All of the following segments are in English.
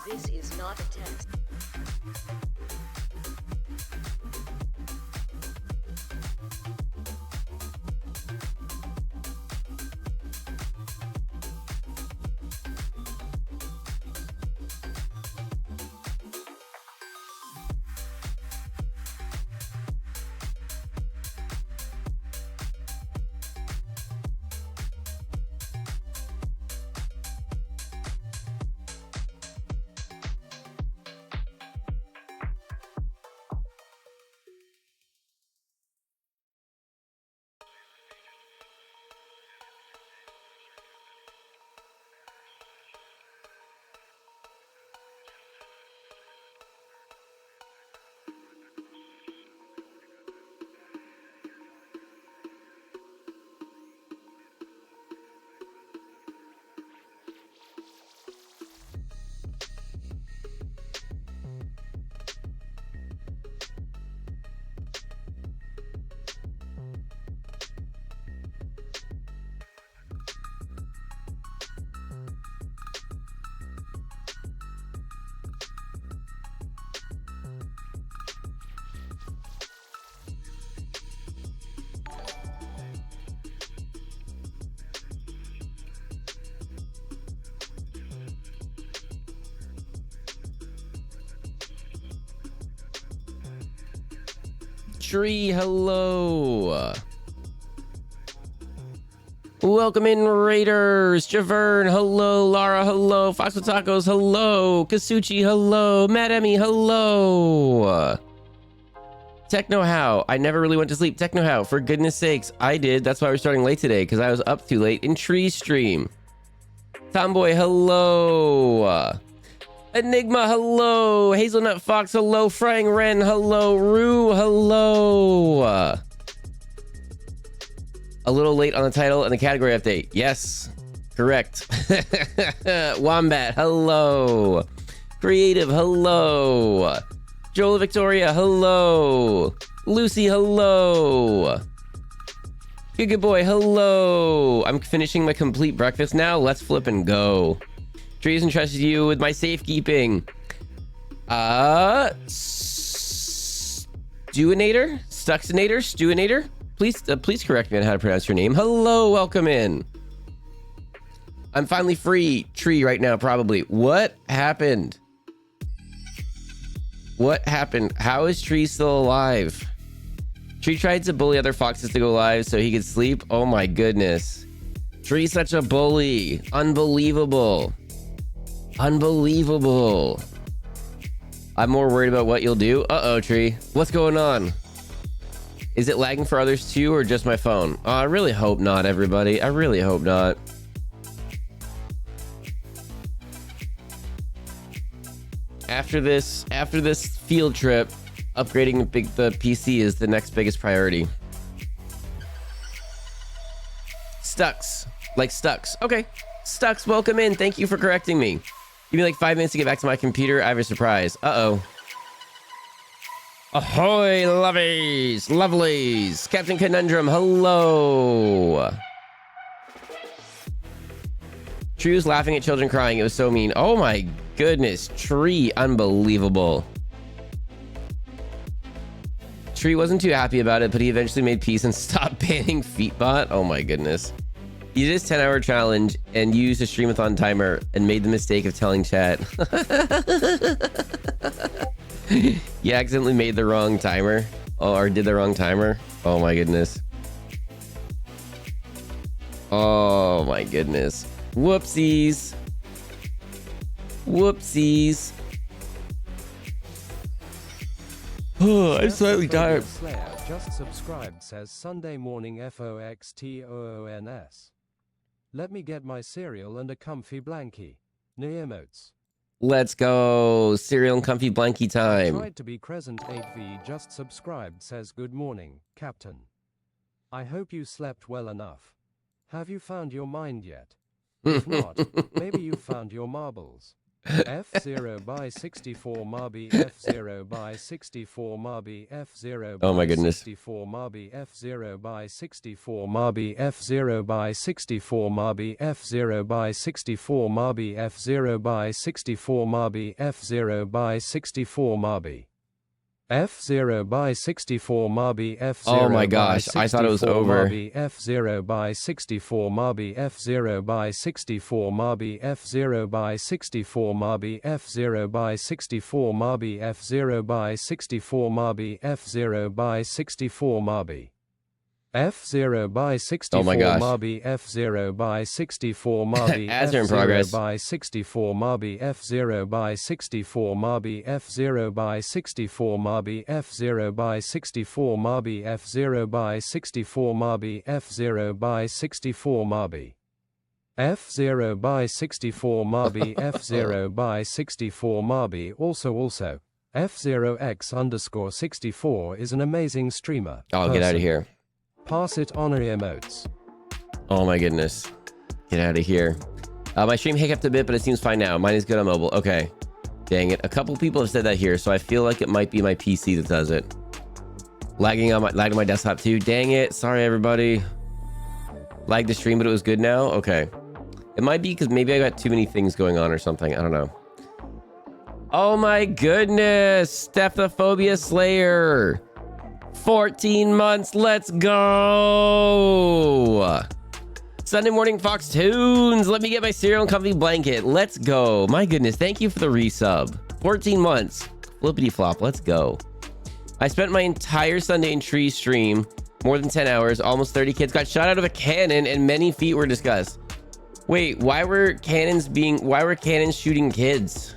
This is not a test. Tree, hello. Welcome in, Raiders. Javern, hello. Lara, hello. Fox with Tacos, hello. Kasuchi, hello. Mad Emmy, hello. Techno How, I never really went to sleep. Techno How, for goodness sakes, I did. That's why we're starting late today, because I was up too late in Tree Stream. Tomboy, hello. Enigma, hello. Hazelnut Fox, hello. Frying Wren, hello. Rue, hello. A little late on the title and the category update. Yes, correct. Wombat, hello. Creative, hello. Joel Victoria, hello. Lucy, hello. Good boy, hello. I'm finishing my complete breakfast now. Let's flip and go. Trees entrusted you with my safekeeping. Stuinator? Please correct me on how to pronounce your name. Hello, welcome in. I'm finally free. Tree right now, probably. What happened? What happened? How is Tree still alive? Tree tried to bully other foxes to go live so he could sleep. Oh my goodness. Tree's such a bully. Unbelievable. Unbelievable. I'm more worried about what you'll do. Uh-oh, Tree. What's going on? Is it lagging for others too, or just my phone? Oh, I really hope not, everybody. I really hope not. After this field trip, upgrading the PC is the next biggest priority. Stux. Like Stux. Okay. Stux, welcome in. Thank you for correcting me. Give me like 5 minutes to get back to my computer. I have a surprise. Uh-oh. Ahoy, lovelies. Captain Conundrum, hello. Tree was laughing at children crying. It was so mean. Oh my goodness. Tree, unbelievable. Tree wasn't too happy about it, but he eventually made peace and stopped banning Feetbot. Oh my goodness. He did his 10-hour challenge and used a streamathon timer and made the mistake of telling chat. He accidentally made the wrong timer. Oh, or did the wrong timer. Oh my goodness. Oh my goodness. Whoopsies. Whoopsies. Oh, I'm slightly tired. Slayer just subscribed, says Sunday morning FOXTOONS. Let me get my cereal and a comfy blankie. Emotes. Let's go. Cereal and comfy blankie time. Tried to be present. 8V just subscribed, says good morning, Captain. I hope you slept well enough. Have you found your mind yet? If not, maybe you found your marbles. F0 by 64 Marby F0 by 64 Marby F0 Oh my by goodness. 64 Marby F0 by 64 Marby F0 by 64 Marby F0 by 64 Marby F0 by 64 Marby F0 by 64 Marby F0 by 64 Marby F0 Oh my by gosh, I thought it was 64 over. Marby F0 by 64 Marby F0 by 64 Marby F0 by 64 Marby F0 by 64 Marby F0 by 64 Marby F0 by 64 Marby F0 by 64 Oh my gosh. Marby F0 by 64 Marby Ads are in F0 progress. by 64 Marby F0 by 64 Marby F0 by 64 Marby F0 by 64 Marby F0 by 64 Marby F0 by 64 Marby F0 by 64 Marby F0 by 64 Marby also F0x_64 is an amazing streamer. Oh, get out of here. Pass it honor emotes. Oh my goodness. Get out of here. My stream hiccuped a bit, but it seems fine now. Mine is good on mobile. Okay. Dang it. A couple people have said that here, so I feel like it might be my PC that does it. Lagging on my desktop too. Dang it. Sorry, everybody. Lagged the stream, but it was good now? Okay. It might be because maybe I got too many things going on or something. I don't know. Oh my goodness. Stephophobia Slayer. 14 months. Let's go. Sunday morning Fox Tunes. Let me get my cereal and comfy blanket. Let's go. My goodness. Thank you for the resub. 14 months. Flippity flop. Let's go. I spent my entire Sunday in Tree stream. More than 10 hours. Almost 30 kids got shot out of a cannon and many feet were discussed. Wait, why were cannons shooting kids?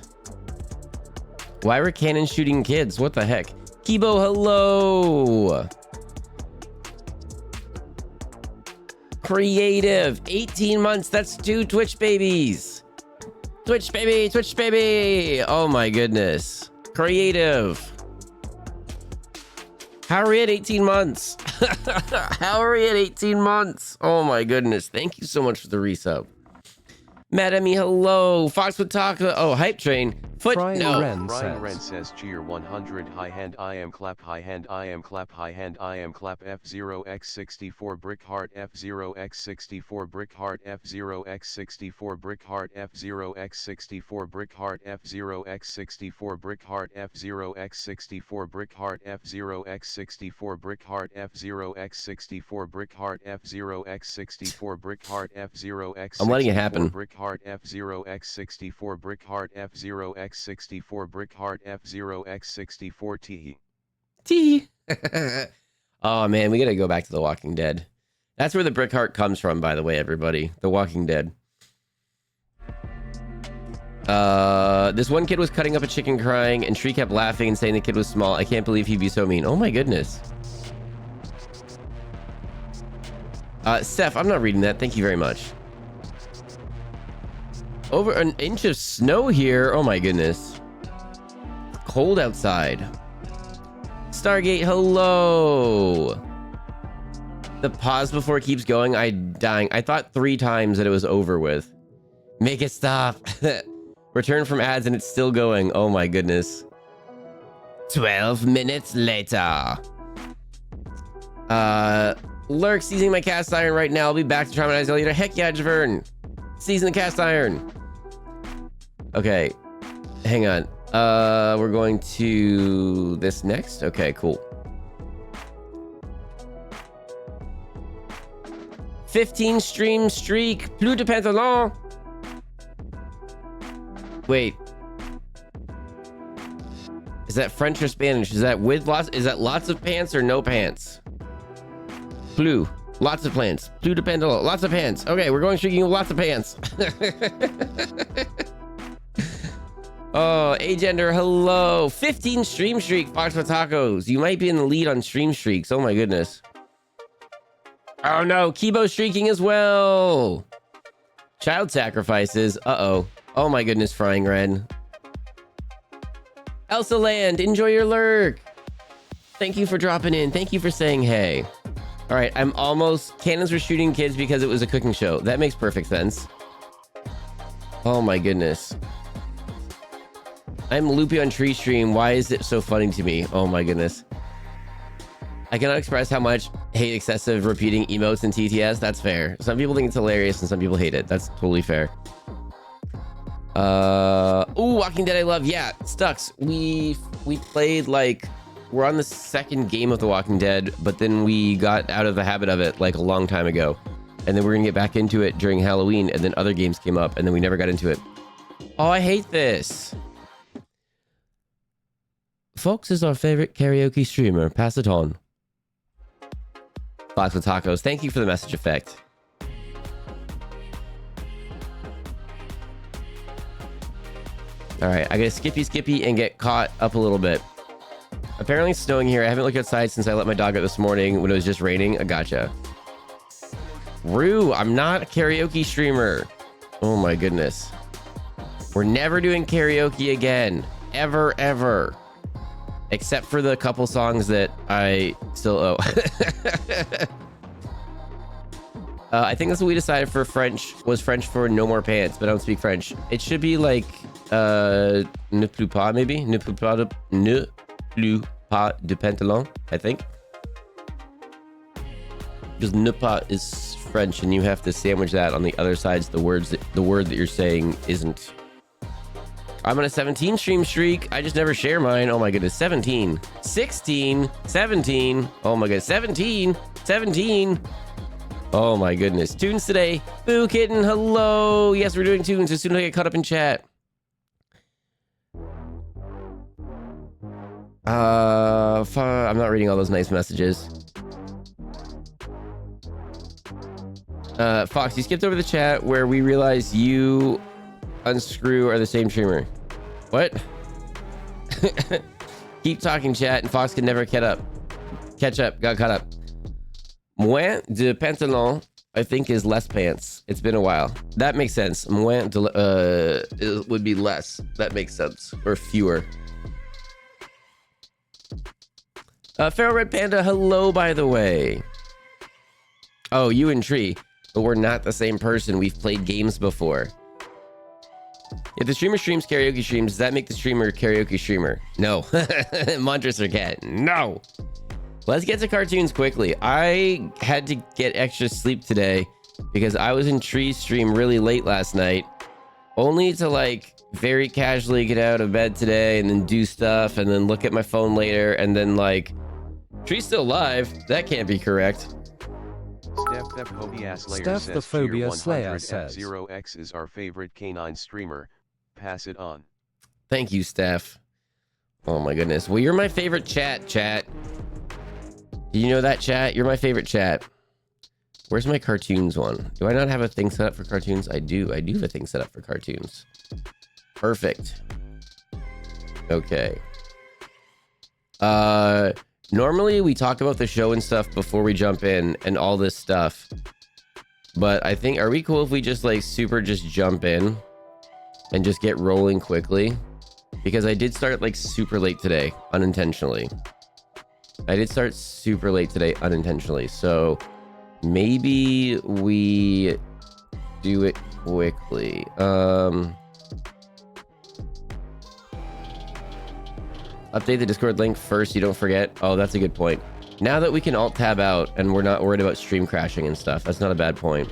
Why were cannons shooting kids? What the heck? Kibo, hello. Creative, 18 months. That's 2 Twitch babies. Twitch baby, Twitch baby. Oh my goodness. Creative. How are we at 18 months? How are we at 18 months? Oh my goodness. Thank you so much for the resub. Madame, hello. Fox with Taka. Oh, Hype Train. Frying Ren says cheer 100 high hand I am clap high hand I am clap high hand I am clap F0x64 brick heart F0x64 brick heart F0x64 brick heart F0x64 brick heart F0x64 brick heart F0x64 brick heart F0x64 brick heart F0x64 brick heart F0x64 brick heart F0x I'm letting it happen. brick heart F0x64 brick heart F0x64 brick heart F0x64 T. Oh man, we gotta go back to The Walking Dead. That's where the brick heart comes from, by the way, everybody. The Walking Dead. This one kid was cutting up a chicken crying, and Tree kept laughing and saying the kid was small. I can't believe he'd be so mean. Oh my goodness. Steph, I'm not reading that. Thank you very much. Over an inch of snow here. Oh my goodness. Cold outside. Stargate, hello. The pause before it keeps going. I'm dying. I thought 3 times that it was over with. Make it stop. Return from ads and it's still going. Oh my goodness. 12 minutes later. Lurk seasoning my cast iron right now. I'll be back to traumatize you later. Heck yeah, Javern. Season the cast iron. Okay, hang on. We're going to this next. Okay, cool. 15 stream streak. Plus de pantalon. Wait. Is that French or Spanish? Is that with lots? Is that lots of pants or no pants? Plus. Lots of plants. Plus de pantalon. Lots of pants. Okay, we're going streaking with lots of pants. Oh, Agender, hello. 15 stream streak, Fox with Tacos. You might be in the lead on stream streaks. Oh my goodness. Oh no, Kibo streaking as well. Child sacrifices. Uh-oh. Oh my goodness, Frying Ren. Elsa Land, enjoy your lurk. Thank you for dropping in. Thank you for saying hey. All right, I'm almost... Cannons were shooting kids because it was a cooking show. That makes perfect sense. Oh my goodness. I'm loopy on tree stream. Why is it so funny to me? Oh my goodness. I cannot express how much hate excessive repeating emotes in TTS. That's fair. Some people think it's hilarious and some people hate it. That's totally fair. Ooh, Walking Dead I love. Yeah, Stux. We played like, we're on the second game of The Walking Dead, but then we got out of the habit of it like a long time ago. And then we're gonna get back into it during Halloween, and then other games came up and then we never got into it. Oh, I hate this. Fox is our favorite karaoke streamer. Pass it on. Fox with tacos. Thank you for the message effect. All right, I gotta skippy and get caught up a little bit. Apparently it's snowing here. I haven't looked outside since I let my dog out this morning when it was just raining. I gotcha. Rue, I'm not a karaoke streamer. Oh my goodness. We're never doing karaoke again. Ever, ever. Except for the couple songs that I still owe. I think that's what we decided for French, was French for no more pants, but I don't speak French. It should be like, ne plus pas, maybe? Ne plus pas de pantalon, I think. Because ne pas is French, and you have to sandwich that on the other sides. The word that you're saying isn't. I'm on a 17 stream streak. I just never share mine. Oh my goodness. 17, 16, 17. Oh my goodness. 17, 17. Oh my goodness. Tunes today. Boo Kitten. Hello. Yes, we're doing tunes as soon as I get caught up in chat. I'm not reading all those nice messages. Fox, you skipped over the chat where we realized you Unscrew are the same streamer. What? Keep talking, chat, and Fox can never catch up. Got caught up. Moins de pantalon, I think, is less pants. It's been a while. That makes sense. Moins de, it would be less. That makes sense. Or fewer. Feral Red Panda, hello, by the way. Oh, you and Tree. But we're not the same person. We've played games before. If the streamer streams karaoke streams, does that make the streamer a karaoke streamer? No. Montress or cat? No. Let's get to cartoons quickly. I had to get extra sleep today because I was in Tree's stream really late last night, only to like very casually get out of bed today and then do stuff and then look at my phone later and then like, Tree's still live. That can't be correct. Steph the Phobia Slayer says F0X is our favorite canine streamer. Pass it on. Thank you, Steph. Oh my goodness. Well, you're my favorite chat. Do you know that, chat? You're my favorite chat. Where's my cartoons one? Do I not have a thing set up for cartoons? I do. I do have a thing set up for cartoons. Perfect. Okay. Normally we talk about the show and stuff before we jump in and all this stuff. But I think, are we cool if we just like super just jump in and just get rolling quickly? Because I did start like super late today, unintentionally. So maybe we do it quickly. Update the Discord link first, you don't forget. Oh, that's a good point. Now that we can alt tab out and we're not worried about stream crashing and stuff, that's not a bad point.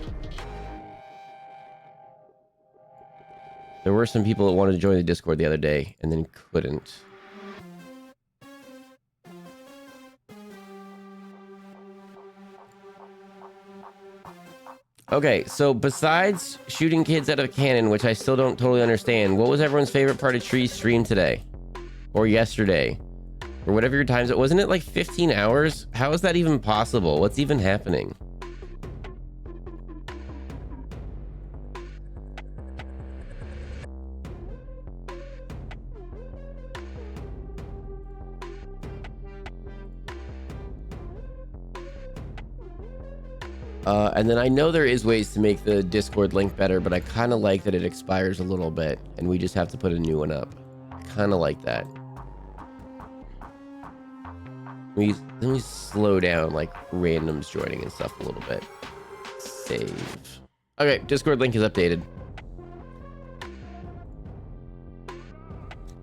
There were some people that wanted to join the Discord the other day and then couldn't. Okay, so besides shooting kids out of a cannon, which I still don't totally understand, what was everyone's favorite part of Tree's stream today? Or yesterday? Or whatever your times, wasn't it like 15 hours? How is that even possible? What's even happening? And then I know there is ways to make the Discord link better, but I kind of like that it expires a little bit and we just have to put a new one up. Kind of like that. Then we slow down like randoms joining and stuff a little bit. Save. Okay, Discord link is updated.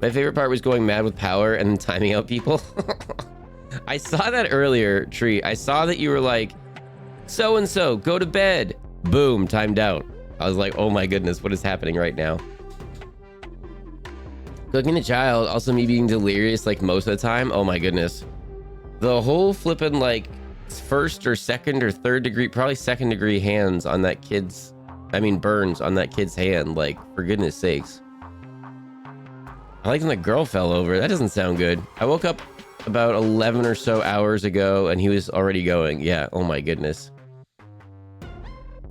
My favorite part was going mad with power and then timing out people. I saw that earlier, Tree. I saw that you were like, so-and-so, go to bed. Boom, timed out. I was like, oh my goodness, what is happening right now? Cooking a child, also me being delirious like most of the time. Oh my goodness. The whole flipping like first or second or third degree, probably second degree hands on that kid's, burns on that kid's hand. Like, for goodness sakes. I like when the girl fell over. That doesn't sound good. I woke up about 11 or so hours ago and he was already going. Yeah, oh my goodness.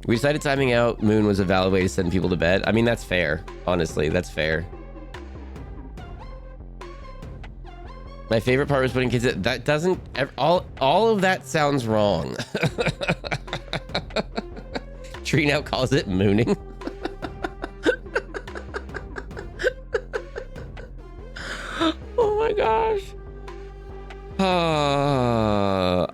We decided timing out Moon was a valid way to send people to bed. I mean, that's fair. Honestly, that's fair. My favorite part was putting kids at, that doesn't, all of that sounds wrong. Tree now calls it mooning. Oh my gosh.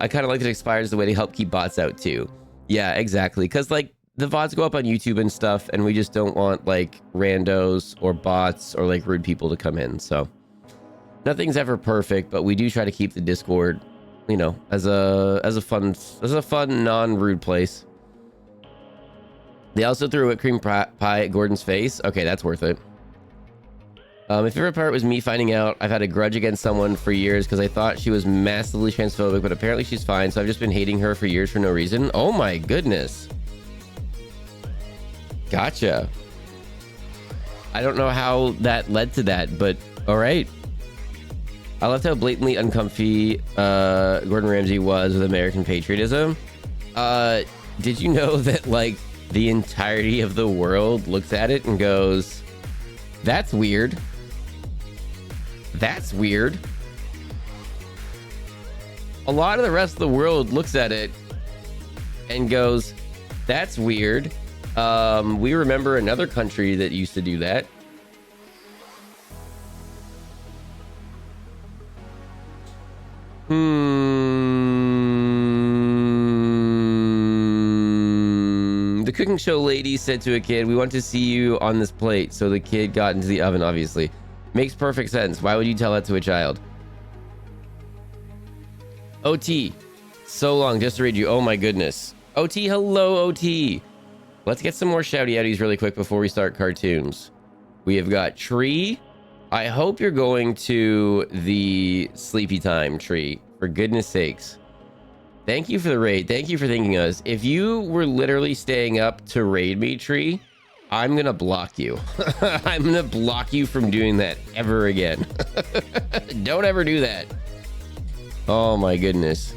I kind of like that it expires the way to help keep bots out too. Yeah, exactly. Because like the VODs go up on YouTube and stuff, and we just don't want like randos or bots or like rude people to come in. So nothing's ever perfect, but we do try to keep the Discord, you know, as a fun non-rude place. They also threw a whipped cream pie at Gordon's face. Okay, that's worth it. My favorite part was me finding out I've had a grudge against someone for years because I thought she was massively transphobic, but apparently she's fine. So I've just been hating her for years for no reason. Oh my goodness. Gotcha. I don't know how that led to that, but all right. I loved how blatantly uncomfy Gordon Ramsay was with American patriotism. Did you know that like the entirety of the world looks at it and goes, that's weird. That's weird. A lot of the rest of the world looks at it and goes, that's weird. We remember another country that used to do that. The cooking show lady said to a kid, we want to see you on this plate. So the kid got into the oven, obviously. Makes perfect sense. Why would you tell that to a child? OT. So long just to read you. Oh my goodness. OT, hello, OT. Let's get some more shouty outies really quick before we start cartoons. We have got Tree. I hope you're going to the sleepy time, Tree. For goodness sakes. Thank you for the raid. Thank you for thanking us. If you were literally staying up to raid me, Tree, I'm gonna block you. I'm gonna block you from doing that ever again. Don't ever do that. Oh my goodness.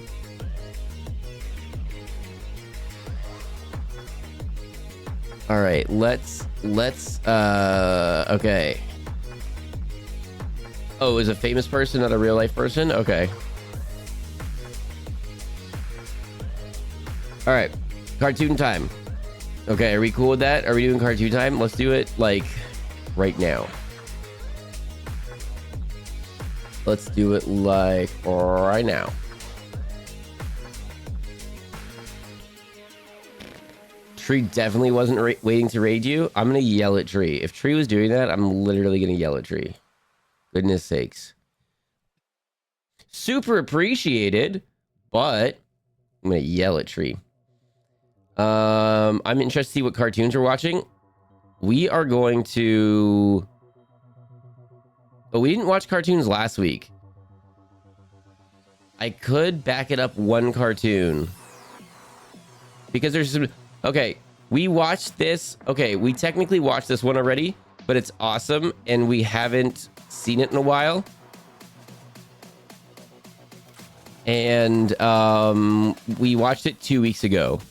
All right, let's okay. Oh, is a famous person not a real life person? Okay. All right, cartoon time. Okay, are we cool with that? Are we doing cartoon time? Let's do it like right now. Let's do it like right now. Tree definitely wasn't waiting to raid you. I'm gonna yell at Tree. If Tree was doing that, I'm literally gonna yell at Tree. Goodness sakes. Super appreciated, but I'm gonna yell at Tree. I'm interested to see what cartoons we're watching. We are going to... Oh, we didn't watch cartoons last week. I could back it up one cartoon. Because there's some... Okay, we watched this. Okay, we technically watched this one already, but it's awesome, and we haven't seen it in a while. And we watched it 2 weeks ago.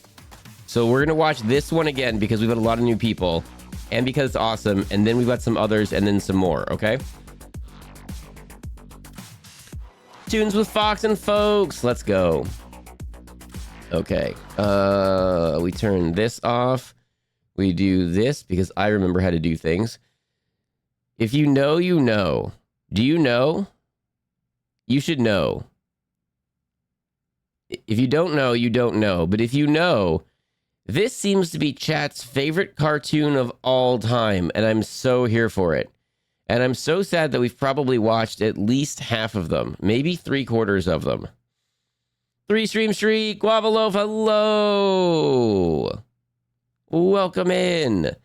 So we're gonna watch this one again because we've got a lot of new people and because it's awesome, and then we've got some others and then some more. Okay, tunes with Fox and Folks, let's go. Okay, we turn this off, we do this because I remember how to do things. If you know, you know. Do you know? You should know. If you don't know, you don't know. But if you know, this seems to be chat's favorite cartoon of all time, and I'm so here for it. And I'm so sad that we've probably watched at least half of them, maybe 3/4 of them. 3-stream streak, Guava Loaf, hello. Welcome in.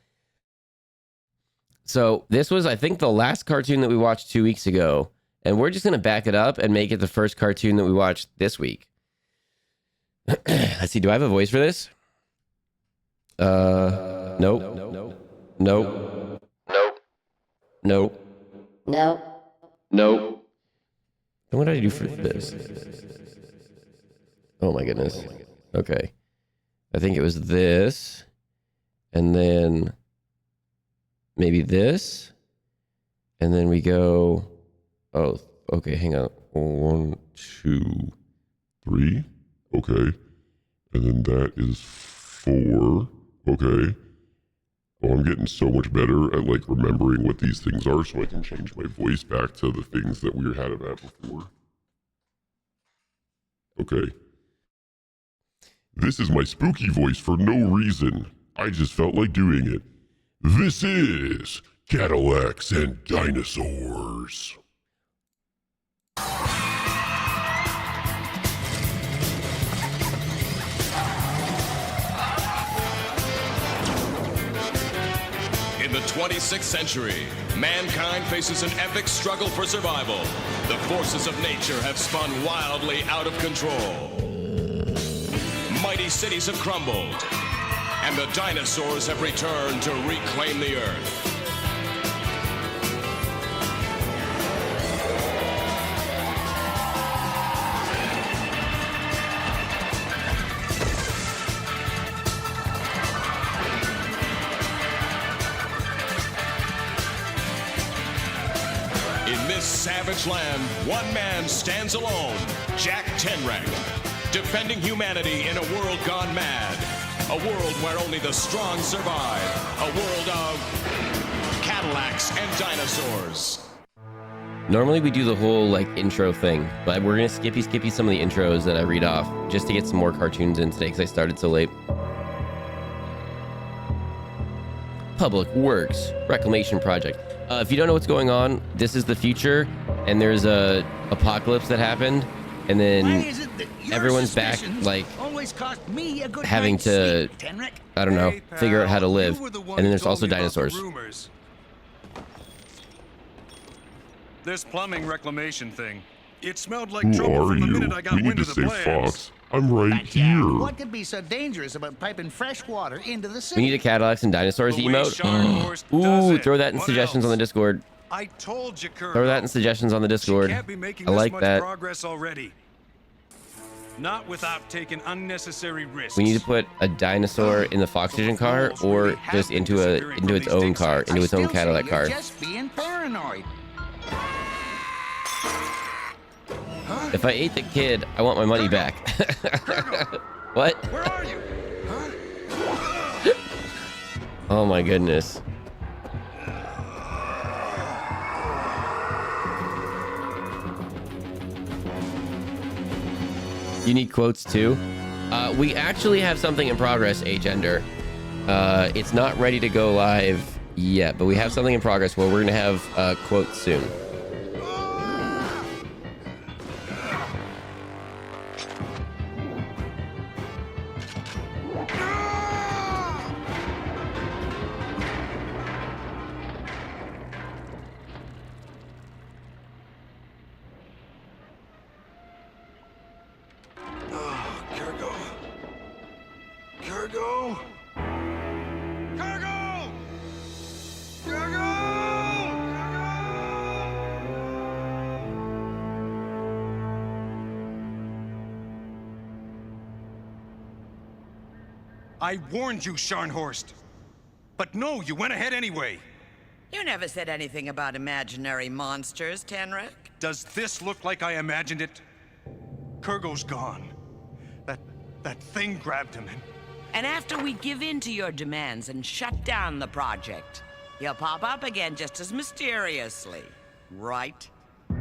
So this was, I think, the last cartoon that we watched 2 weeks ago. And we're just going to back it up and make it the first cartoon that we watched this week. Let's see, do I have a voice for this? Nope. Nope. Nope. Nope. No. Nope. What did I do for this? Oh my goodness. Okay. I think it was this. And then maybe this. And then we go. Oh, okay. Hang on. 1, 2, 3. Okay. And then that is 4. Okay. Oh, I'm getting so much better at like remembering what these things are so I can change my voice back to the things that we had it at before. Okay. This is my spooky voice for no reason. I just felt like doing it. This is Cadillacs and Dinosaurs. In the 26th century, mankind faces an epic struggle for survival. The forces of nature have spun wildly out of control. Mighty cities have crumbled, and the dinosaurs have returned to reclaim the earth. Savage land, one man stands alone, Jack Tenrek, defending humanity in a world gone mad, a world where only the strong survive, a world of Cadillacs and dinosaurs. Normally we do the whole like intro thing, but we're gonna skippy some of the intros that I read off just to get some more cartoons in today because I started so late. Public Works Reclamation Project. If you don't know what's going on, this is the future, and there's a apocalypse that happened, and then everyone's back, like, having to, I don't know, figure out how to live. And then there's also dinosaurs. This plumbing reclamation thing. It smelled like Who trouble are from the you? minute I got We need wind to of the save plans. Fox. I'm right here. What could be so dangerous about piping fresh water into the city? We need a Cadillacs and Dinosaurs The way emote. Scharnhorst does Ooh, it. throw that in What suggestions on the else? Discord. I told you, Kurt. Throw that in suggestions on the She Discord. can't be making I this like much that. progress already. Not without taking unnecessary risks. We need to put a dinosaur in the Foxygen car, or just into its own car, into its own Cadillac car. You're just being paranoid. If I ate the kid, I want my money back. What? Where are you? Oh my goodness. You need quotes too? We actually have something in progress, Agender. It's not ready to go live yet, but we have something in progress where we're gonna have quotes soon. Cargo! Cargo! Cargo! I warned you, Scharnhorst. But no, you went ahead anyway. You never said anything about imaginary monsters, Tenrek. Does this look like I imagined it? Kurgo's gone. That thing grabbed him and... And after we give in to your demands and shut down the project, he'll pop up again just as mysteriously, right?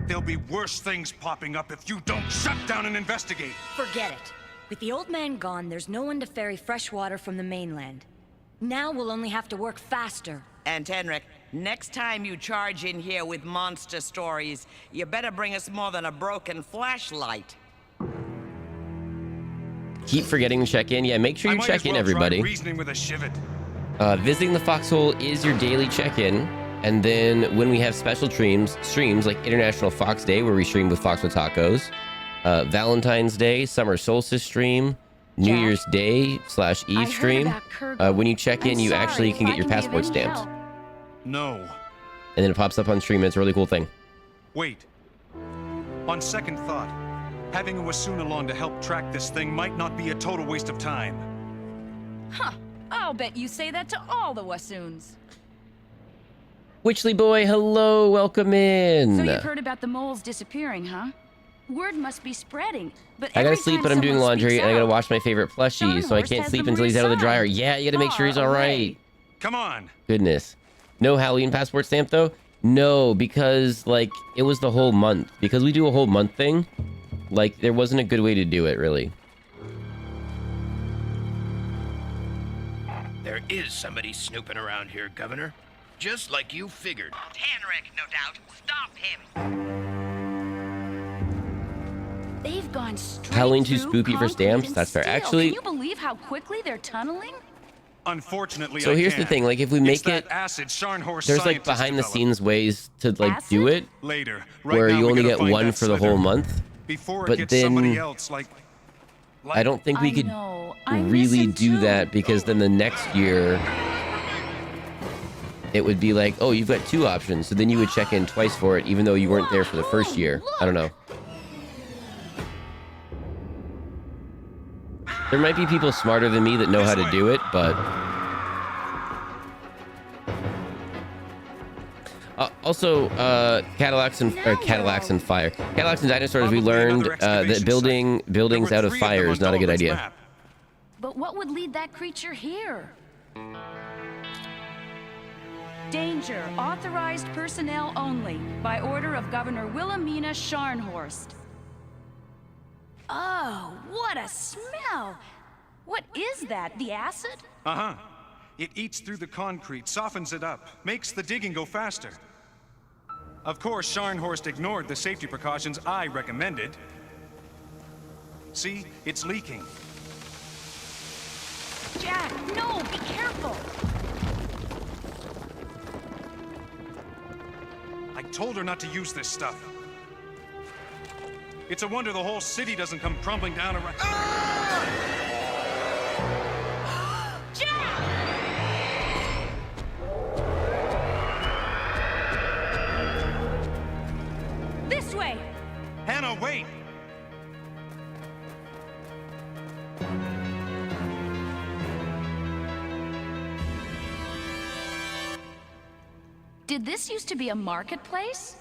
There'll be worse things popping up if you don't shut down and investigate. Forget it. With the old man gone, there's no one to ferry fresh water from the mainland. Now we'll only have to work faster. And Tenrek, Next time you charge in here with monster stories, you better bring us more than a broken flashlight. Keep forgetting to check in. Yeah, make sure you check in, everybody. Reasoning with a shivet. Visiting the Foxhole is your daily check-in. And then when we have special streams like International Fox Day, where we stream with Fox with Tacos, Valentine's Day, Summer Solstice stream, New Year's Day / Eve stream. When you check in, you actually can get your passport stamped. No. And then it pops up on stream, and it's a really cool thing. Wait. On second thought, having a Wassoon along to help track this thing might not be a total waste of time. Huh. I'll bet you say that to all the Wassoons. Witchley boy, hello, welcome in. So you've heard about the moles disappearing, huh? Word must be spreading. But I gotta sleep, but I'm doing laundry, and I gotta wash my favorite plushie, so I can't sleep until he's out of the dryer. Yeah, you gotta make sure he's all right. Come on. Goodness. No Halloween passport stamp, though? No, because, like, it was the whole month. Because we do a whole month thing, like, there wasn't a good way to do it, really. There is somebody snooping around here, Governor. Just like you figured. Henrik, no doubt. Stop him. They've gone straight Halloween too through spooky for stamps? That's fair. steel. Actually, Can you believe how quickly they're tunneling? Unfortunately, so here's the thing, like, if we make it, there's like behind the scenes ways to like do it later, where you only get one for the whole month, but then I don't think we could really do that, because then the next year it would be like, oh, you've got two options, so then you would check in twice for it even though you weren't there for the first year. I don't know. There might be people smarter than me that know how to do it, but also Cadillacs and fire. Cadillacs and dinosaurs. We learned that building buildings out of fire is not a good idea. But what would lead that creature here? Danger. Authorized personnel only. By order of Governor Wilhelmina Scharnhorst. Oh, what a smell! What is that? The acid? Uh-huh. It eats through the concrete, softens it up, makes the digging go faster. Of course, Scharnhorst ignored the safety precautions I recommended. See? It's leaking. Jack, no! Be careful! I told her not to use this stuff. It's a wonder the whole city doesn't come crumbling down around. Jack! This way! Hannah, wait! Did this used to be a marketplace?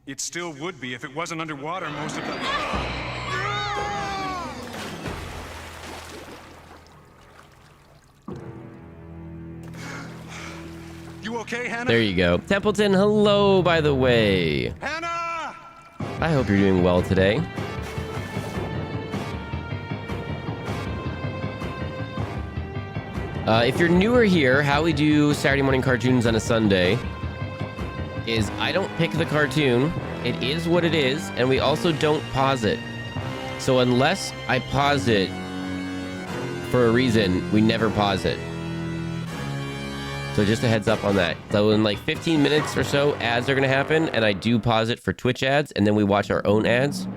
It still would be if it wasn't underwater most of the... You okay, Hannah? There you go. Templeton, hello, by the way. Hannah! I hope you're doing well today. If you're newer here, how we do Saturday morning cartoons on a Sunday is I don't pick the cartoon. It is what it is, and we also don't pause it. So unless I pause it for a reason, we never pause it. So just a heads up on that. So in like 15 minutes or so, ads are going to happen, and I do pause it for Twitch ads, and then we watch our own ads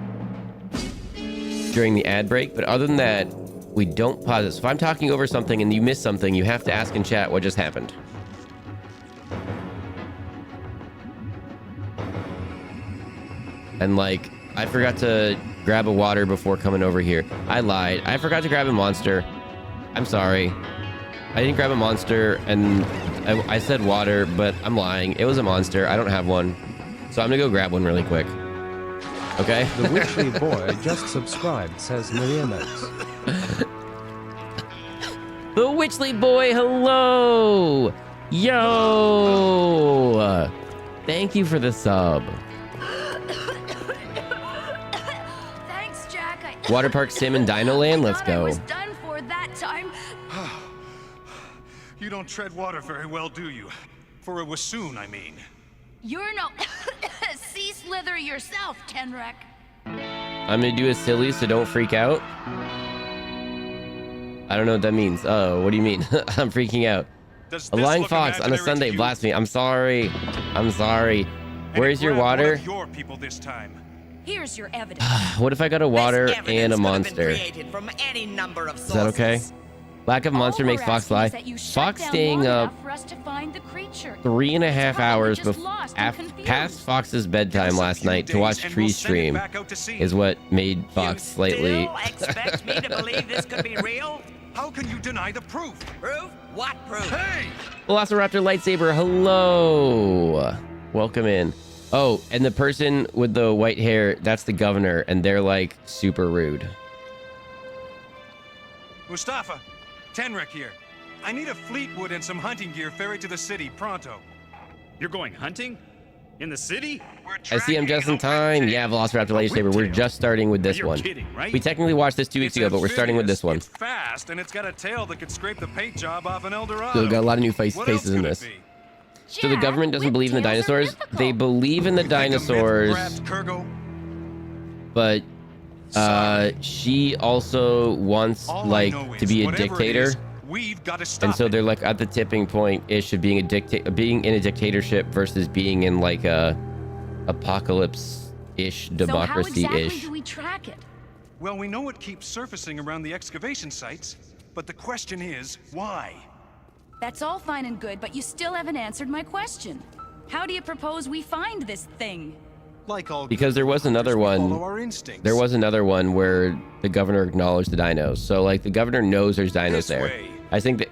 during the ad break. But other than that, we don't pause it. So if I'm talking over something and you miss something, you have to ask in chat what just happened. And like, I forgot to grab a water before coming over here. I lied. I forgot to grab a monster. I'm sorry. I didn't grab a monster, and I said water, but I'm lying. It was a monster. I don't have one. So I'm gonna go grab one really quick. Okay? The Witchley boy just subscribed, says Maria Notes. The Witchley boy, hello! Yo! Thank you for the sub. Thanks, Jack. Water Park Sim and Dino Land, let's go. I was done for that time. You don't tread water very well, do you? For a wassoon, I mean. You're no sea slither yourself, Tenrek. I'm gonna do a silly, so don't freak out. I don't know what that means. Oh, what do you mean? I'm freaking out. Does A this lying look fox on a imaginary to Sunday you? blasphemy. I'm sorry. I'm sorry. And Where's your grab one water? of your people this time. Here's your evidence. What if I got a water This and evidence a could have been monster? created from any number of Is that okay? sources. Lack of monster All makes we're Fox asking lie. is that you shut Fox down staying long up enough for us to find the creature. 3.5 It's hours probably just lost and confused. past Fox's bedtime Give us a last few night to days watch and Tree we'll send it stream back out to sea. is what made Fox You slightly. still expect me to believe this could be real? How can you deny the proof? Proof? What proof? Hey! Velociraptor lightsaber, hello. Welcome in. Oh, and the person with the white hair, that's the governor, and they're like super rude. Mustafa, Tenrek here. I need a Fleetwood and some hunting gear ferried to the city pronto. You're going hunting? In the city? I see I'm just in time. Yeah, Velociraptor lightsaber. We're just starting with this You're one. kidding, right? We technically watched this 2 weeks ago, but we're starting with this one. It's fast, and it's got a tail that could scrape the paint job off an Eldorado. So we got a lot of new What else faces in could it this. be? So the government doesn't believe in the dinosaurs. They believe in the You think a myth dinosaurs, grabbed Kurgo? but she also wants All I like know to is be a whatever it dictator. is, we've got to stop And so it. they're like at the tipping point ish of being being in a dictatorship versus being in like a apocalypse ish democracy So how exactly ish. do we track it? Well, we know it keeps surfacing around the excavation sites, but the question is, why? That's all fine and good, but you still haven't answered my question. How do you propose we find this thing? Like all Because there was another we one. follow our instincts. There was another one where the governor acknowledged the dinos. So like the governor knows there's dinos This there. way. I think that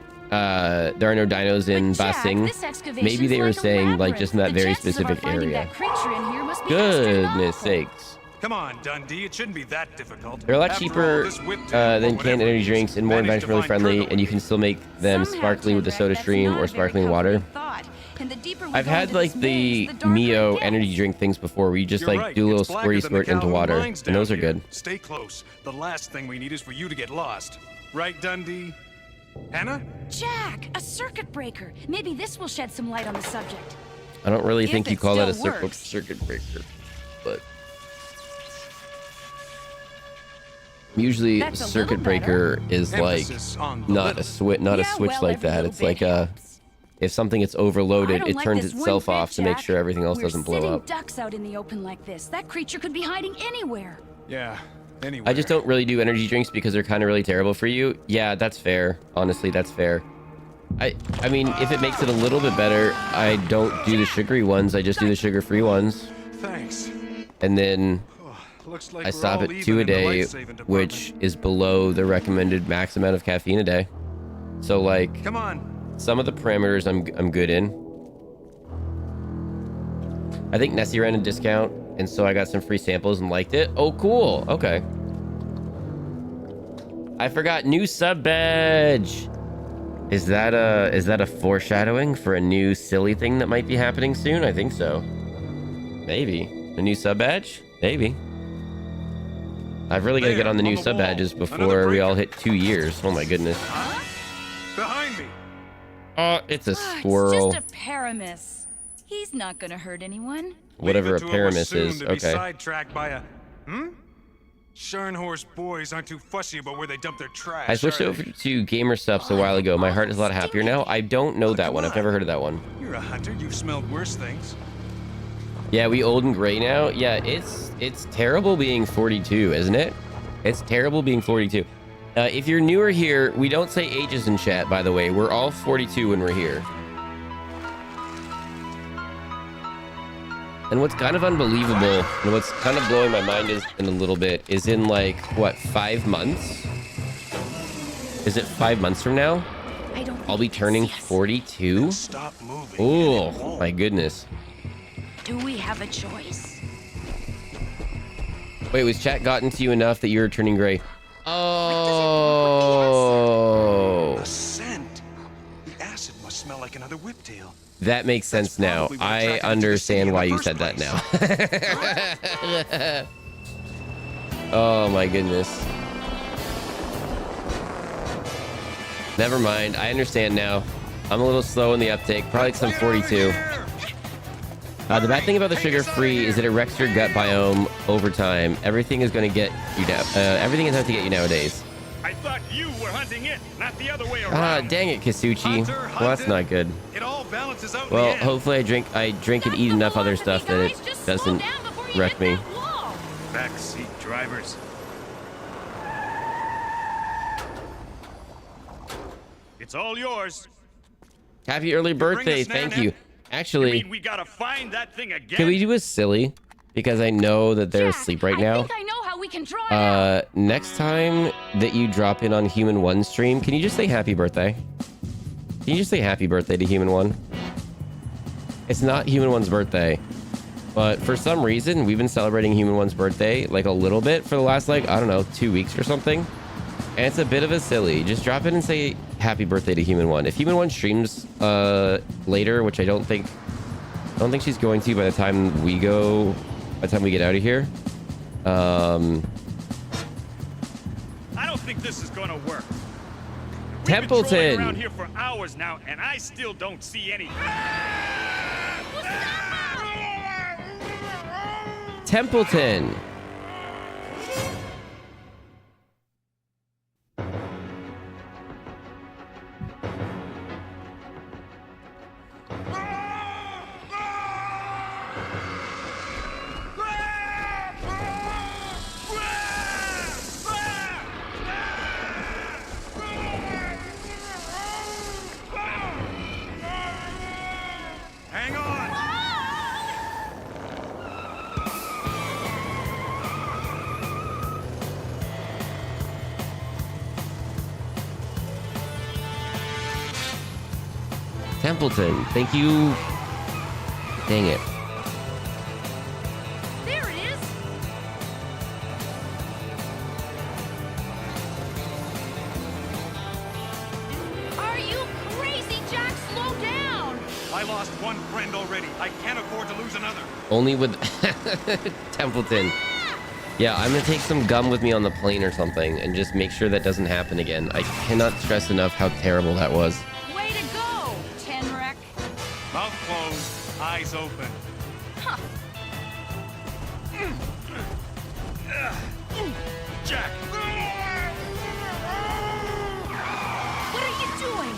there are no dinos in But Jack, Basing. this excavation's Maybe they were like a saying like labyrinth. just in that The very chances of our specific finding area. that creature in here must be Goodness astronomical. sakes. Come on, Dundee. It shouldn't be that difficult. They're a lot After all, cheaper this whiptail, than or canned whatever energy it is, drinks and more managed to environmentally find friendly, Kurgo and you with can still make them Somehow, sparkly with the Tenrek, soda that's stream not or a very sparkling water. comforting thought. And the deeper we I've go had into like this the maze, darker Mio it gets. energy drink things before where you just You're like right, do a little it's blacker squirty than the squirt into Calhoun water, mines and those are down here. good. Stay close. The last thing we need is for you to get lost. Right, Dundee? Hannah? Jack, a circuit breaker. Maybe this will shed some light on the subject. I don't really If think you it call that a still circuit works. breaker, but usually That's a circuit little breaker is like Emphasis on the not little. a switch, not a Yeah, switch well, like every that. little It's bit like helps. if something gets I overloaded, don't it like turns this one itself bit, off to make Jack. sure everything else We're doesn't blow sitting up. ducks out in the open like this. That creature could be hiding anywhere. Yeah, anyway. I just don't really do energy drinks because they're kind of really terrible for you. Yeah, that's fair. Honestly, that's fair. I mean, if it makes it a little bit better, I don't do the sugary ones. I just do the sugar-free ones. Thanks. And then Looks like I we're stop all at even 2 a in the day, life-saving department. which is below the recommended max amount of caffeine a day. So like Come on. some of the parameters I'm good in. I think Nessie ran a discount, and so I got some free samples and liked it. Oh, cool. Okay. I forgot new sub badge. Is that a foreshadowing for a new silly thing that might be happening soon? I think so. Maybe a new sub badge. Maybe. I've really got to get on the new sub badges before we all hit 2 years. Oh my goodness. Behind me. Oh, it's a Ah, squirrel. It's just a paramis. He's not gonna hurt anyone. Whatever a Leave it to paramis Wassoon is. to be Okay. sidetracked by a Scharnhorst boys aren't too fussy about where they dump their trash. I switched are over they? to Gamer Stuffs a while ago. My heart is a lot happier now. I don't know that one. I've never heard of that one. You're a hunter. You've smelled worse things. Yeah, we old and gray now. Yeah, it's terrible being 42, isn't it? It's terrible being 42. If you're newer here, we don't say ages in chat, by the way. We're all 42 when we're here. And what's kind of unbelievable, and what's kind of blowing my mind is in a little bit, is in like, what, 5 months? Is it 5 months from now? I don't. I'll be turning 42? Stop moving. Oh, my goodness. Do we have a choice? Wait, was chat gotten to you enough that you're turning gray? Oh. A scent. The acid must smell like another whiptail. That makes sense now. probably what I attracted you to the understand city in why the you first said that place. now. Oh my goodness. Never mind. I understand now. I'm a little slow in the uptake. Probably because I'm 42. The bad thing about the sugar-free is that it wrecks your gut biome over time. Everything is going to get you now. Everything is out to get you nowadays. I thought you were hunting it, not the other way around. Ah, dang it, Kasuchi. Well, that's not good. It all balances out. Well, hopefully I drink and eat enough other stuff that it doesn't wreck me. Backseat drivers. It's all yours. Happy early birthday. Thank you. Actually, we gotta find that thing again. can we do a silly? Because I know that they're asleep right now. I think I know how we can draw it out. Next time that you drop in on Human One stream, can you just say happy birthday? Can you just say happy birthday to Human One? It's not Human One's birthday, but for some reason, we've been celebrating Human One's birthday like a little bit for the last, like, I don't know, 2 weeks or something. And it's a bit of a silly. Just drop in and say happy birthday to Human One. If Human One streams later, which I don't think she's going to by the time we get out of here. I don't think this is gonna work. Templeton. We've been around here for hours now, and I still don't see any. Templeton. Hang on. Templeton. Thank you. Dang it. There it is. Are you crazy, Jack? Slow down. I lost one friend already. I can't afford to lose another. Only with Templeton. Yeah, I'm gonna take some gum with me on the plane or something and just make sure that doesn't happen again. I cannot stress enough how terrible that was. Way to go, Tenrek. Mouth closed, eyes open. Huh. Jack! What are you doing?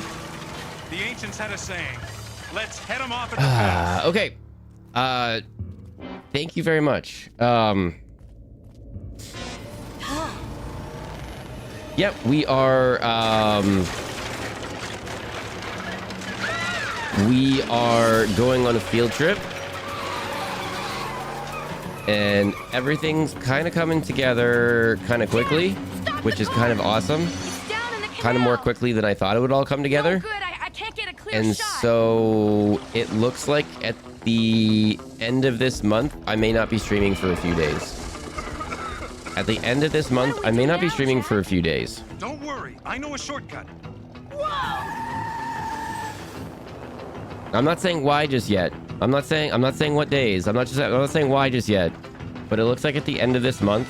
The ancients had a saying. Let's head them off at the pass. Okay. Thank you very much. Yep, we are going on a field trip. And everything's kind of coming together kind of quickly, which is kind of awesome. Kind of more quickly than I thought it would all come together. Good. I can't get a clear And shot. so it looks like at the end of this month, I may not be streaming for a few days. At the end of this month, I may not be streaming for a few days. Don't worry, I know a shortcut. Whoa! I'm not saying why just yet. I'm not saying what days. I'm not saying why just yet. But it looks like at the end of this month,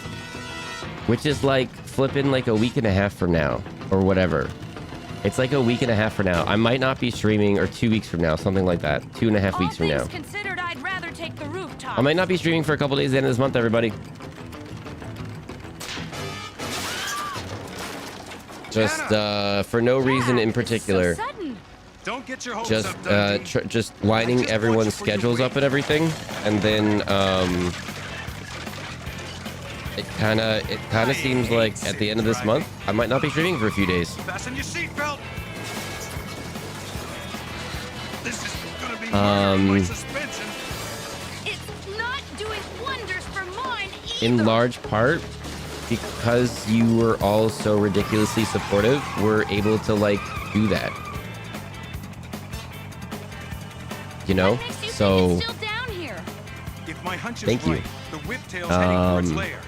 which is like flipping like a week and a half from now or whatever. It's like a week and a half from now. I might not be streaming, or 2 weeks from now, something like that. 2.5 weeks from now. All things considered, I'd rather take the rooftop. I might not be streaming for a couple days at the end of this month, everybody. Just for no reason in particular. So sudden. Don't get your hopes Just up, Dundee. just lining everyone's schedules up and everything, and then it kind of seems like at the end of this month I might not be streaming for a few days. Fasten your seatbelt. This is gonna be murder by suspension. It's not doing wonders for mine either. In large part because you were all so ridiculously supportive, we're able to like do that. You know? What makes you So think it's still down here? If my hunch is Thank you. right, the whiptail's heading for its lair.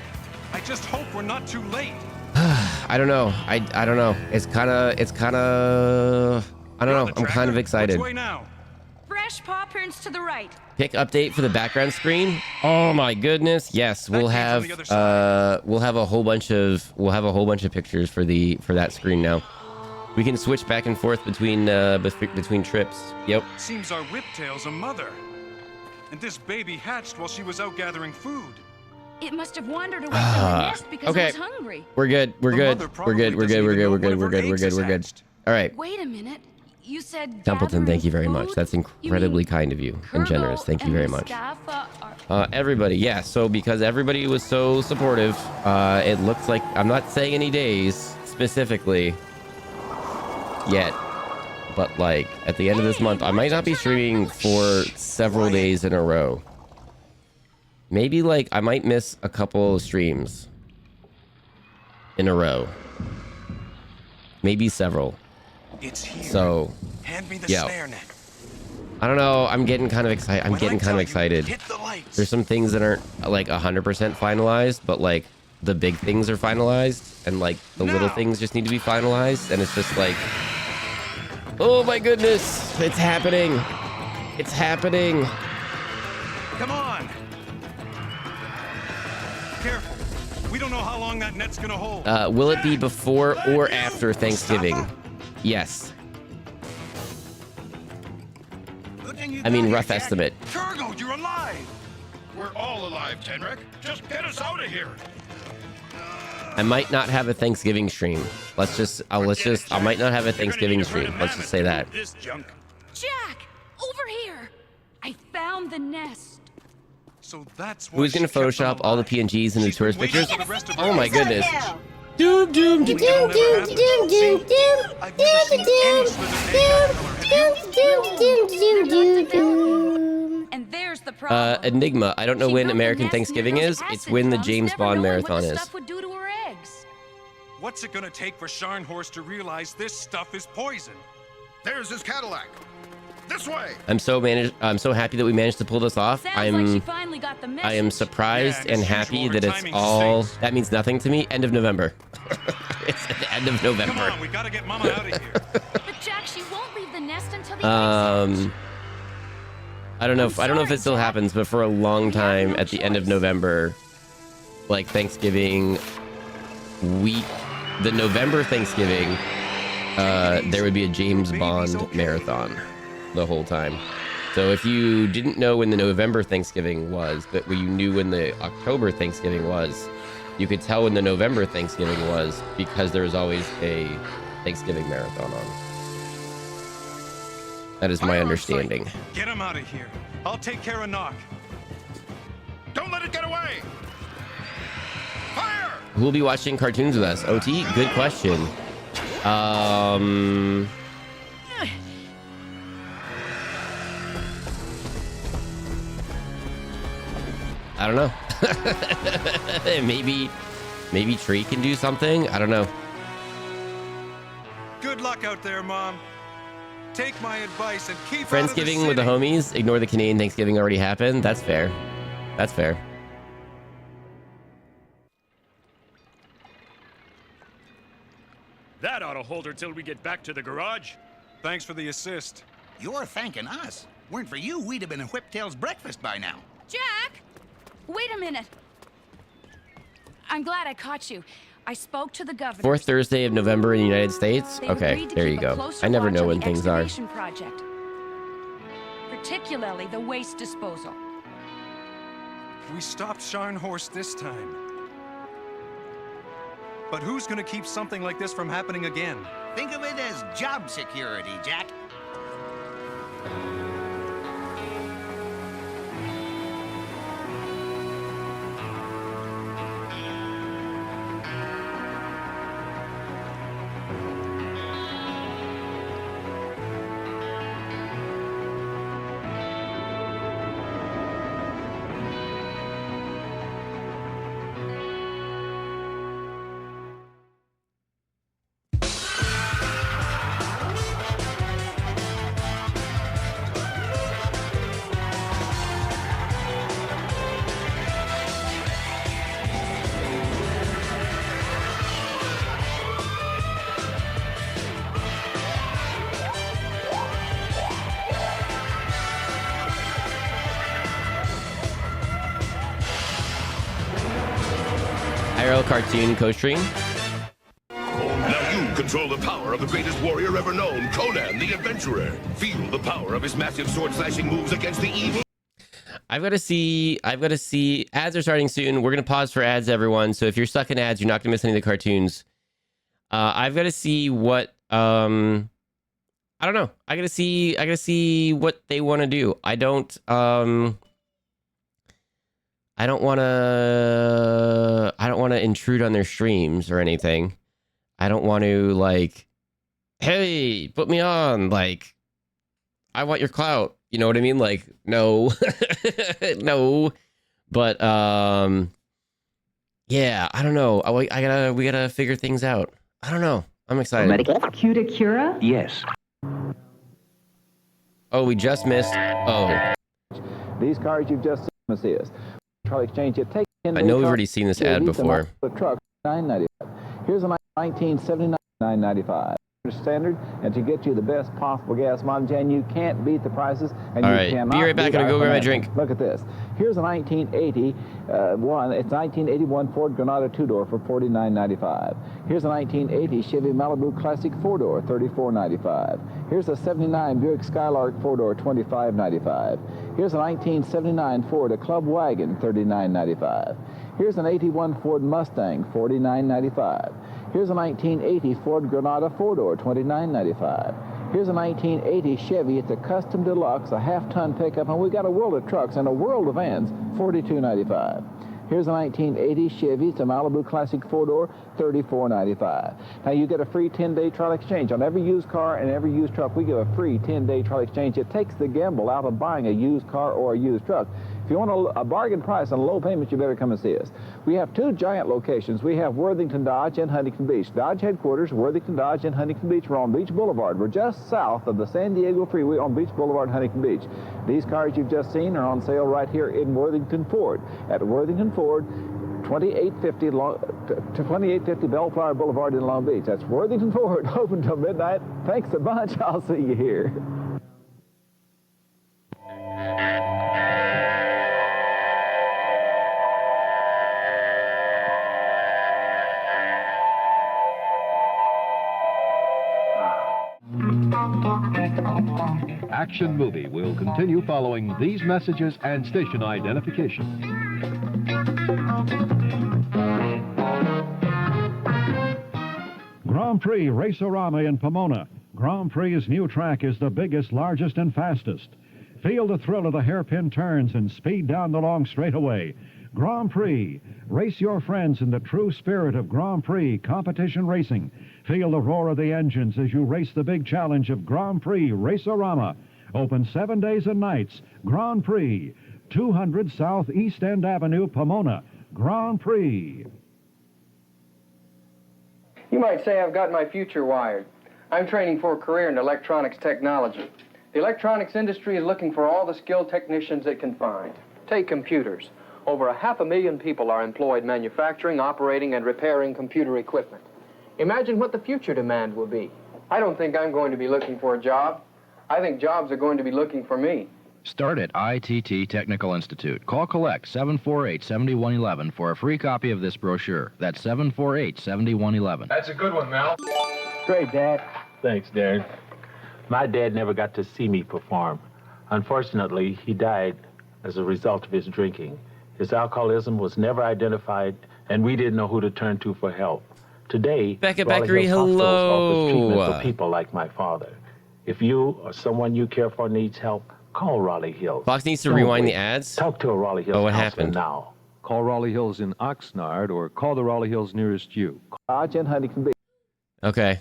I just hope we're not too late. I don't know. I don't know. It's kind of I don't know. I'm kind of excited. Which way now? Fresh paw prints to the right. Pick update for the background screen. Oh my goodness. Yes, we'll have game's on the other side. we'll have a whole bunch of pictures for that screen now. We can switch back and forth between trips. Yep. Seems our whiptail's a mother. And this baby hatched while she was out gathering food. It must have wandered away from the nest because Okay. it was hungry. We're good. We're good. We're good. We're good. We're good. We're good. We're good. We're good. We're good. All right. Wait a minute. You said Templeton, thank you very gathering much. That's food? incredibly kind of you and generous. Thank you very much. Everybody, yeah. So because everybody was so supportive, it looks like I'm not saying any days specifically yet, but like at the end of this month, I might not be streaming for several days in a row. Maybe like I might miss a couple of streams in a row. Maybe several. It's here. So, Hand me the yeah. snare net. I don't know. I'm getting kind of excited. I'm getting kind of excited. Hit the lights. There's some things that aren't like 100% finalized, but like the big things are finalized, and like the little things just need to be finalized. And it's just like, oh my goodness, it's happening. It's happening. Come on. Careful. We don't know how long that net's gonna hold. Will it be before or after Thanksgiving? Yes. I mean, rough estimate. Turgo, you're alive. We're all alive, Tenrek. Just get us out of here. I might not have a Thanksgiving stream. I might not have a Thanksgiving stream. Let's just say that. Jack, over here. I found the nest. So that's Who's gonna Photoshop all the PNGs into tourist pictures? Oh my goodness. Doom, doom, doom, doom, doom, doom, doom, And there's the problem. Enigma. I don't know She when built the American nest Thanksgiving near is. those It's acid when the dumps, James never Bond knowing marathon what the is. stuff would do to her eggs. What's it gonna take for Scharnhorst to realize this stuff is poison? There's his Cadillac. This way. I'm so happy that we managed to pull this off. Sounds like she finally got the message. I am surprised Yeah, and as happy usual, that her it's timing all. stinks. That means nothing to me. End of November. It's at the end of Come November. on, we gotta get Mama out of here. But Jack, she won't leave the nest until the eggs hatch. I don't know if it still happens, but for a long time at the end of November, like Thanksgiving week, the November Thanksgiving, there would be a James Bond marathon the whole time. So if you didn't know when the November Thanksgiving was, but you knew when the October Thanksgiving was, you could tell when the November Thanksgiving was because there was always a Thanksgiving marathon on. That is my understanding. Get him out of here. I'll take care of Knock. Don't let it get away. Fire! Who will be watching cartoons with us? OT? Good question. I don't know. maybe Tree can do something. I don't know. Good luck out there, Mom. Take my advice and keep Friendsgiving out with of the the city. homies. Ignore the Canadian Thanksgiving already happened. That's fair. That's fair. That ought to hold her till we get back to the garage. Thanks for the assist. You're thanking us. Weren't for you, we'd have been a Whiptail's breakfast by now. Jack, wait a minute. I'm glad I caught you. I spoke to the governor. Fourth Thursday of November in the United States. They've Okay, agreed to there keep you a go. closer I never watch know on when the things are. excavation project, particularly the waste disposal. We stopped Scharnhorst this time. But who's gonna keep something like this from happening again? Think of it as job security, Jack. IRL cartoon co-stream. Now you Control the power of the greatest warrior ever known, Conan the Adventurer. Feel the power of his massive sword-slashing moves against the evil. I've got to see. Ads are starting soon. We're going to pause for ads, everyone. So if you're stuck in ads, you're not going to miss any of the cartoons. I've got to see what... I don't know. I got to see what they want to do. I don't want to intrude on their streams or anything. I don't want to, like, hey, put me on. Like, I want your clout. You know what I mean? Like, no. No. But, yeah, I don't know. We gotta figure things out. I don't know. I'm excited. Cuticura? Yes. Oh, we just missed. Oh. These cars you've just seen us. Car exchange it takes. I know we've already seen this ad before. The truck $9.95. Here's a 1979 $9.95 standard, and to get you the best possible gas mileage, and you can't beat the prices. And all you right, cannot be right back. I'm gonna go grab my drink. Look at this. Here's a 1980 one. It's 1981 Ford Granada 2-door for $49.95. Here's a 1980 Chevy Malibu Classic 4-door, $34.95. Here's a 79 Buick Skylark 4-door, $25.95. Here's a 1979 Ford Club Wagon, $39.95. Here's an 81 Ford Mustang, $49.95. Here's a 1980 Ford Granada 4-door, $29.95. Here's a 1980 Chevy. It's a custom deluxe, a half-ton pickup, and we've got a world of trucks and a world of vans, $42.95. Here's a 1980 Chevy. It's a Malibu Classic 4-door, $34.95. Now, you get a free 10-day trial exchange. On every used car and every used truck, we give a free 10-day trial exchange. It takes the gamble out of buying a used car or a used truck. If you want a bargain price and low payments, you better come and see us. We have two giant locations. We have Worthington Dodge and Huntington Beach. Dodge headquarters, Worthington Dodge and Huntington Beach. We're on Beach Boulevard. We're just south of the San Diego Freeway on Beach Boulevard, Huntington Beach. These cars you've just seen are on sale right here in Worthington Ford. At Worthington Ford, 2850 Bellflower Boulevard in Long Beach. That's Worthington Ford, open till midnight. Thanks a bunch. I'll see you here. Action Movie will continue following these messages and station identification. Grand Prix Race-O-Rama in Pomona. Grand Prix's new track is the biggest, largest, and fastest. Feel the thrill of the hairpin turns and speed down the long straightaway. Grand Prix. Race your friends in the true spirit of Grand Prix competition racing. Feel the roar of the engines as you race the big challenge of Grand Prix Race-O-Rama. Open 7 days and nights. Grand Prix. 200 South East End Avenue, Pomona. Grand Prix. You might say I've got my future wired. I'm training for a career in electronics technology. The electronics industry is looking for all the skilled technicians it can find. Take computers. Over 500,000 people are employed manufacturing, operating, and repairing computer equipment. Imagine what the future demand will be. I don't think I'm going to be looking for a job. I think jobs are going to be looking for me. Start at ITT Technical Institute. Call collect 748-7111 for a free copy of this brochure. That's 748-7111. That's a good one, Mel. Great, Dad. Thanks, Darren. My dad never got to see me perform. Unfortunately, he died as a result of his drinking. His alcoholism was never identified, and we didn't know who to turn to for help. Today, Becca Raleigh Beckery, Hills Hospitals offers treatment hello. for people like my father. If you or someone you care for needs help, call Raleigh Hills. Fox needs to Don't rewind wait. the ads. Talk to a Raleigh Hills Oh, what counselor happened? now. Call Raleigh Hills in Oxnard or call the Raleigh Hills nearest you. Dodge and Huntington Beach. Okay.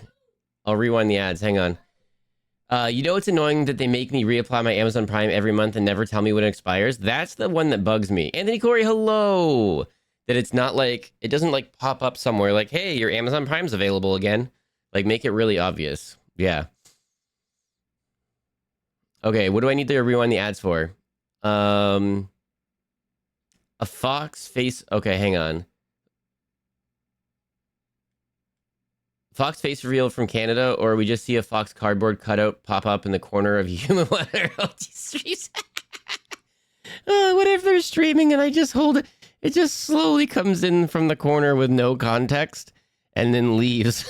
I'll rewind the ads. Hang on. You know it's annoying that they make me reapply my Amazon Prime every month and never tell me when it expires? That's the one that bugs me. Anthony Corey, hello! That it's not like, it doesn't like pop up somewhere like, hey, your Amazon Prime's available again. Like, make it really obvious. Yeah. Okay, what do I need to rewind the ads for? A Fox face... Okay, hang on. Fox face reveal from Canada, or we just see a Fox cardboard cutout pop up in the corner of human weather. What if they're streaming and I just hold it? It just slowly comes in from the corner with no context. and then leaves.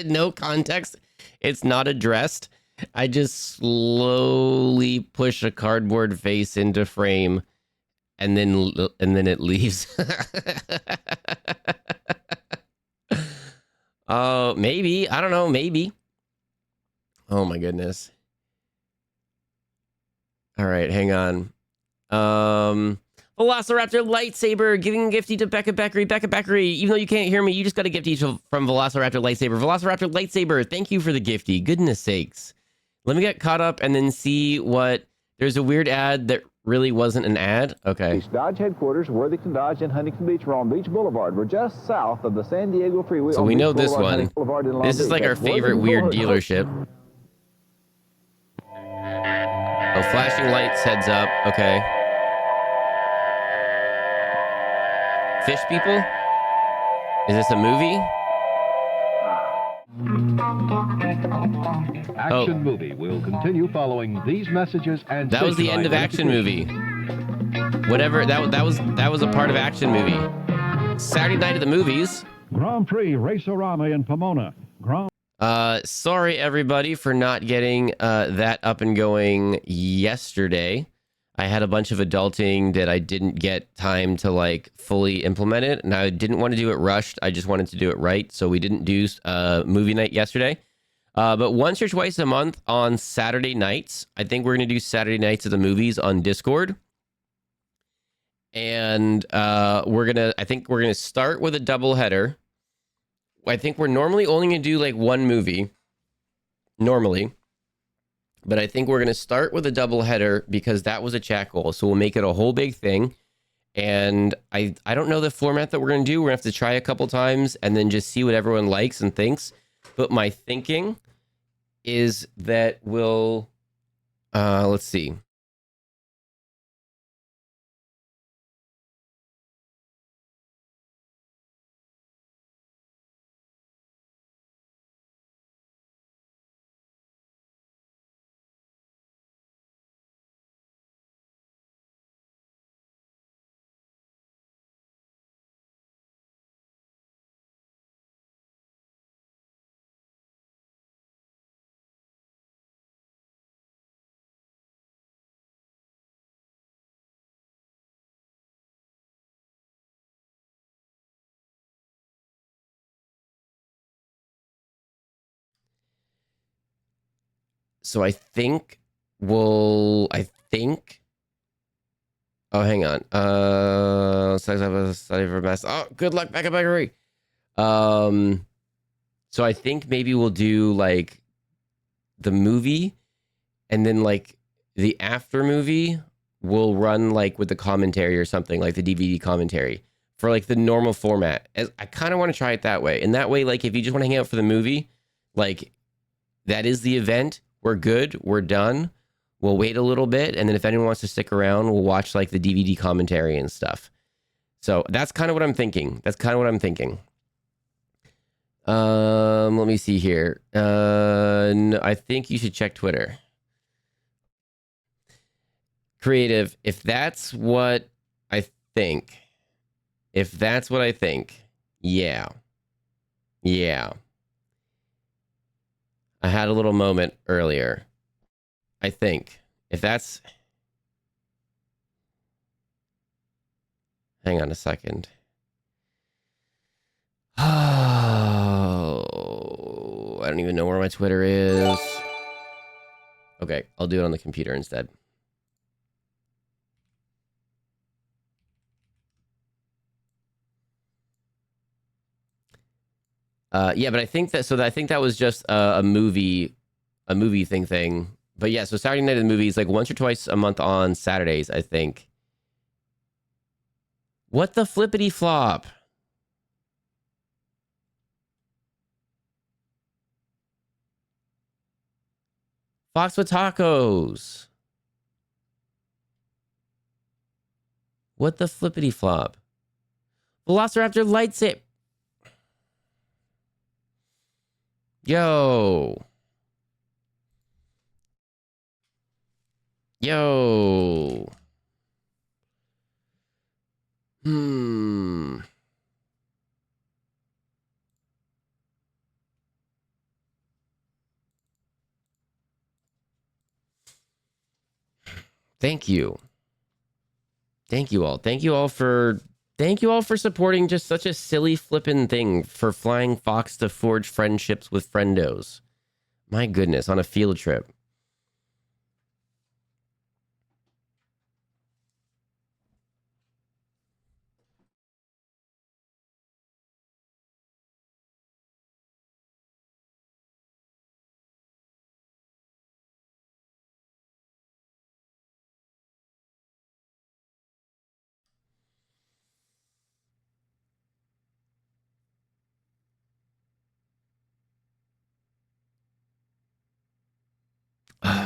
No context. It's not addressed. I just slowly push a cardboard face into frame, and then it leaves. Oh, maybe. I don't know. Maybe. Oh my goodness. All right, hang on. Velociraptor lightsaber giving a gifty to Becca Beckery. Becca Beckery, even though you can't hear me, you just got a gifty from Velociraptor lightsaber. Velociraptor lightsaber, thank you for the gifty. Goodness sakes. Let me get caught up and then see what... There's a weird ad that really wasn't an ad. Okay. Dodge headquarters, Worthington Dodge and Huntington Beach. We're on Beach Boulevard. We're just south of the San Diego Freeway. So we know this one. This is like our favorite weird dealership. Oh, flashing lights, heads up. Okay. Fish people? Is this a movie? Action Movie will continue following these messages and that was the end of Action Movie. Whatever, that was a part of Action Movie. Saturday night at the movies. Grand Prix Race-O-Rama in Pomona. Sorry everybody for not getting that up and going yesterday. I had a bunch of adulting that I didn't get time to like fully implement it, and I didn't want to do it rushed. I just wanted to do it right, so we didn't do movie night yesterday. But once or twice a month on Saturday nights, I think we're going to do Saturday nights at the movies on Discord. And I think we're going to start with a double header. I think we're normally only going to do like one movie. Normally. But I think we're going to start with a double header because that was a chat goal. So we'll make it a whole big thing. And I don't know the format that we're going to do. We're going to have to try a couple times and then just see what everyone likes and thinks. But my thinking is that we'll, let's see. So I think oh, hang on. Oh, good luck, Becca Beckery. So I think maybe we'll do like the movie, and then like the after movie will run like with the commentary or something, like the DVD commentary for like the normal format. I kind of want to try it that way. And that way, like if you just want to hang out for the movie, like that is the event. We're good. We're done. We'll wait a little bit. And then if anyone wants to stick around, we'll watch like the DVD commentary and stuff. So that's kind of what I'm thinking. Let me see here. No, I think you should check Twitter. Creative, if that's what I think, yeah. I had a little moment earlier. I think if that's, hang on a second. Oh, I don't even know where my Twitter is. Okay, I'll do it on the computer instead. Yeah, but I think that was just a movie thing. But yeah, so Saturday night at the movies, like once or twice a month on Saturdays, I think. What the flippity flop? Fox with tacos. What the flippity flop? Velociraptor lightsaber. Yo. Thank you. Thank you all. Thank you all for supporting just such a silly flippin' thing for flying Fox to forge friendships with friendos. My goodness, on a field trip.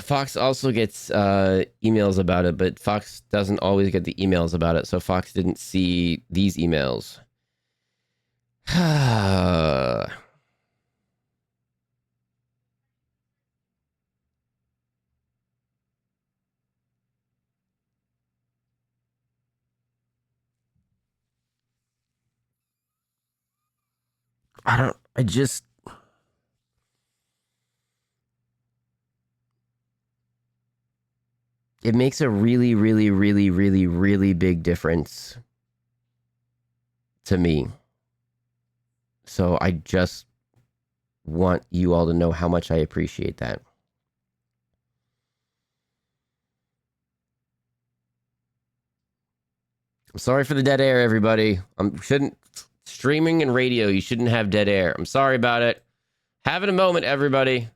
Fox also gets emails about it, but Fox doesn't always get the emails about it, so Fox didn't see these emails. It makes a really, really, really, really, really big difference to me. So I just want you all to know how much I appreciate that. I'm sorry for the dead air, everybody. Streaming and radio, you shouldn't have dead air. I'm sorry about it. Having a moment, everybody.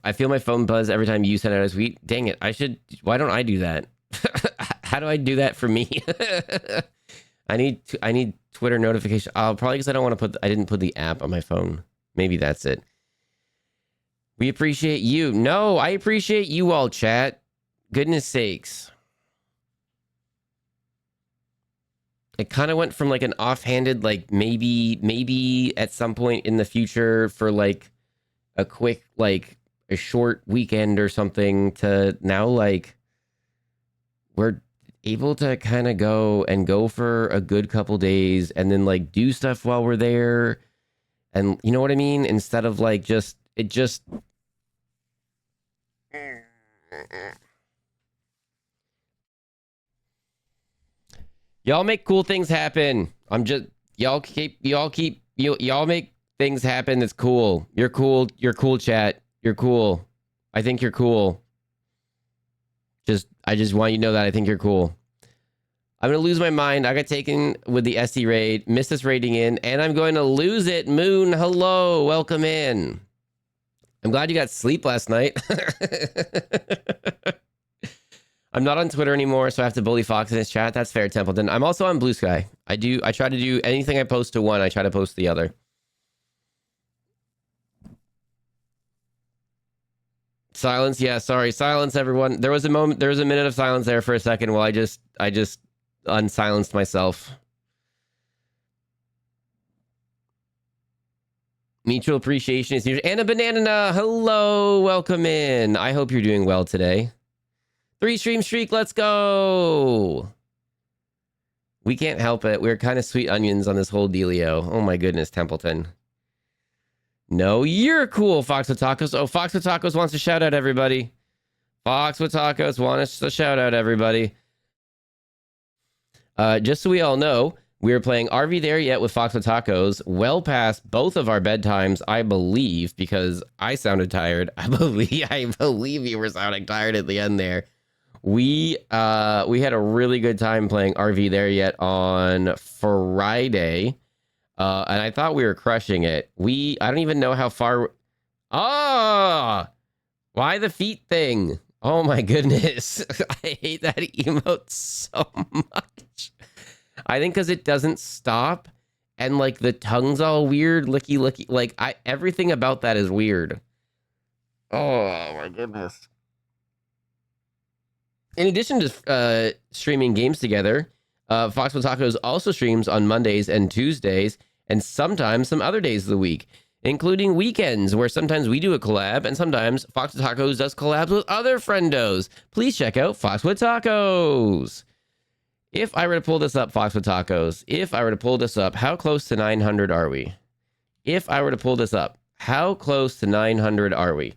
I feel my phone buzz every time you send out a tweet. Dang it. Why don't I do that? How do I do that for me? I need Twitter notification. Probably because I didn't put the app on my phone. Maybe that's it. We appreciate you. No, I appreciate you all, chat. Goodness sakes. It kind of went from like an offhanded, like maybe at some point in the future for like a quick, like a short weekend or something, to now like we're able to kind of go for a good couple days and then like do stuff while we're there. And you know what I mean? Instead of like y'all make cool things happen. Y'all make things happen. That's cool. You're cool. You're cool, chat. You're cool. I think you're cool. I just want you to know that I think you're cool. I'm going to lose my mind. I got taken with the SC raid, missed this raiding in, and I'm going to lose it. Moon, hello. Welcome in. I'm glad you got sleep last night. I'm not on Twitter anymore, so I have to bully Fox in his chat. That's fair, Templeton. I'm also on Blue Sky. I try to do anything I post to one, I try to post the other. Silence, yeah, sorry. Silence, everyone. There was a minute of silence there for a second while I just unsilenced myself. Mutual appreciation is huge. Anna Banana, hello, welcome in. I hope you're doing well today. 3-stream streak, let's go. We can't help it. We're kind of sweet onions on this whole dealio. Oh my goodness, Templeton. No, you're cool, Fox with Tacos. Oh, Fox with Tacos wants to shout out everybody. Fox with Tacos wants to shout out everybody. Just so we all know, we were playing RV There Yet with Fox with Tacos well past both of our bedtimes, I believe, because I sounded tired. I believe you were sounding tired at the end there. We had a really good time playing RV There Yet on Friday. And I thought we were crushing it. I don't even know how far. Why the feet thing? Oh my goodness. I hate that emote so much. I think because it doesn't stop and like the tongue's all weird, licky. Like everything about that is weird. Oh my goodness. In addition to streaming games together, Fox with Tacos also streams on Mondays and Tuesdays, and sometimes some other days of the week, including weekends, where sometimes we do a collab, and sometimes Fox with Tacos does collabs with other friendos. Please check out Fox with Tacos. If I were to pull this up, Fox with Tacos, if I were to pull this up, how close to 900 are we? If I were to pull this up, how close to 900 are we?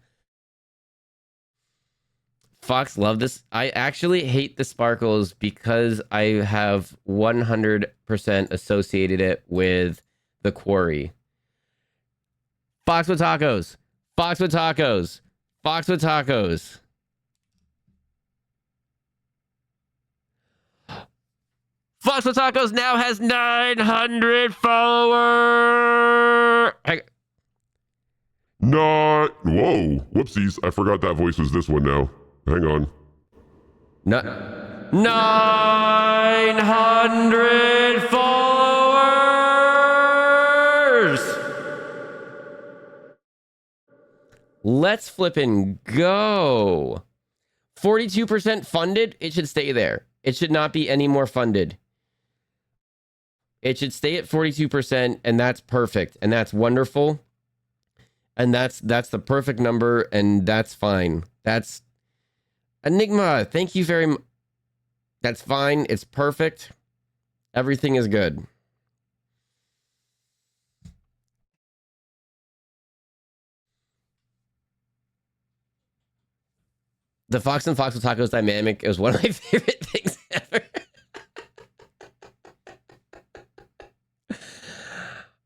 Fox, love this. I actually hate the sparkles because I have 100% associated it with the quarry. Fox with tacos. Fox with tacos. Fox with tacos. Fox with tacos now has 900 followers. Not. Whoa. Whoopsies. I forgot that voice was this one now. Hang on. 900 followers. Let's flip and go. 42% funded. It should stay there. It should not be any more funded. It should stay at 42%, and that's perfect, and that's wonderful. And that's the perfect number, and that's fine. That's Enigma. Thank you very much. That's fine. It's perfect. Everything is good. The Fox and Fox with Tacos dynamic is one of my favorite things ever.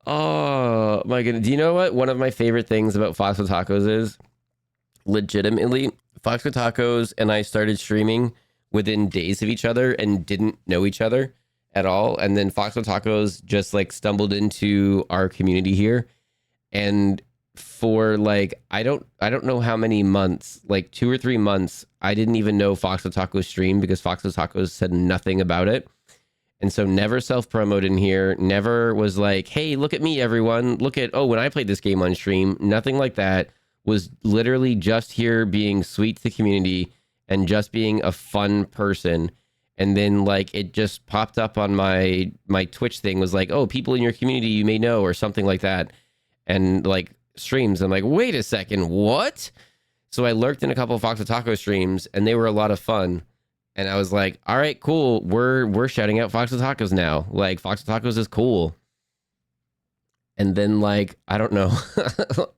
Oh my goodness. Do you know what one of my favorite things about Fox with Tacos is? Legitimately, Fox with Tacos and I started streaming within days of each other and didn't know each other at all. And then Fox with Tacos just like stumbled into our community here. And for like, I don't know how many months, like 2 or 3 months, I didn't even know Fox with Tacos streamed because Fox with Tacos said nothing about it. And so never self-promoted in here, never was like, hey, look at me, everyone. Look at, oh, when I played this game on stream, nothing like that. Was literally just here being sweet to the community and just being a fun person. And then like it just popped up on my Twitch thing was like, oh, people in your community you may know or something like that. And like streams, I'm like, wait a second, what? So I lurked in a couple of Fox with Taco streams and they were a lot of fun. And I was like, all right, cool. We're shouting out Fox with Tacos now. Like, Fox with Tacos is cool. And then, like, I don't know,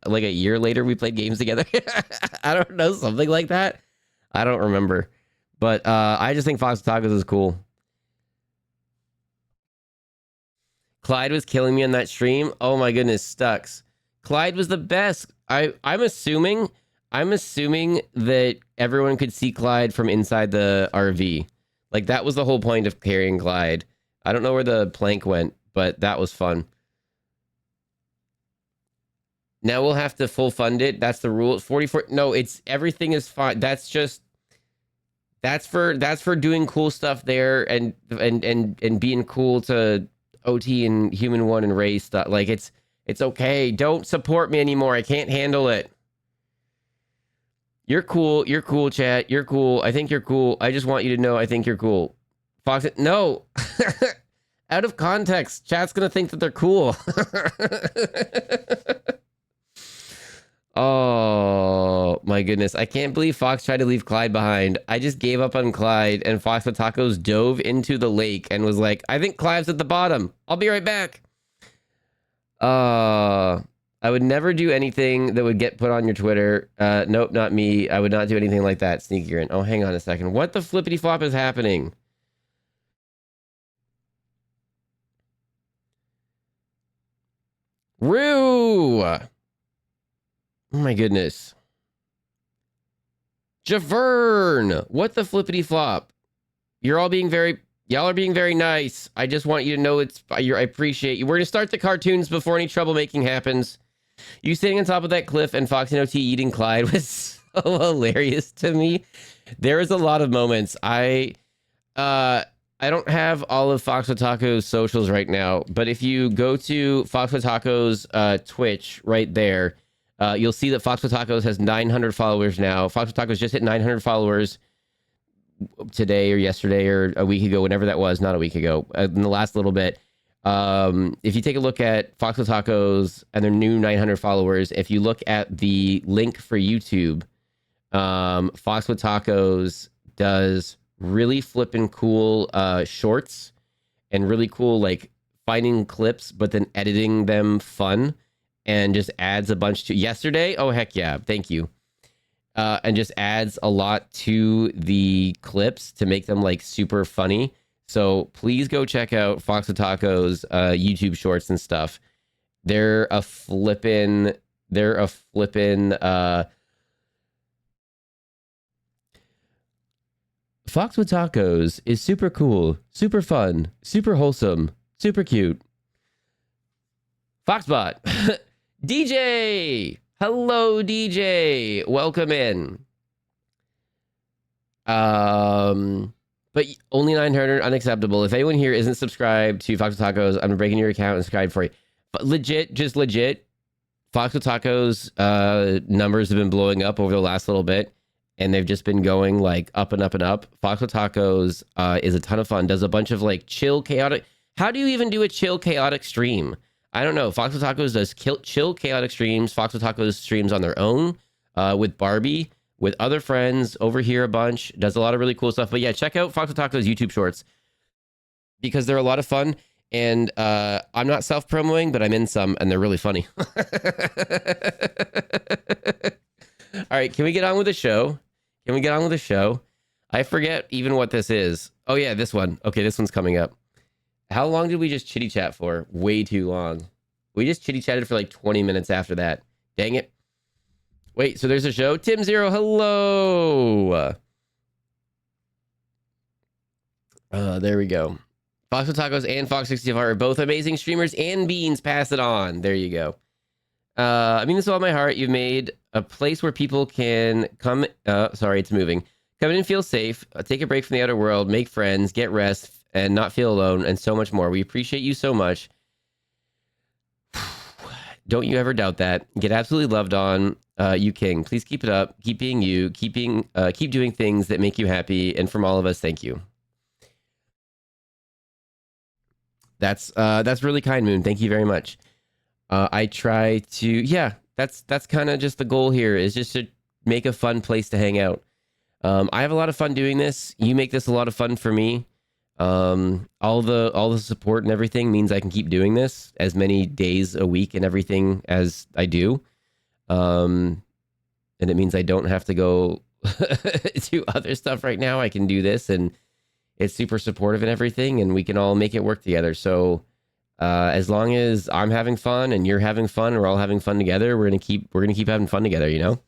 like a year later, we played games together. I don't know, something like that. I don't remember. But I just think Fox with Tacos is cool. Clyde was killing me on that stream. Oh, my goodness, Stux. Clyde was the best. I'm assuming that everyone could see Clyde from inside the RV. Like, that was the whole point of carrying Clyde. I don't know where the plank went, but that was fun. Now we'll have to full fund it. That's the rule. 44. No, it's everything is fine. That's for doing cool stuff there and being cool to OT and Human One and Ray stuff. Like, it's okay. Don't support me anymore. I can't handle it. You're cool. You're cool, chat. You're cool. I think you're cool. I just want you to know I think you're cool. Fox, no. Out of context. Chat's going to think that they're cool. Oh, my goodness. I can't believe Fox tried to leave Clyde behind. I just gave up on Clyde, and Fox with Tacos dove into the lake and was like, I think Clyde's at the bottom. I'll be right back. I would never do anything that would get put on your Twitter. Nope, not me. I would not do anything like that. Sneaky urine. Oh, hang on a second. What the flippity flop is happening? Rue! Oh my goodness. Javern! What the flippity flop? Y'all are being very nice. I just want you to know I appreciate you. We're gonna start the cartoons before any troublemaking happens. You sitting on top of that cliff and Fox and OT eating Clyde was so hilarious to me. There is a lot of moments. I don't have all of Fox with Tacos socials right now, but if you go to Fox with Tacos Twitch right there, you'll see that Fox with Tacos has 900 followers now. Fox with Tacos just hit 900 followers today or yesterday or a week ago, whenever that was, not a week ago, in the last little bit. If you take a look at Fox with Tacos and their new 900 followers, if you look at the link for YouTube, Fox with Tacos does really flippin' cool shorts and really cool like finding clips, but then editing them fun. and just adds a bunch to yesterday. Oh, heck yeah. Thank you. And just adds a lot to the clips to make them like super funny. So please go check out Fox with Tacos YouTube shorts and stuff. They're a flippin' Fox with Tacos is super cool, super fun, super wholesome, super cute. Foxbot. DJ. Hello, DJ. Welcome in. But only 900, unacceptable. If anyone here isn't subscribed to Fox with Tacos, I'm breaking your account and subscribe for you. But legit, Fox with Tacos numbers have been blowing up over the last little bit, and they've just been going like up and up and up. Fox with Tacos is a ton of fun. Does a bunch of like chill, chaotic. How do you even do a chill, chaotic stream? I don't know. Fox with Tacos does chill, chaotic streams. Fox with Tacos streams on their own with Barbie, with other friends over here a bunch. Does a lot of really cool stuff. But yeah, check out Fox with Tacos YouTube shorts because they're a lot of fun. And I'm not self-promoting, but I'm in some, and they're really funny. All right, can we get on with the show? I forget even what this is. Oh, yeah, this one. Okay, this one's coming up. How long did we just chitty chat for? Way too long. We just chitty chatted for like 20 minutes after that. Dang it. Wait, so there's a show? Tim Zero, hello. There we go. Fox with Tacos and Fox 65 are both amazing streamers, and Beans, pass it on. There you go. I mean this with all my heart. You've made a place where people can come. Sorry, it's moving. Come in and feel safe. Take a break from the outer world. Make friends. Get rest. And not feel alone, and so much more. We appreciate you so much. Don't you ever doubt that. Get absolutely loved on, you king. Please keep it up. Keep being you. Keep doing things that make you happy. And from all of us, thank you. That's really kind, Moon. Thank you very much. I try to, yeah. That's kind of just the goal here, is just to make a fun place to hang out. I have a lot of fun doing this. You make this a lot of fun for me. All the support and everything means I can keep doing this as many days a week and everything as I do. And it means I don't have to go do other stuff right now. I can do this, and it's super supportive and everything, and we can all make it work together. So, as long as I'm having fun and you're having fun, and we're all having fun together, we're gonna keep having fun together, you know?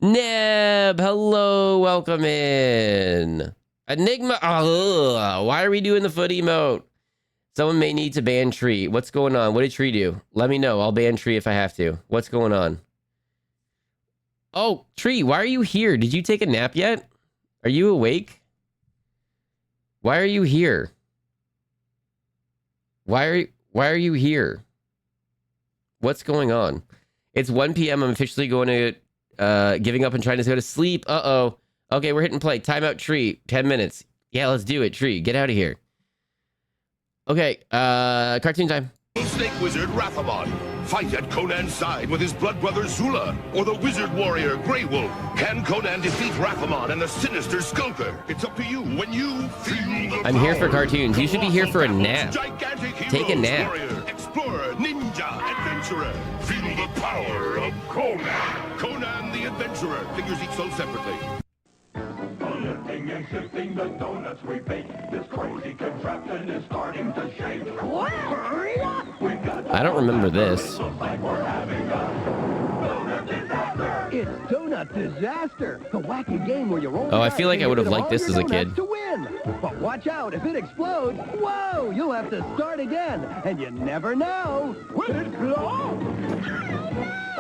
Neb, hello, welcome in. Enigma, why are we doing the foot emote? Someone may need to ban Tree. What's going on? What did Tree do? Let me know. I'll ban Tree if I have to. What's going on? Oh, Tree, why are you here? Did you take a nap yet? Are you awake? Why are you here? Why are you here? What's going on? It's 1 p.m. I'm officially going to giving up and trying to go to sleep. Uh-oh. Okay, we're hitting play. Timeout, Tree. 10 minutes. Yeah, let's do it, Tree. Get out of here. Okay, cartoon time. Snake Wizard Rathamon. Fight at Conan's side with his blood brother Zula, or the wizard warrior Grey Wolf. Can Conan defeat Rathamon and the sinister Skulker? It's up to you when you feel the I'm here for cartoons. You should be here for a nap. Take a nap. Warrior, explorer, ninja, adventurer. Feel the power of Conan. Conan the Adventurer. Figures each sold separately. Lifting and shifting the donuts we bake. This crazy contraption is starting to shake. What? Hurry up! I don't remember this. It's Donut Disaster, the wacky game where you're only. Oh, I feel like I would have liked this as a kid. To win. But watch out, if it explodes, whoa, you'll have to start again, and you never know.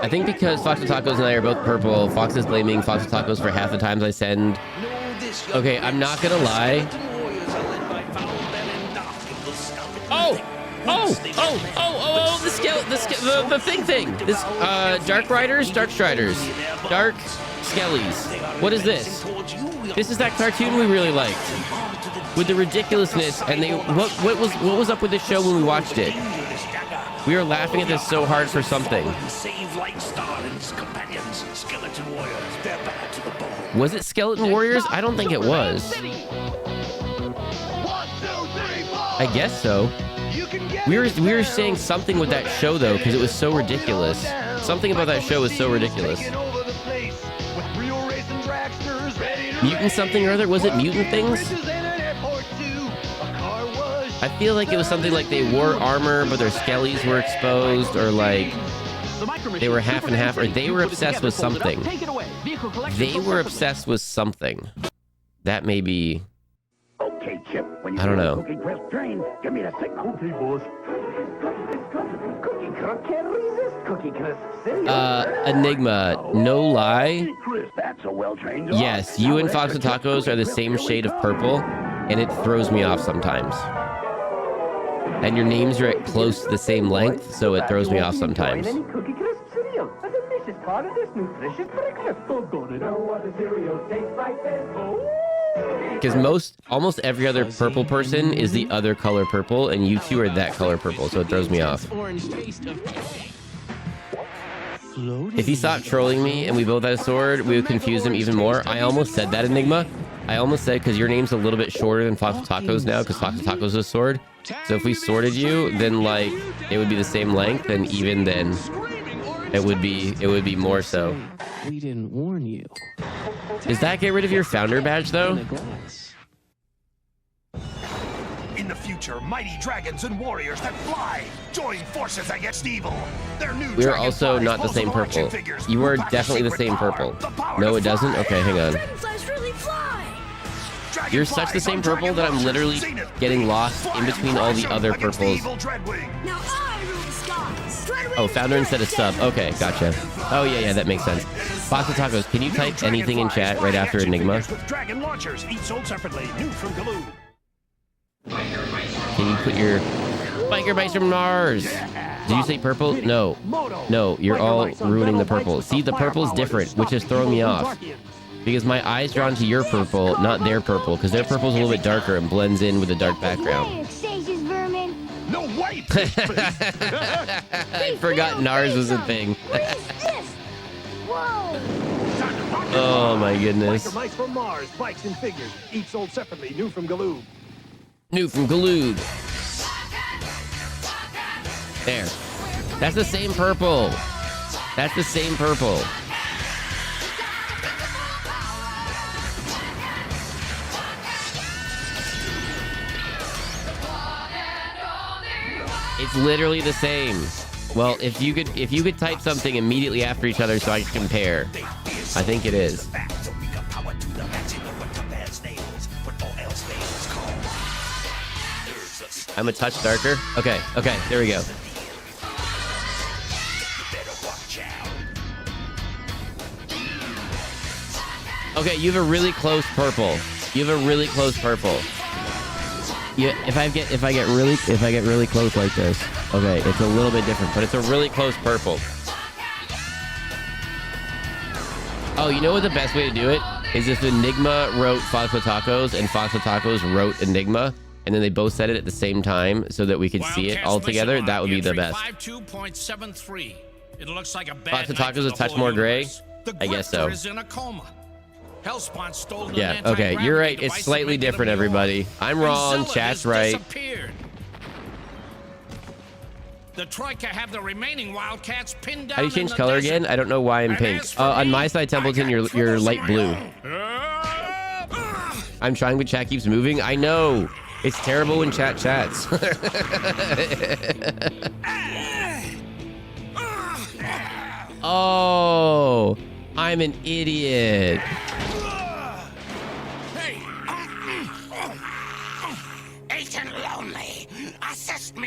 I think because Fox with Tacos and I are both purple, Fox is blaming Fox with Tacos for half the times I send. Okay, I'm not gonna lie. The thing. This Dark Riders, Dark Striders, Dark Skellies. What is this? This is that cartoon we really liked, with the ridiculousness. And they what was up with this show when we watched it? We were laughing at this so hard for something. Was it Skeleton Warriors? I don't think it was. I guess so. We were saying something with that show though, because it was so ridiculous. Something about that show was so ridiculous. Mutant something or other? Was it mutant things? I feel like it was something like they wore armor, but their skellies were exposed, or like they were half and half, or they were obsessed with something. They were obsessed with something. That may be... Okay, Chip. When you I don't know. Cookie Crisp train, give me the signal. Okay, boss. Cookie Cook can't resist Cookie Crisp. Enigma, no lie. That's a well-trained dog. Yes, you and Fox and Tacos are the same shade of purple, and it throws me off sometimes. And your names are at close to the same length, so it throws me off sometimes. Cookie Crisp cereal, a delicious part of this nutritious breakfast. Don't know what a cereal tastes like this. Because almost every other purple person is the other color purple, and you two are that color purple, so it throws me off. If he stopped trolling me and we both had a sword, we would confuse him even more. I almost said that, Enigma. I almost said, because your name's a little bit shorter than Fox Tacos now, because Fox Tacos is a sword. So if we sorted you, then like it would be the same length, and even then it would be more so. We didn't warn you. Does that get rid of your founder badge though? In the future, mighty dragons and warriors that fly join forces against evil. Their new We are also not the same purple. You are definitely the same purple. No, it doesn't? Okay, hang on. You're such the same purple that I'm literally getting lost in between all the other purples. Oh, founder instead of sub. Okay, gotcha. Oh, yeah, that makes sense. Fox and Tacos, can you type anything in chat right after Enigma? Dragon launchers, each sold separately, new from Galoo. Can you put your biker bites from Mars? Did you say purple? No. No, you're all ruining the purple. See, the purple's different, which is throwing me off. Because my eye's drawn to your purple, not their purple, because their purple's a little bit darker and blends in with a dark background. No way! I forgot Nars was a thing. Oh my goodness. Biker mice from Mars, bikes and figures, each sold separately, new from Galoo. New from Galoo. There. That's the same purple. That's the same purple. It's literally the same. Well, if you could type something immediately after each other so I can compare. I think it is. I'm a touch darker. Okay, there we go. Okay, you have a really close purple. You have a really close purple. Yeah, if I get really close like this, okay, it's a little bit different, but it's a really close purple. Oh, you know what the best way to do it is if Enigma wrote Fox with Tacos and Fox with Tacos wrote Enigma, and then they both said it at the same time so that we could see it all together. That would be the best. 52.73. It looks like a bad Fox with Tacos a touch more gray. I guess so. Is in a coma. Hellspawn stole an Yeah, okay, you're right. It's slightly different, everybody. I'm wrong. Chat's right. The Troika have the remaining Wildcats pinned down. How do you change color again? I don't know why I'm pink. On my side, Templeton, you're light blue. I'm trying, but chat keeps moving. I know. It's terrible when chat chats. Oh, I'm an idiot.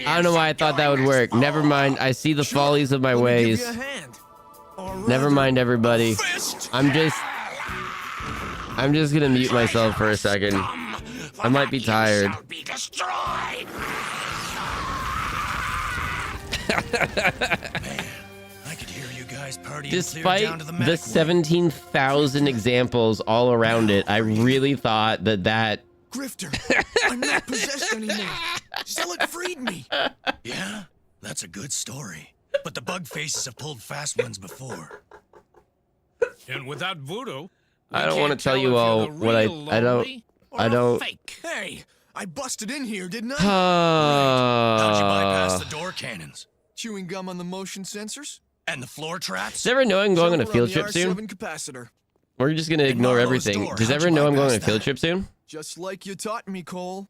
I don't know why I thought that would work. Never mind. I see the follies of my ways. Never mind, everybody. I'm just gonna mute myself for a second. I might be tired. Despite the 17,000 examples all around it, I really thought that Grifter, I'm not possessed anymore. Zealot freed me. Yeah, that's a good story. But the bug faces have pulled fast ones before. And without voodoo, I don't want to tell you all what I don't. Fake. Hey, I busted in here, didn't I? How'd you bypass the door cannons? Chewing gum on the motion sensors? And the floor traps? Does everyone know I'm going on a field trip R7 soon? capacitor. Or you're just gonna ignore everything? Does everyone know I'm going on a field trip soon? Just like you taught me, Cole.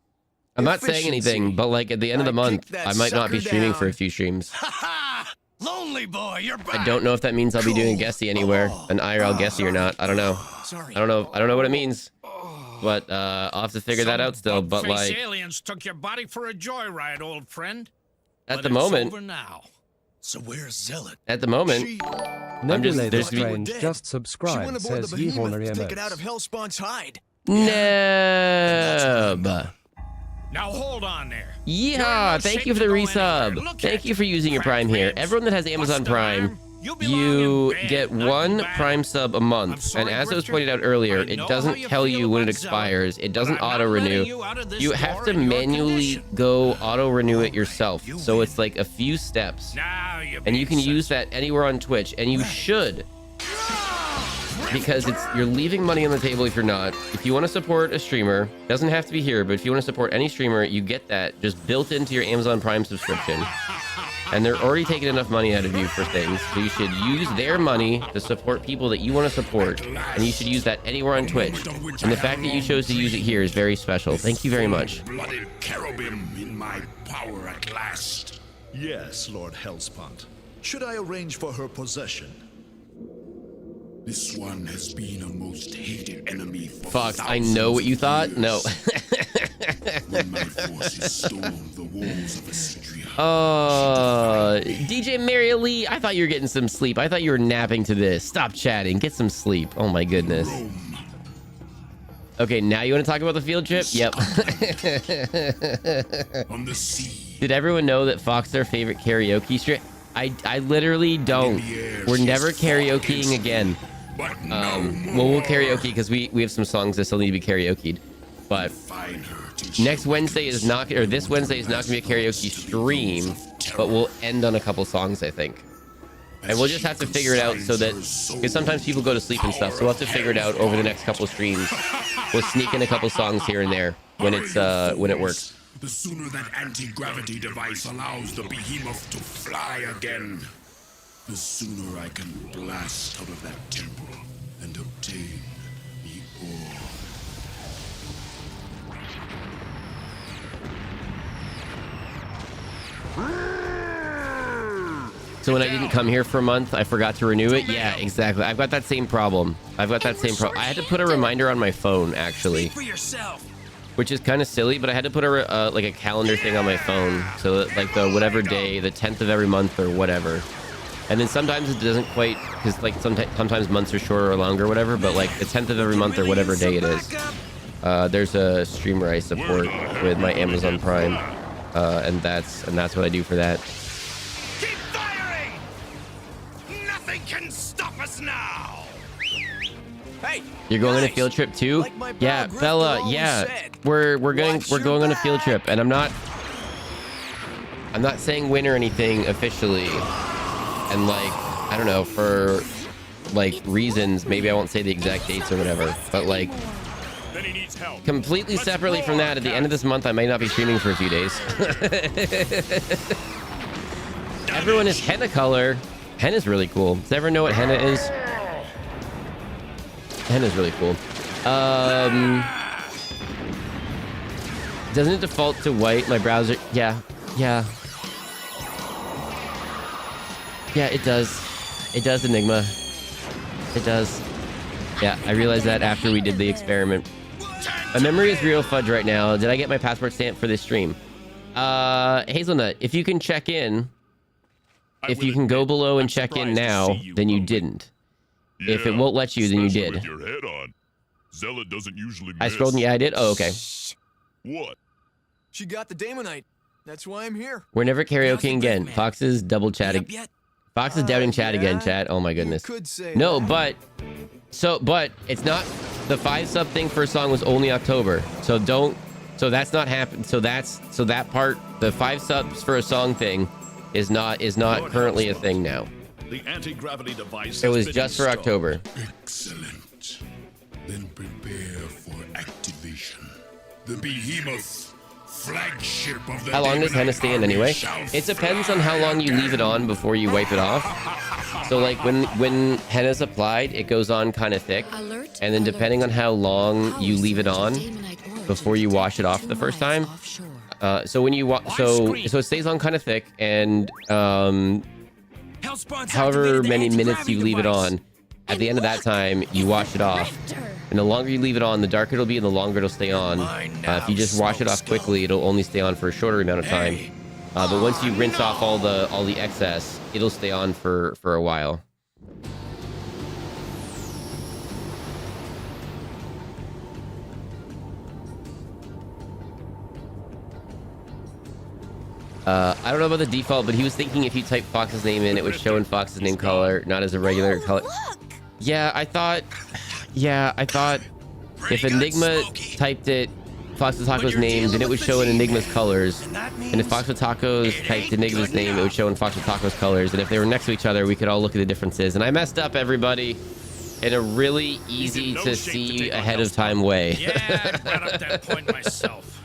I'm not saying anything, but like at the end of the month, I might not be streaming for a few streams. Lonely boy, you're back. I don't know if that means I'll be doing a guessy anywhere, an IRL guessy or not. I don't know. I don't know. I don't know what it means. But I'll have to figure that out still. But like, aliens took your body for a joyride, old friend. at the moment, Over now. So where's Zealot? at the moment, I'm just there's Just subscribe. Says he take it out of Hellspawn's hide. Neb. Now hold on there. Yeah, thank you for the resub. Thank you for using your Prime here. Everyone that has Amazon Prime, you get one Prime sub a month. And as I was pointed out earlier, it doesn't tell you when it expires. It doesn't auto-renew. You have to manually go auto-renew it yourself. So it's like a few steps. And you can use that anywhere on Twitch. And you should. Because you're leaving money on the table if you're not. If you want to support a streamer, doesn't have to be here, but if you want to support any streamer, you get that just built into your Amazon Prime subscription. And they're already taking enough money out of you for things. So you should use their money to support people that you want to support. And you should use that anywhere on Twitch. And the fact that you chose to use it here is very special. Thank you very much. Blooded cherubim in my power at last. Yes, Lord Hellspawn. Should I arrange for her possession? This one has been a most hated enemy for Fox, I know what you thought. No. when my forces stormed the walls of Astria. DJ Mary Lee, I thought you were getting some sleep. I thought you were napping to this. Stop chatting. Get some sleep. Oh my goodness. Okay, now you want to talk about the field trip? Yep. On the sea. Did everyone know that Fox their favorite karaoke stream? I literally don't. We're never karaokeing again. Well, we'll karaoke because we have some songs that still need to be karaoke'd. But next Wednesday is not, or this Wednesday is not going to be a karaoke stream, but we'll end on a couple songs, I think. And we'll just have to figure it out so that, because sometimes people go to sleep and stuff, so we'll have to figure it out over the next couple streams. We'll sneak in a couple songs here and there when it's when it works. The sooner that anti-gravity device allows the behemoth to fly again, the sooner I can blast out of that temple and obtain the ore. So when I didn't come here for a month, I forgot to renew it? Yeah, exactly. I've got that same problem. I had to put a reminder on my phone, actually. Which is kind of silly, but I had to put a like a calendar thing on my phone. So that, like the whatever day, the 10th of every month or whatever. And then sometimes it doesn't quite, because like sometimes months are shorter or longer or whatever, but like the 10th of every month or whatever day it is. There's a streamer I support with my Amazon Prime. And that's what I do for that. Keep firing! Nothing can stop us now! Hey, you're going on a field trip too? Yeah, Bella, yeah. We're going on a field trip, and I'm not saying when or anything officially. And like, I don't know, for like reasons, maybe I won't say the exact dates or whatever, but like completely separately from that, at the end of this month I might not be streaming for a few days. Everyone is henna color. Henna's really cool. Does everyone know what henna is? Henna's really cool. Doesn't it default to white? My browser, yeah, it does. It does, Enigma. It does. Yeah, I realized that after we did the experiment. My memory is real fudge right now. Did I get my passport stamp for this stream? Hazelnut, if you can check in, if you can go below and check in now, then you didn't. Yeah, if it won't let you, then you did. With your head on. Zealot doesn't usually miss. I scrolled and yeah, I did? Oh, okay. What? She got the Damonite. That's why I'm here. We're never karaokeing again. Fox is double chatting. Fox is doubting chat again, chat. Oh my goodness. No, but it's not, the 5 sub thing for a song was only October. So that's not happened. So that part, the 5 subs for a song thing is not currently a thing now. The anti-gravity device. It was just for October. Excellent. Then prepare for activation. The behemoth flagship of the How long does Demonite henna stay in army anyway? shall It depends on fly how long you leave it on again. before you wipe it off. So like when henna's applied, it goes on kind of thick. And then depending on how long you leave it on before you wash it off the first time. So when you so it stays on kind of thick, and however many minutes you leave it on, at the end of that time you wash it off. And the longer you leave it on, the darker it'll be, and the longer it'll stay on. If you just wash it off quickly, it'll only stay on for a shorter amount of time. But once you rinse off all the excess, it'll stay on for a while. I don't know about the default, but he was thinking if you type Fox's name in, it would show in Fox's name color, not as a regular color. Yeah, I thought if Enigma typed it Fox with Taco's name, then it would show in Enigma's colors. And if Fox with Tacos typed Enigma's name, it would show in Fox with Taco's colors. And if they were next to each other, we could all look at the differences. And I messed up, everybody, in a really easy to see ahead of time way. Yeah, I brought up that point myself.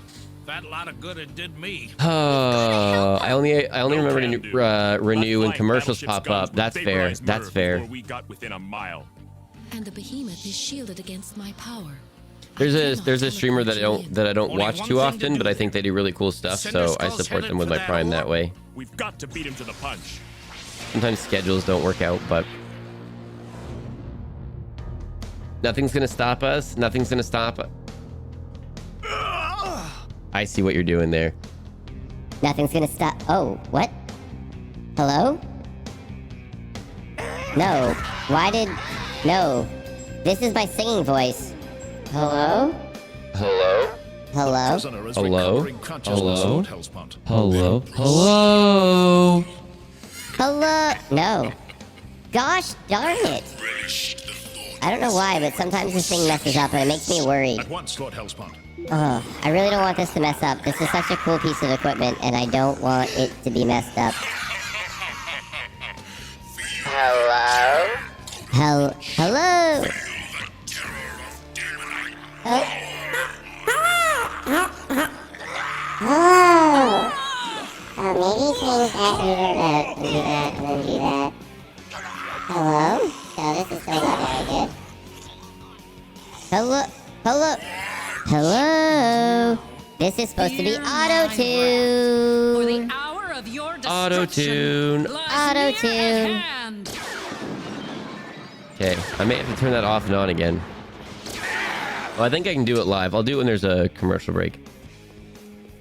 That lot of good it did me. I only remember to renew when commercials pop up. That's fair. That's fair. We got within a mile. And the behemoth is shielded against my power. There's a streamer that I don't watch too often, but I think they do really cool stuff, so I support them with my Prime that way. We've got to beat him to the punch. Sometimes schedules don't work out, but nothing's gonna stop us. Nothing's gonna stop us. I see what you're doing there. Nothing's gonna stop. Oh, what? Hello? No. Why did... No. This is my singing voice. Hello? Hello? Hello? Hello? Hello? Hello? Hello? Hello? No. Gosh darn it. I don't know why, but sometimes this thing messes up and it makes me worried. At once, Lord Hellspawn. Oh, I really don't want this to mess up. This is such a cool piece of equipment, and I don't want it to be messed up. Hello? Hello? Maybe things that do that, and then do that. Hello? So this is still not very good. Hello? Hello? Hello? This is supposed to be auto-tune. For the hour of your Auto-tune. Auto-tune. Okay, I may have to turn that off and on again. Well, I think I can do it live. I'll do it when there's a commercial break.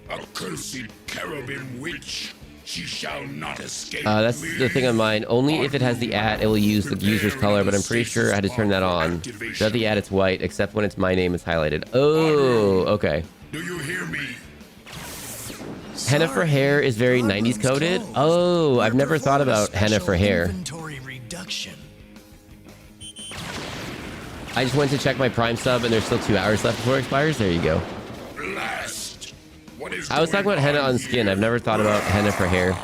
Accursed cherubim witch, she shall not escape. That's the thing on mine. Only if it has the at, it will use the user's color, but I'm pretty sure I had to turn that on. Without the at, it's white, except when it's my name, it's highlighted. Oh, okay. Do you hear me? Henna for hair is very 90s coded. Oh, I've never thought about henna for hair. Inventory reduction. I just went to check my Prime sub, and there's still 2 hours left before it expires. There you go. Blast. What is I was talking about henna on skin. I've never thought about henna for hair.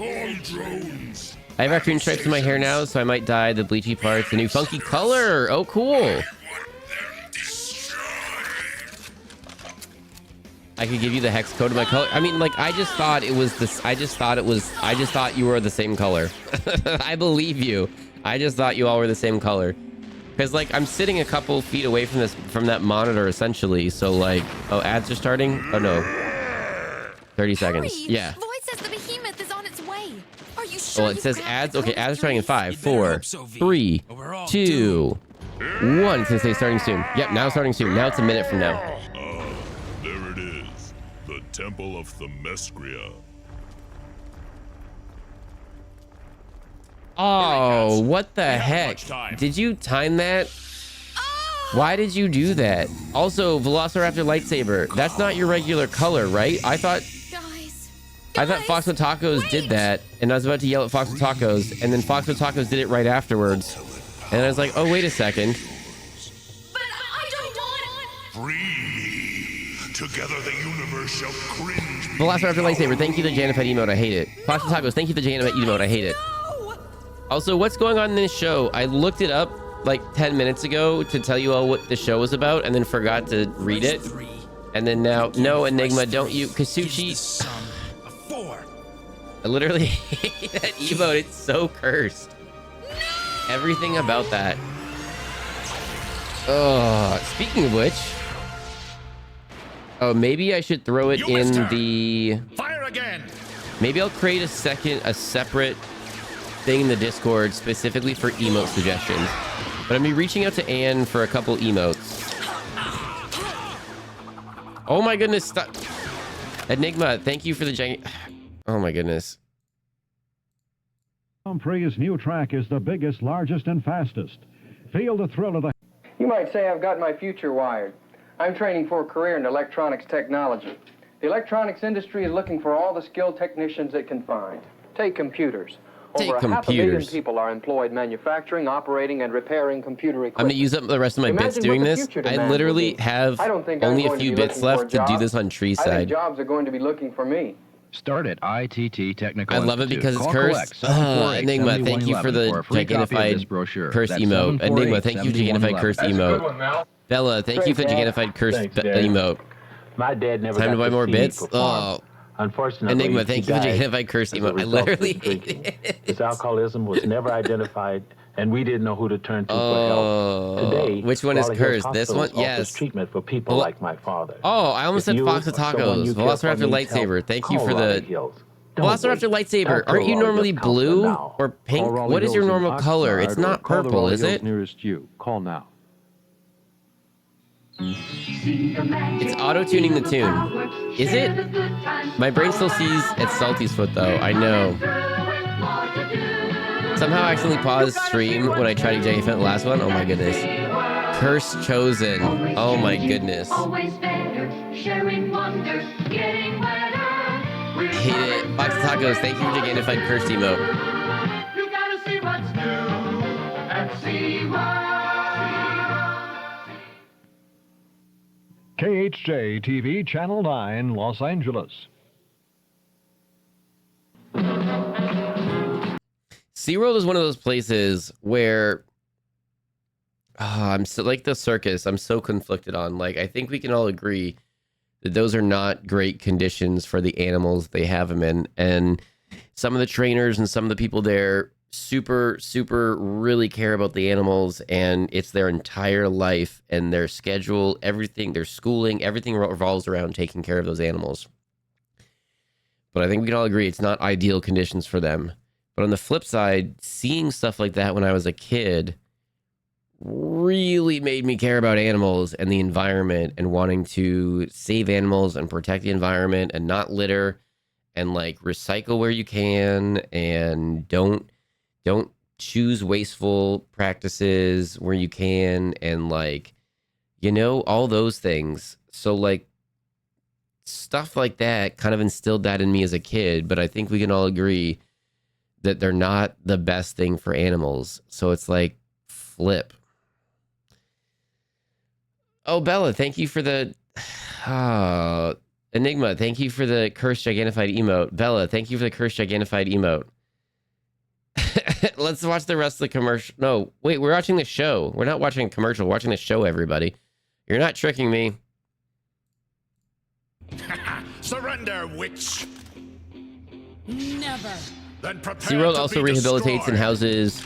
all drones? I have raccoon stripes in my hair now, so I might dye the bleachy parts a new funky color. Oh, cool. I could give you the hex code of my color. I mean, like, I just thought it was this. I just thought you were the same color. I believe you. I just thought you all were the same color. Because, like, I'm sitting a couple feet away from that monitor, essentially. So, like, oh, ads are starting? Oh, no. 30 seconds. Yeah. Void says the behemoth is on its way. Are you sure? Well, it says ads. Okay, ads are starting in 5, 4, 3, 2, 1. It's gonna say starting soon. Yep, now starting soon. Now it's a minute from now. There it is. The Temple of Themyscira. Oh, what the heck? Did you time that? Why did you do that? Also, Velociraptor lightsaber. That's not your regular color, right? I thought Fox with Tacos did that, and I was about to yell at Fox with Tacos, and then Fox with Tacos did it right afterwards. And I was like, oh, wait a second. But I don't want... Free. Together the universe shall cringe. Velociraptor lightsaber, thank you the Janifed emote, I hate it. Fox with Tacos, thank you the Janifed emote, I hate it. Also, what's going on in this show? I looked it up like 10 minutes ago to tell you all what the show was about, and then forgot to read it. And then now, no, Enigma, don't you, Kasuchi. I literally hate that emote. It's so cursed. Everything about that. Oh, speaking of which, oh, maybe I should throw it in the. Fire again. Maybe I'll create a separate thing in the Discord specifically for emote suggestions. But I'm gonna be reaching out to Anne for a couple emotes. Oh my goodness! Stop. Enigma, thank you for the giant. Oh my goodness. Grand Prix's new track is the biggest, largest, and fastest. Feel the thrill of the... You might say I've got my future wired. I'm training for a career in electronics technology. The electronics industry is looking for all the skilled technicians it can find. Take computers. Over half a million people are employed manufacturing, operating, and repairing computer equipment. I'm gonna use up the rest of my bits doing this. I literally have only a few bits left to do this on Tree I think Side. jobs are going to be looking for me. Start at ITT Technical I love it Institute. because it's Call cursed. collect Enigma, thank you for the 748-7111 a free copy of this gigantified brochure. cursed That's emote. Enigma, thank you for the gigantified 748-7111. cursed That's a good emote. one, Mal. Bella, thank you for the gigantified cursed emote. My dad never Time got to buy more see me bits? perform. Oh. Unfortunately, Enigma, thank you for the he died gigantified cursed as a emote. I result of literally his drinking. His alcoholism was never identified, and we didn't know who to turn to for help. Today, which one is Raleigh Hills cursed? This one? Hospital offers Yes. treatment for people like my father. Oh, I almost If said you Fox of or someone Tacos. you care Velociraptor for needs lightsaber. help, Thank you call for Raleigh the Hills. Don't Velociraptor wait. lightsaber. Talk to Aren't you Raleigh normally Hills counselor blue now. or pink? Call Raleigh What is your Hills in normal color? It's Oxnard or not call the purple, Raleigh is Hills it? nearest you. Call now. It's auto-tuning the tune. Is it? My brain still sees it's Salty's foot though. I know. Somehow I accidentally paused stream when I tried to JFN the last one. Oh my goodness. Curse chosen. Oh my goodness. Hate it. Fox of Tacos, thank you for gigantified cursed emote. You gotta see what's new and see KHJ TV, Channel 9, Los Angeles. SeaWorld is one of those places where I'm so like the circus. I'm so conflicted on. Like, I think we can all agree that those are not great conditions for the animals they have them in. And some of the trainers and some of the people there super really care about the animals, and it's their entire life and their schedule, everything, their schooling, everything revolves around taking care of those animals. But I think we can all agree it's not ideal conditions for them. But on the flip side, seeing stuff like that when I was a kid really made me care about animals and the environment and wanting to save animals and protect the environment and not litter and like recycle where you can and don't choose wasteful practices where you can, and like, you know, all those things. So like stuff like that kind of instilled that in me as a kid, but I think we can all agree that they're not the best thing for animals. So it's like flip. Oh, Bella, thank you for the Enigma, thank you for the cursed gigantified emote. Bella, thank you for the cursed gigantified emote. Let's watch the rest of the commercial. No, wait, we're watching the show. We're not watching a commercial. We're watching the show, everybody. You're not tricking me. Surrender, witch. Never. Then prepare SeaWorld to also be rehabilitates and houses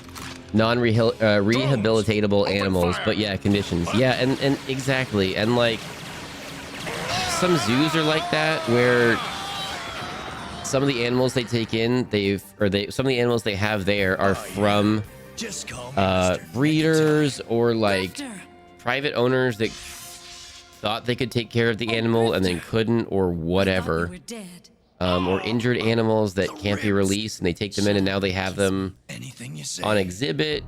non-rehabilitatable animals. But yeah, conditions. Yeah, and exactly. And like some zoos are like that, where some of the animals they take in, some of the animals they have there are from breeders or like private owners that thought they could take care of the animal and then couldn't, or whatever. Or injured animals that can't be released, and they take them in, and now they have them on exhibit,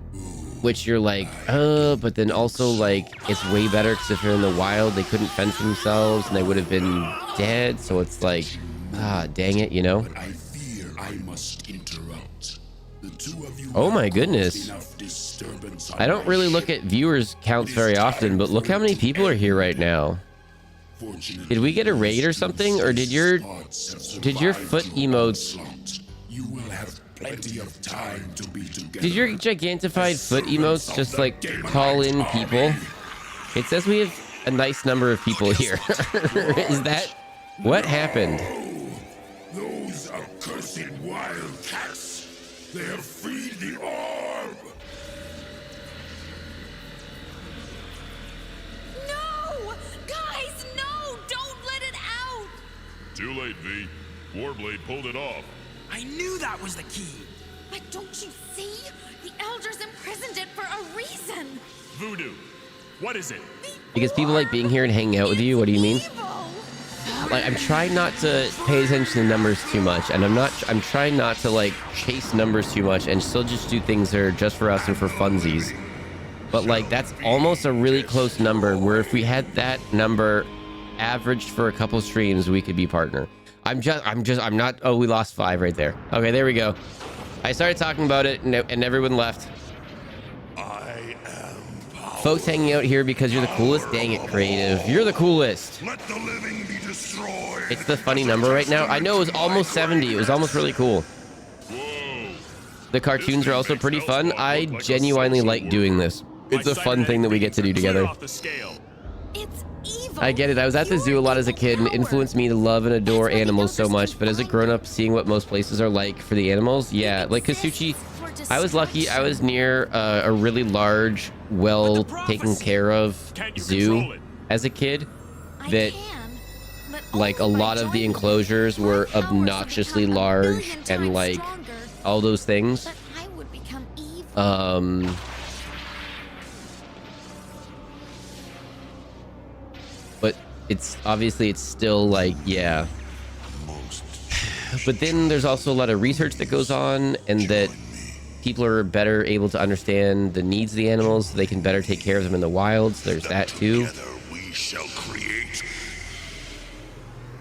which you're like, but then also like it's way better because if they're in the wild, they couldn't fend for themselves and they would have been dead. So it's like, dang it, you know? I fear I must interrupt. The two of you Oh my goodness. I don't really look at viewers counts very often, but look how many people are here right now. Did we get a raid or something, or did your foot emotes? You will have plenty of time to be together. Did your gigantified foot emotes just like call in people? It says we have a nice number of people here. Is that what happened? Those accursed wildcats. They have freed the orb. No! Guys, no! Don't let it out! Too late, V. Warblade pulled it off. I knew that was the key. But don't you see? The elders imprisoned it for a reason. Voodoo. What is it? Because people like being here and hanging out with you. What do you mean? Like, I'm trying not to pay attention to numbers too much, and I'm trying not to like chase numbers too much and still just do things that are just for us and for funsies. But like, that's almost a really close number where if we had that number averaged for a couple streams, we could be partner. I'm not. Oh, we lost 5 right there. Okay, there we go. I started talking about it and everyone left. Folks hanging out here because you're the coolest. Dang it, creative. You're the coolest. Let the living be destroyed. It's the funny number right now. I know it was almost 70. It was almost really cool. The cartoons are also pretty fun. I genuinely like doing this. It's a fun thing that we get to do together. I get it. I was at the zoo a lot as a kid and it influenced me to love and adore animals so much. But as a grown-up, seeing what most places are like for the animals, yeah. Like Kasuchi, I was lucky. I was near a really large, well taken care of zoo as a kid that like a lot of the enclosures were obnoxiously large and like all those things. But it's obviously it's still like, yeah. But then there's also a lot of research that goes on and that people are better able to understand the needs of the animals. So they can better take care of them in the wild. So there's that too. Together we shall create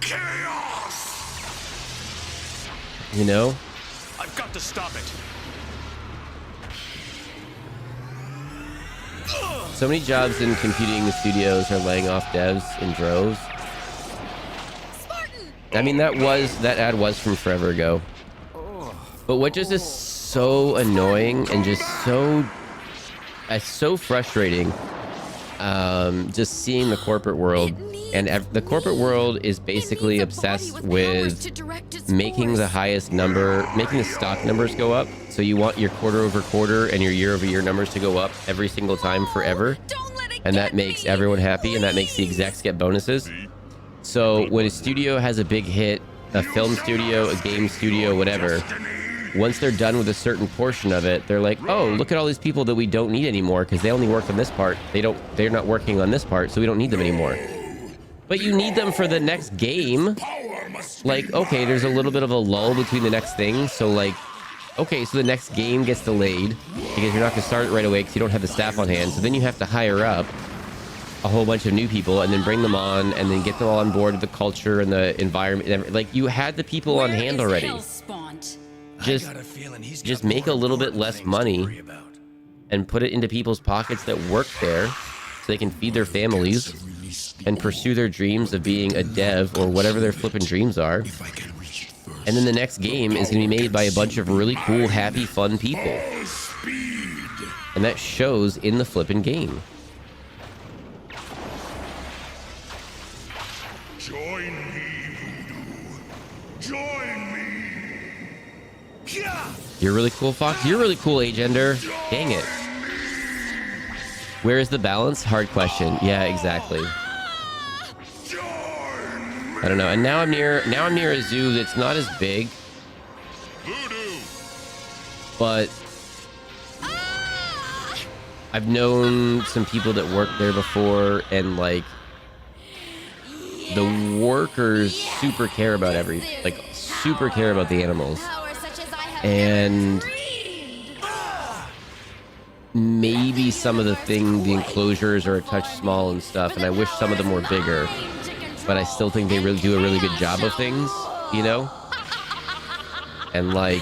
chaos. You know? I've got to stop it. So many jobs in computing studios are laying off devs in droves. I mean, that ad was from forever ago. But what just is so annoying and just so frustrating, just seeing the corporate world. And the corporate world is basically obsessed with making the highest number, making the stock numbers go up. So you want your quarter over quarter and your year over year numbers to go up every single time forever. And that makes everyone happy and that makes the execs get bonuses. So when a studio has a big hit, a film studio, a game studio, whatever, once they're done with a certain portion of it, they're like, oh, look at all these people that we don't need anymore because they only worked on this part. They're not working on this part, so we don't need them anymore. But you need them for the next game. Like, okay, there's a little bit of a lull between the next thing. So like, okay, so the next game gets delayed because you're not going to start it right away because you don't have the staff on hand. So then you have to hire up a whole bunch of new people and then bring them on and then get them all on board with the culture and the environment. Like, you had the people on hand already. Just make a little bit less money and put it into people's pockets that work there so they can feed their families and pursue their dreams of being a dev or whatever their flipping dreams are. And then the next game is going to be made by a bunch of really cool, happy, fun people. And that shows in the flipping game. Join me, Voodoo. Join me. You're really cool, Fox. You're really cool, Agender. Dang it. Where is the balance? Hard question. Yeah, exactly. I don't know. And now I'm near a zoo that's not as big. But I've known some people that worked there before, and like the workers super care about super care about the animals. And maybe some of the enclosures are a touch small and stuff, and I wish some of them were bigger. But I still think they really do a really good job of things, you know? And like,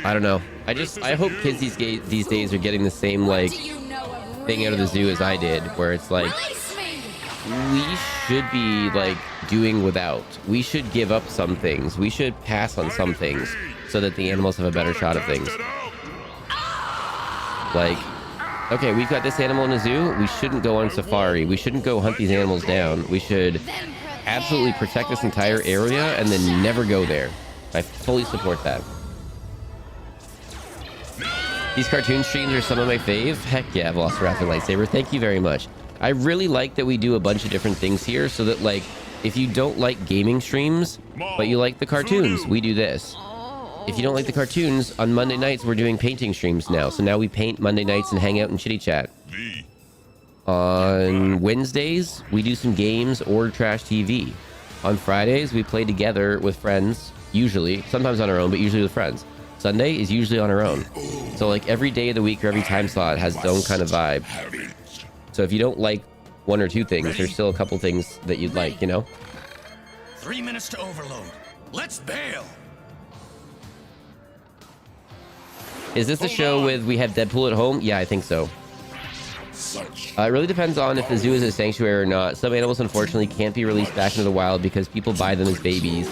I don't know. I hope kids these days are getting the same like thing out of the zoo as I did, where it's like, we should be like doing without. We should give up some things. We should pass on some things so that the animals have a better shot of things. Like, Okay, we've got this animal in a zoo. We shouldn't go on safari. We shouldn't go hunt these animals down. We should absolutely protect this entire area and then never go there. I fully support that. These cartoon streams are some of my fave. Heck yeah, Velociraptor lightsaber. Thank you very much. I really like that we do a bunch of different things here so that, like, if you don't like gaming streams, but you like the cartoons, we do this. If you don't like the cartoons, on Monday nights, we're doing painting streams now. So now we paint Monday nights and hang out and chitty chat. On Wednesdays, we do some games or trash TV. On Fridays, we play together with friends, usually. Sometimes on our own, but usually with friends. Sunday is usually on our own. So like every day of the week or every time slot has its own kind of vibe. So if you don't like one or two things, there's still a couple things that you'd like, you know? 3 minutes to overload. Let's bail. Is this the show with we have Deadpool at home? Yeah, I think so. It really depends on if the zoo is a sanctuary or not. Some animals, unfortunately, can't be released back into the wild because people buy them as babies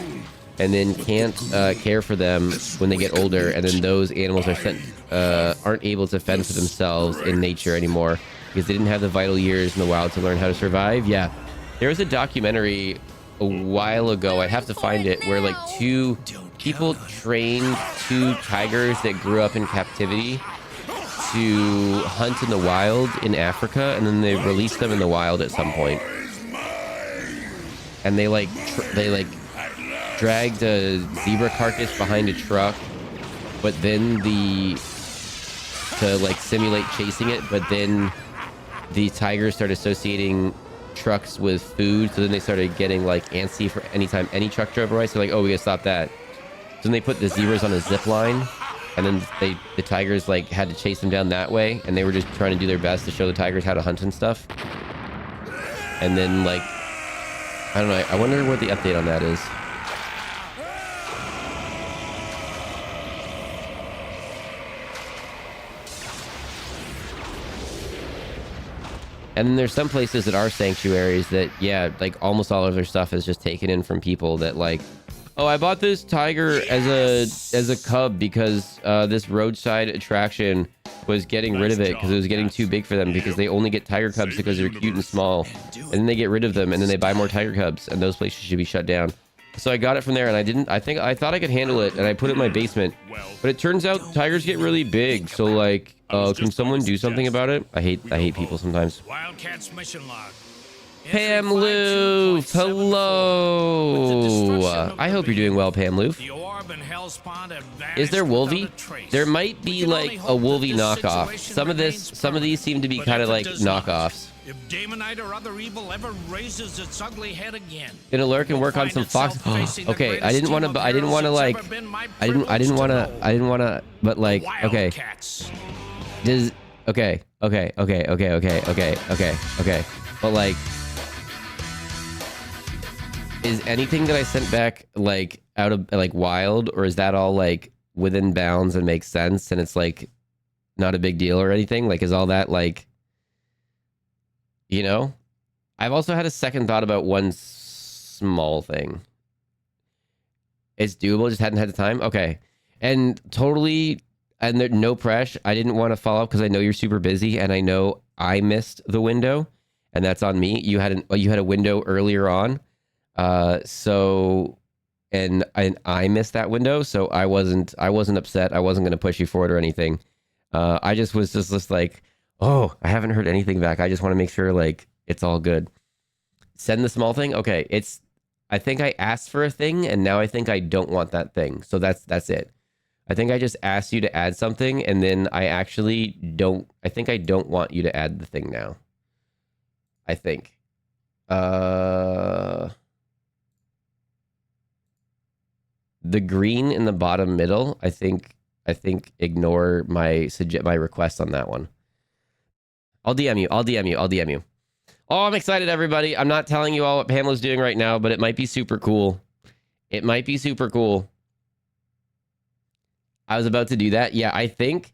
and then can't care for them when they get older, and then those animals are aren't able to fend for themselves in nature anymore because they didn't have the vital years in the wild to learn how to survive. Yeah, there was a documentary a while ago, I have to find it, where like two people trained two tigers that grew up in captivity to hunt in the wild in Africa, and then they released them in the wild at some point. And they dragged a zebra carcass behind a truck, but then to like simulate chasing it, but then the tigers started associating trucks with food, so then they started getting like antsy for anytime any truck drove away. So like, oh, we gotta stop that. So then they put the zebras on a zip line, and then the tigers like had to chase them down that way, and they were just trying to do their best to show the tigers how to hunt and stuff. And then like, I don't know, I wonder what the update on that is. And then there's some places that are sanctuaries that, yeah, like almost all of their stuff is just taken in from people that like, oh, I bought this tiger as a cub because this roadside attraction was getting rid of it because it was getting too big for them, because they only get tiger cubs because they're cute and small, and then they get rid of them and then they buy more tiger cubs, and those places should be shut down. So I got it from there, and I thought I could handle it, and I put it in my basement, but it turns out tigers get really big. So like, can someone do something about it? I hate people sometimes. Wildcats mission log. Pam Loof, hello. I hope you're doing well, Pam Loof. Is there Wolvie? There might be like a Wolvie knockoff. Some of these seem to be kind of like knockoffs. If Damonite or other evil ever raises its ugly head again, Gonna lurk and work on some fox. Okay, I didn't want to, but like, okay. Okay. But like, is anything that I sent back like out of like wild, or is that all like within bounds and makes sense and it's like not a big deal or anything? Like, is all that like, you know? I've also had a second thought about one small thing. It's doable, just hadn't had the time. Okay. And totally, and there, no pressure. I didn't want to follow up because I know you're super busy, and I know I missed the window, and that's on me. You had a window earlier on. So I missed that window, so I wasn't upset. I wasn't going to push you forward or anything. I just was just like, oh, I haven't heard anything back. I just want to make sure like it's all good. Send the small thing. Okay. I think I asked for a thing, and now I think I don't want that thing. So that's it. I think I just asked you to add something, and then I think I don't want you to add the thing now. I think. The green in the bottom middle, I think ignore my request on that one. I'll DM you. Oh, I'm excited, everybody. I'm not telling you all what Pamela's doing right now, but it might be super cool. I was about to do that. Yeah, I think.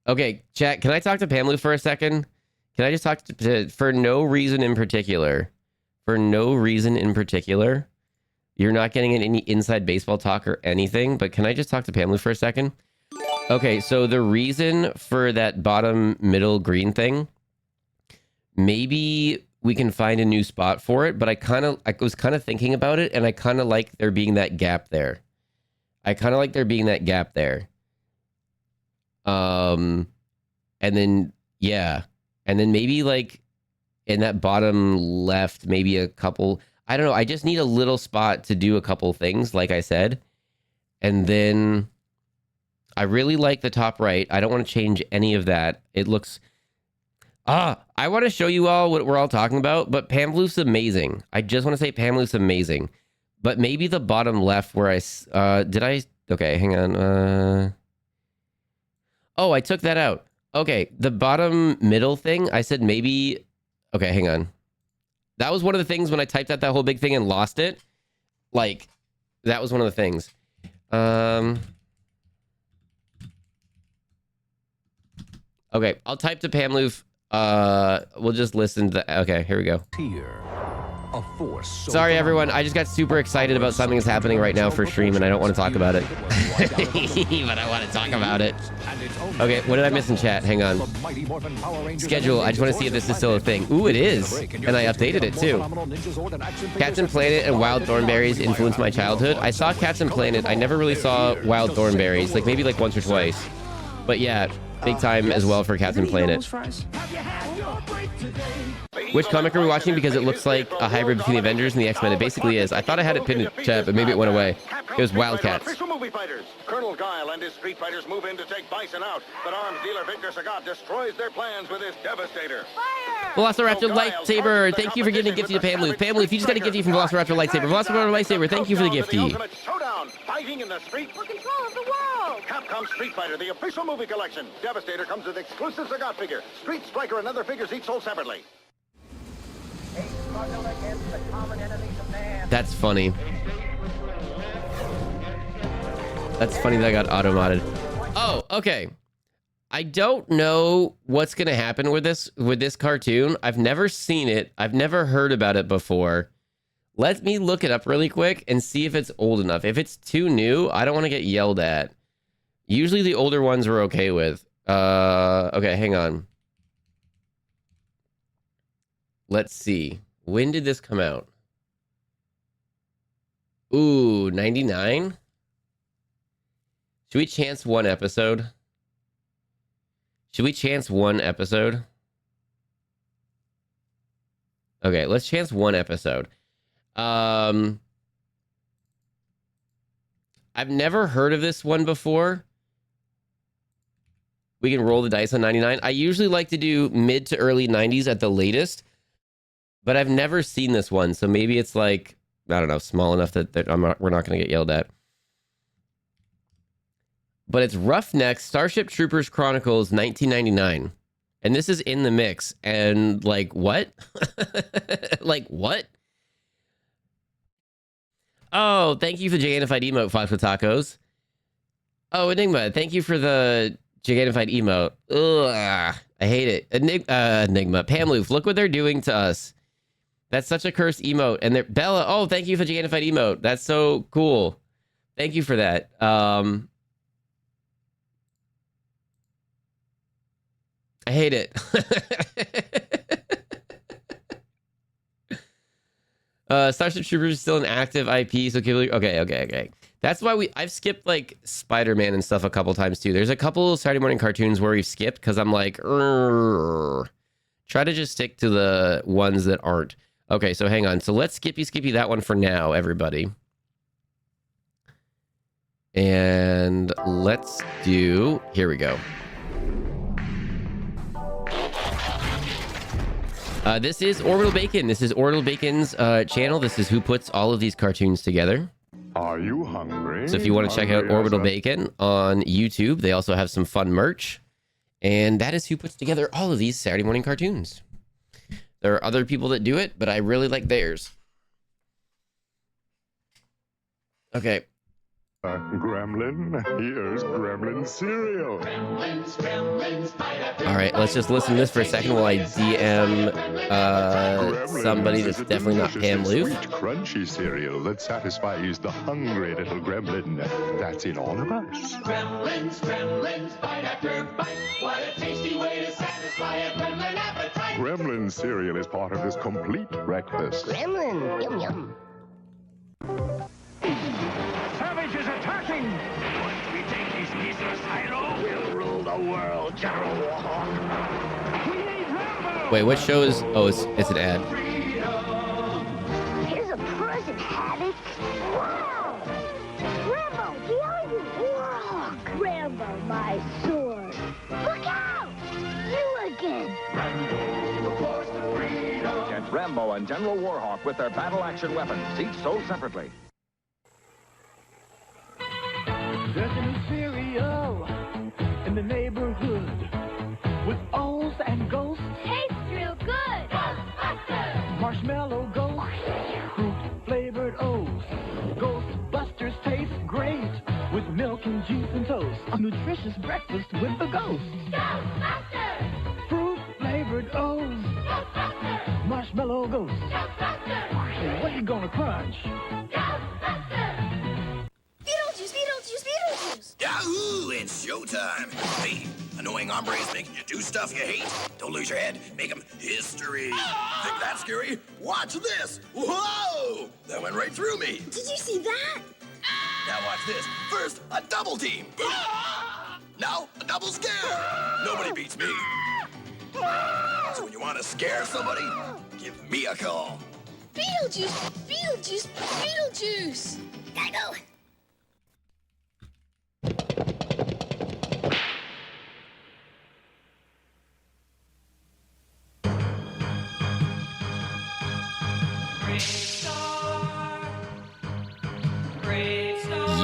Okay, chat, can I talk to Pamela for a second? Can I just talk to for no reason in particular? For no reason in particular. You're not getting any inside baseball talk or anything, but can I just talk to Pamela for a second? Okay, so the reason for that bottom middle green thing, maybe we can find a new spot for it, but I was kind of thinking about it, and I kind of like there being that gap there. And then, yeah. And then maybe like in that bottom left, maybe a couple, I don't know. I just need a little spot to do a couple things, like I said. And then I really like the top right. I don't want to change any of that. It looks, I want to show you all what we're all talking about, but Pamloof's amazing. I just want to say Pamloof's amazing. But maybe the bottom left where okay, hang on. Oh, I took that out. Okay, the bottom middle thing, I said maybe... Okay, hang on. That was one of the things when I typed out that whole big thing and lost it. Like, that was one of the things. Okay, I'll type to Pamloof. We'll just listen to... Okay, here we go. A force so Sorry, everyone. I just got super excited about something that's happening right now for stream, and I don't want to talk about it. But I want to talk about it. Okay, what did I miss in chat? Hang on. Schedule. I just want to see if this is still a thing. Ooh, it is. And I updated it, too. Captain Planet and Wild Thornberries influenced my childhood. I saw Captain Planet. I never really saw Wild Thornberries. Like, maybe like once or twice. But yeah, big time as well for Captain Planet. Which comic are we watching? Because it looks like a hybrid between the Avengers and the X-Men. It basically is. I thought I had it pinned in chat, but maybe it went away. It was Wildcats. Official movie fighters. Colonel Guile and his street fighters move in to take Bison out, but arms dealer Victor Sagat destroys their plans with his Devastator. Velociraptor Lightsaber, thank you for giving a gifty to Pamloof. Pamloof, you just got a gifty from Velociraptor Lightsaber. Velociraptor Lightsaber, thank you for the gifty. Showdown, fighting in the street for control of the world. Capcom Street Fighter, the official movie collection. Devastator comes with exclusive Sagat figure. Street Striker and other figures each sold separately. That's funny. That's funny that I got auto-modded. Oh, okay. I don't know what's gonna happen with this cartoon. I've never seen it. I've never heard about it before. Let me look it up really quick and see if it's old enough. If it's too new, I don't want to get yelled at. Usually the older ones we're okay with. Okay, hang on. Let's see. When did this come out? Ooh, 99? Should we chance one episode? Should we chance one episode? Okay, let's chance one episode. I've never heard of this one before. We can roll the dice on 99. I usually like to do mid to early 90s at the latest. But I've never seen this one, so maybe it's like, I don't know, small enough that we're not going to get yelled at. But it's Roughneck Starship Troopers Chronicles 1999. And this is in the mix. And like, what? Like, what? Oh, thank you for the gigantified emote, Fox with Tacos. Oh, Enigma, thank you for the gigantified emote. Ugh, I hate it. Enigma. Pamloof, look what they're doing to us. That's such a cursed emote. And they're Bella, oh, thank you for the gigantified emote. That's so cool. Thank you for that. I hate it. Starship Troopers is still an active IP, so okay. That's why I've skipped like Spider-Man and stuff a couple times too. There's a couple Saturday morning cartoons where we've skipped because I'm like, try to just stick to the ones that aren't. Okay, so hang on. So let's skippy that one for now, everybody. And let's do, here we go. This is Orbital Bacon. This is Orbital Bacon's channel. This is who puts all of these cartoons together. Are you hungry? So if you want to check out Orbital Bacon on YouTube, they also have some fun merch. And that is who puts together all of these Saturday morning cartoons. There are other people that do it, but I really like theirs. Okay. Gremlin, here's Gremlin cereal. All right, let's just listen to this for a second while I DM somebody that's definitely not Pam Loof. Sweet, crunchy cereal that satisfies the hungry little gremlin that's in all of us. Gremlins, bite after bite. What a tasty way to satisfy a gremlin appetite. Gremlin cereal is part of this complete breakfast. Gremlin, yum yum. Savage is attacking! Once we take this piece of silo, we'll rule the world, General Warhawk. We need Rambo! Wait, what show is... Oh, it's an ad. Here's a present, Havoc. Wow! Rambo, behind you! Warhawk! Rambo, my sword. Look out! You again! Rambo, the force of freedom. Get Rambo and General Warhawk with their battle-action weapons, each sold separately. There's a new cereal in the neighborhood with O's and ghosts. Tastes real good. Ghostbusters. Marshmallow ghosts, fruit-flavored O's. Ghostbusters taste great with milk and juice and toast. A nutritious breakfast with the ghosts. Ghostbusters. Fruit-flavored O's. Ghostbusters. Marshmallow ghosts. Ghostbusters. Hey, what are you gonna crunch? Ghostbusters. Beetlejuice, Beetlejuice, Beetlejuice! Yahoo! It's showtime! Hey, annoying hombres making you do stuff you hate? Don't lose your head. Make them history. Think that's scary? Watch this! Whoa! That went right through me. Did you see that? Now watch this. First, a double team. Now, a double scare. Nobody beats me. So when you want to scare somebody, give me a call. Beetlejuice, Beetlejuice, Beetlejuice! Gotta go!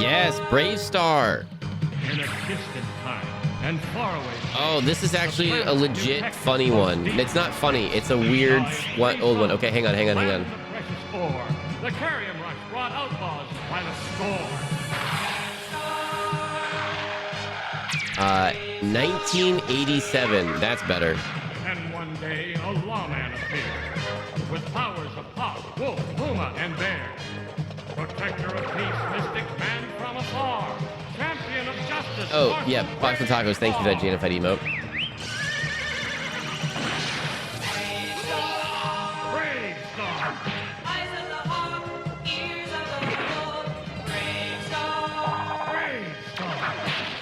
Yes, Brave Star. In a distant time and far away. Oh, this is actually a legit funny one. It's not funny. It's a weird old one. Okay, hang on. The precious ore. The Carrium Rush brought outlaws by the score. 1987. That's better. And one day a lawman appeared with powers of hawk, wolf, puma, and bear. Protector of peace, mystic man from afar. Champion of justice. Oh, yeah, Box and Tacos. Thank you for that Janified emote. Brave Star. Eyes of the hawk, ears of the wolf. Brave Star. Brave Star.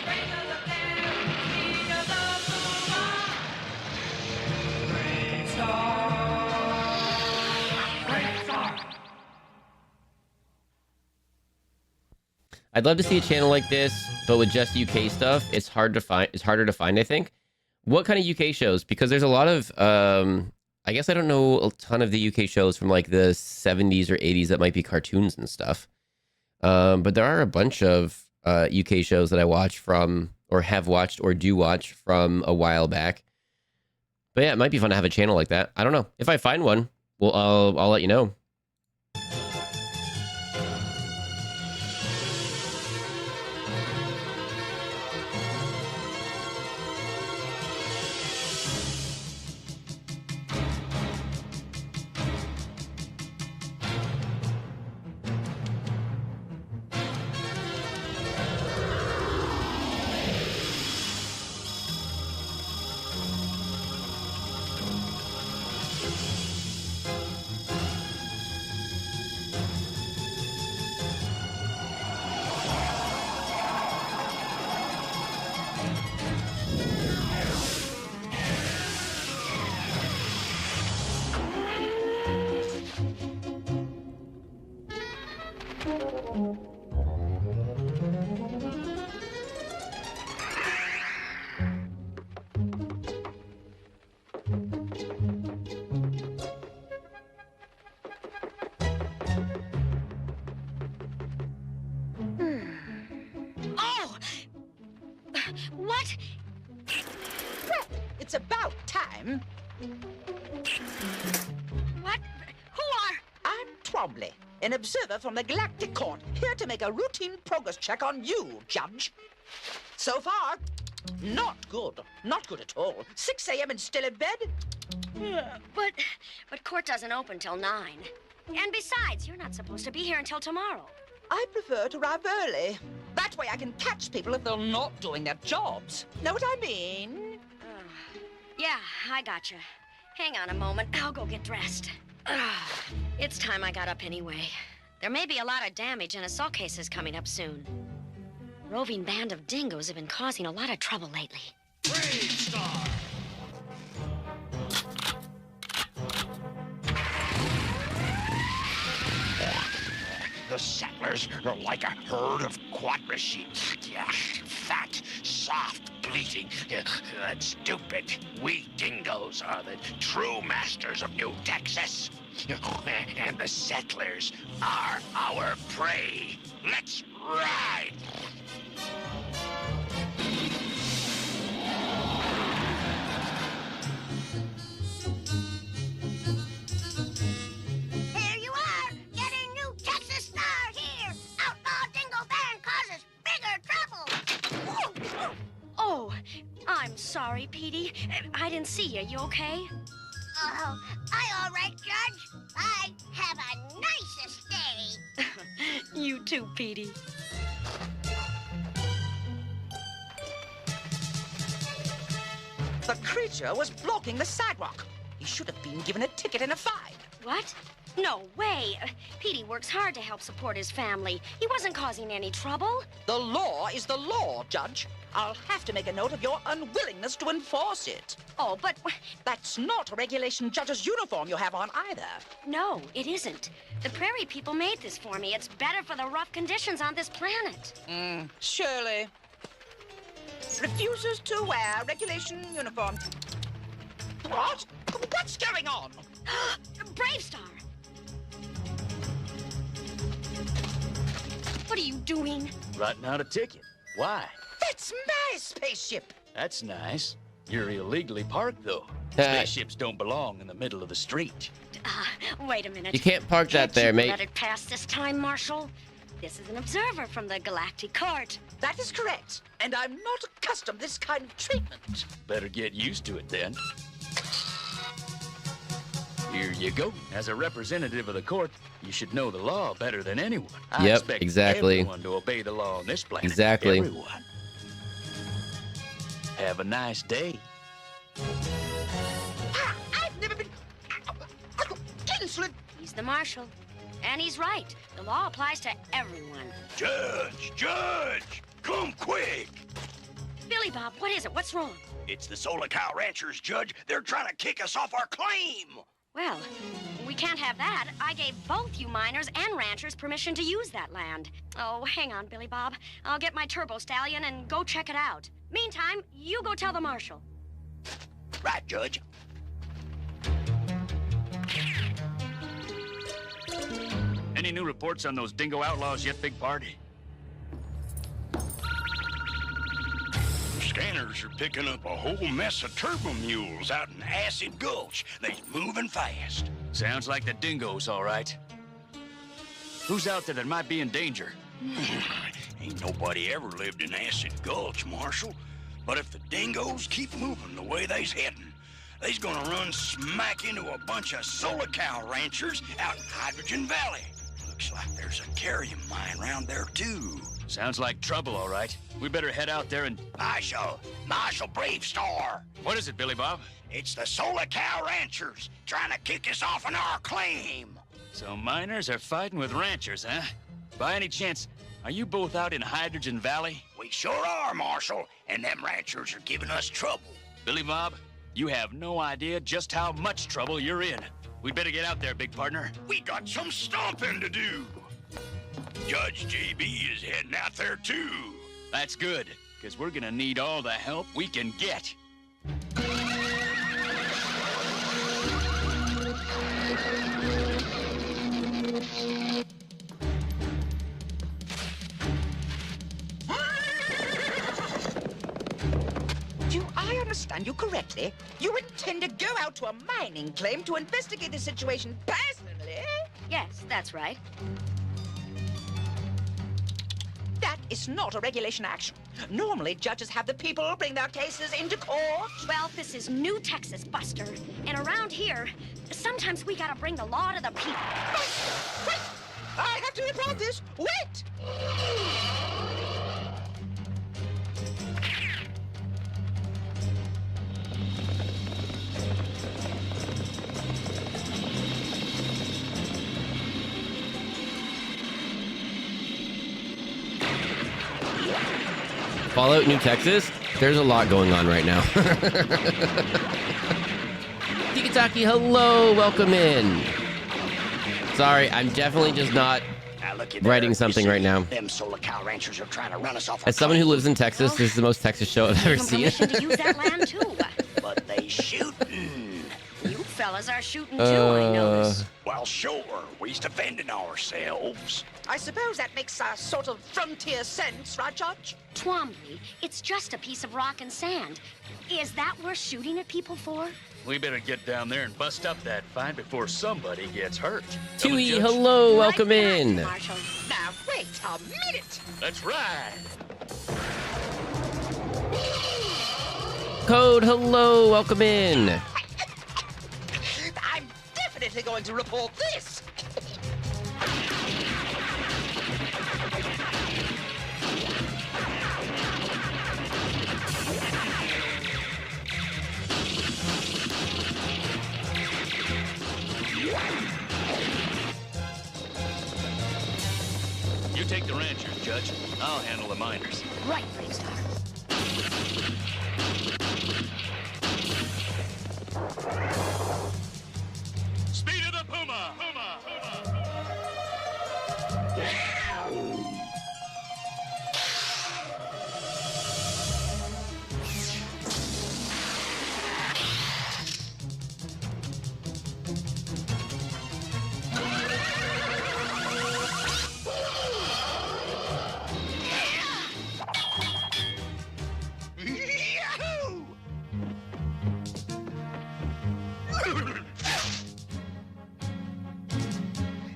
Strength of the bear, speed of the puma. Brave Star. Brave Star. I'd love to see a channel like this, but with just UK stuff. It's hard to find. It's harder to find, I think. What kind of UK shows? Because there's a lot of. I guess I don't know a ton of the UK shows from like the 70s or 80s that might be cartoons and stuff. But there are a bunch of UK shows that I watch from, or have watched, or do watch from a while back. But yeah, it might be fun to have a channel like that. I don't know. If I find one, well, I'll let you know. Oh! What? It's about time. What? Who are? I'm Twombly, an observer from the Galactic Court, here to make a routine progress check on you, Judge. So far, not good. Not good at all. 6 a.m. and still in bed? But court doesn't open till 9. And besides, you're not supposed to be here until tomorrow. I prefer to arrive early. That way I can catch people if they're not doing their jobs. Know what I mean? Yeah, I gotcha. Hang on a moment. I'll go get dressed. It's time I got up anyway. There may be a lot of damage and assault cases coming up soon. Roving band of dingoes have been causing a lot of trouble lately. Brave Star! The settlers are like a herd of quadra sheep. Fat, soft, bleating, and stupid. We dingoes are the true masters of New Texas. And the settlers are our prey. Let's ride! Here you are, getting New Texas Star here. Outlaw Dingo Band causes bigger trouble. Oh, I'm sorry, Petey. I didn't see you. You okay? Oh, I all right, Judge. I have a nicest day. You too, Petey. The creature was blocking the sidewalk. He should have been given a ticket and a fine. What? No way. Petey works hard to help support his family. He wasn't causing any trouble. The law is the law, Judge. I'll have to make a note of your unwillingness to enforce it. Oh, but... That's not a regulation judge's uniform you have on either. No, it isn't. The prairie people made this for me. It's better for the rough conditions on this planet. Surely. Refuses to wear regulation uniform. What? What's going on? Brave Star! What are you doing? Writing out a ticket. Why? That's my spaceship. That's nice. You're illegally parked, though. Spaceships don't belong in the middle of the street. Wait a minute. You can't park that there, you mate. Let it pass this time, Marshal. This is an observer from the Galactic Court. That is correct. And I'm not accustomed to this kind of treatment. Better get used to it, then. Here you go. As a representative of the court, you should know the law better than anyone. I Yep, expect exactly. everyone to obey the law on this planet. Exactly. Everyone. Have a nice day. I've never been... insolent. He's the Marshal. And he's right. The law applies to everyone. Judge! Come quick! Billy Bob, what is it? What's wrong? It's the Solar Cow Ranchers, Judge. They're trying to kick us off our claim. Well, we can't have that. I gave both you miners and ranchers permission to use that land. Oh, hang on, Billy Bob. I'll get my turbo stallion and go check it out. Meantime, you go tell the Marshal. Right, Judge. Any new reports on those dingo outlaws yet, Big Party? Scanners are picking up a whole mess of turbo mules out in Acid Gulch. They're moving fast. Sounds like the dingoes, all right. Who's out there that might be in danger? Ain't nobody ever lived in Acid Gulch, Marshal. But if the dingoes keep moving the way they's heading, they's gonna run smack into a bunch of Solar Cow ranchers out in Hydrogen Valley. Looks like there's a carrion mine around there, too. Sounds like trouble, all right. We better head out there and... Marshal Brave Star. What is it, Billy Bob? It's the Solar Cow ranchers trying to kick us off on our claim. So miners are fighting with ranchers, huh? By any chance, are you both out in Hydrogen Valley? We sure are, Marshal, and them ranchers are giving us trouble. Billy Bob, you have no idea just how much trouble you're in. We'd better get out there, big partner. We got some stomping to do. Judge JB is heading out there, too. That's good, because we're gonna need all the help we can get. Do I understand you correctly? You intend to go out to a mining claim to investigate the situation personally? Yes, that's right. That is not a regulation action. Normally, judges have the people bring their cases into court. Well, this is New Texas, Buster. And around here, sometimes we gotta bring the law to the people. Wait! I have to report this. Wait! Fallout New Texas? There's a lot going on right now. Tikitaki, hello, welcome in. Sorry, I'm definitely just not writing something right now. Them solar cow ranchers are trying to run us off. As someone who lives in Texas, this is the most Texas show I've ever seen. Permission to use that land too. But they shooting. You fellas are shooting too, I notice. Well, sure. We's defending ourselves. I suppose that makes a sort of frontier sense, right, Judge? Twombly, it's just a piece of rock and sand. Is that worth shooting at people for? We better get down there and bust up that fight before somebody gets hurt. Tui, hello, welcome in. Marshal. Now, wait a minute. That's right. Code, hello, welcome in. I'm definitely going to report this. You take the ranchers, Judge. I'll handle the miners. Right, Bravestar. Speed of the Puma!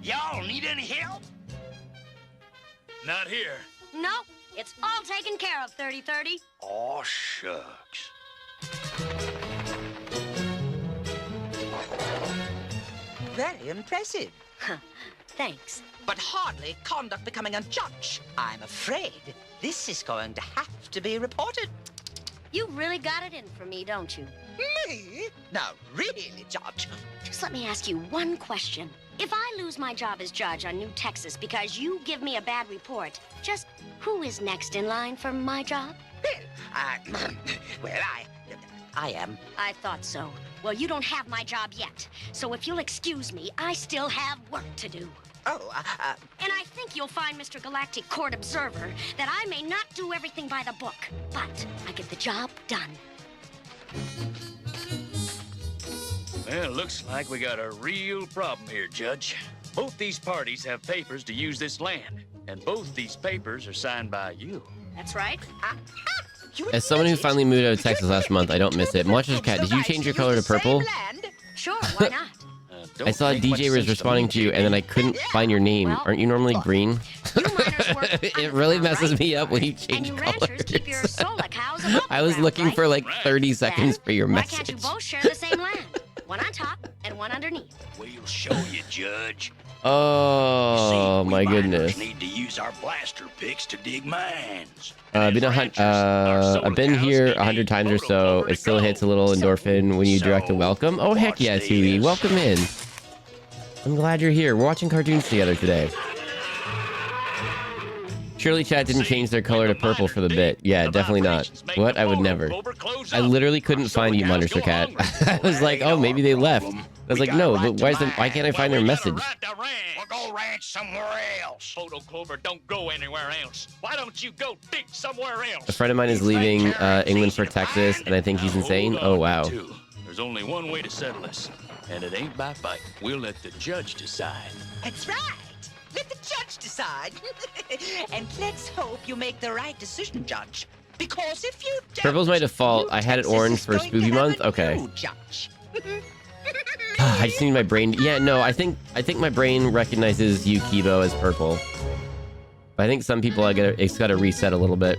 Y'all need any help? Not here. Nope, it's all taken care of, 3030. Aw, shucks. Very impressive. Thanks. But hardly conduct becoming a judge. I'm afraid this is going to have to be reported. You really got it in for me, don't you? Me? Now, really, Judge. Just let me ask you one question. If I lose my job as judge on New Texas because you give me a bad report, just who is next in line for my job? Well, I am. I thought so. Well, you don't have my job yet. So if you'll excuse me, I still have work to do. Oh, And I think you'll find, Mr. Galactic Court Observer, that I may not do everything by the book, but I get the job done. Well, looks like we got a real problem here, Judge. Both these parties have papers to use this land, and both these papers are signed by you. That's right. As someone who finally moved out of Texas last month, I don't miss it. Watchers Cat, did you change your color to purple? Sure, why not? I saw a DJ was responding to you, and then I couldn't find your name. Aren't you normally green? It really messes me up when you change colors. I was looking for like 30 seconds for your Why can't you message. both share the same land? One on top and one underneath. We'll show you, Judge. Oh my goodness. Need to use our blaster picks to dig mines. I've been here 100 times or so. It still hits a little endorphin when you direct a welcome. Oh heck yeah, Tui. Welcome in. I'm glad you're here. We're watching cartoons together today. Surely chat didn't change their color to purple for the bit. Yeah, definitely not. What? I would never. I literally couldn't find you, Monster Cat. I was like, oh, maybe they left. I was like, no, but why can't I find their message? We'll go ranch somewhere else. Photo Clover don't go anywhere else. Why don't you go dig somewhere else? A friend of mine is leaving England for Texas, and I think he's insane. Oh, wow. There's only one way to settle this, and it ain't by fight. We'll let the judge decide. That's right. Let the judge decide. And let's hope you make the right decision, Judge. Because if you don't... Purple's my default. I had it orange for Spooky Month. Okay. Judge. I just need my brain. Yeah, no, I think my brain recognizes you, Kibo, as purple. I think some people it's got to reset a little bit.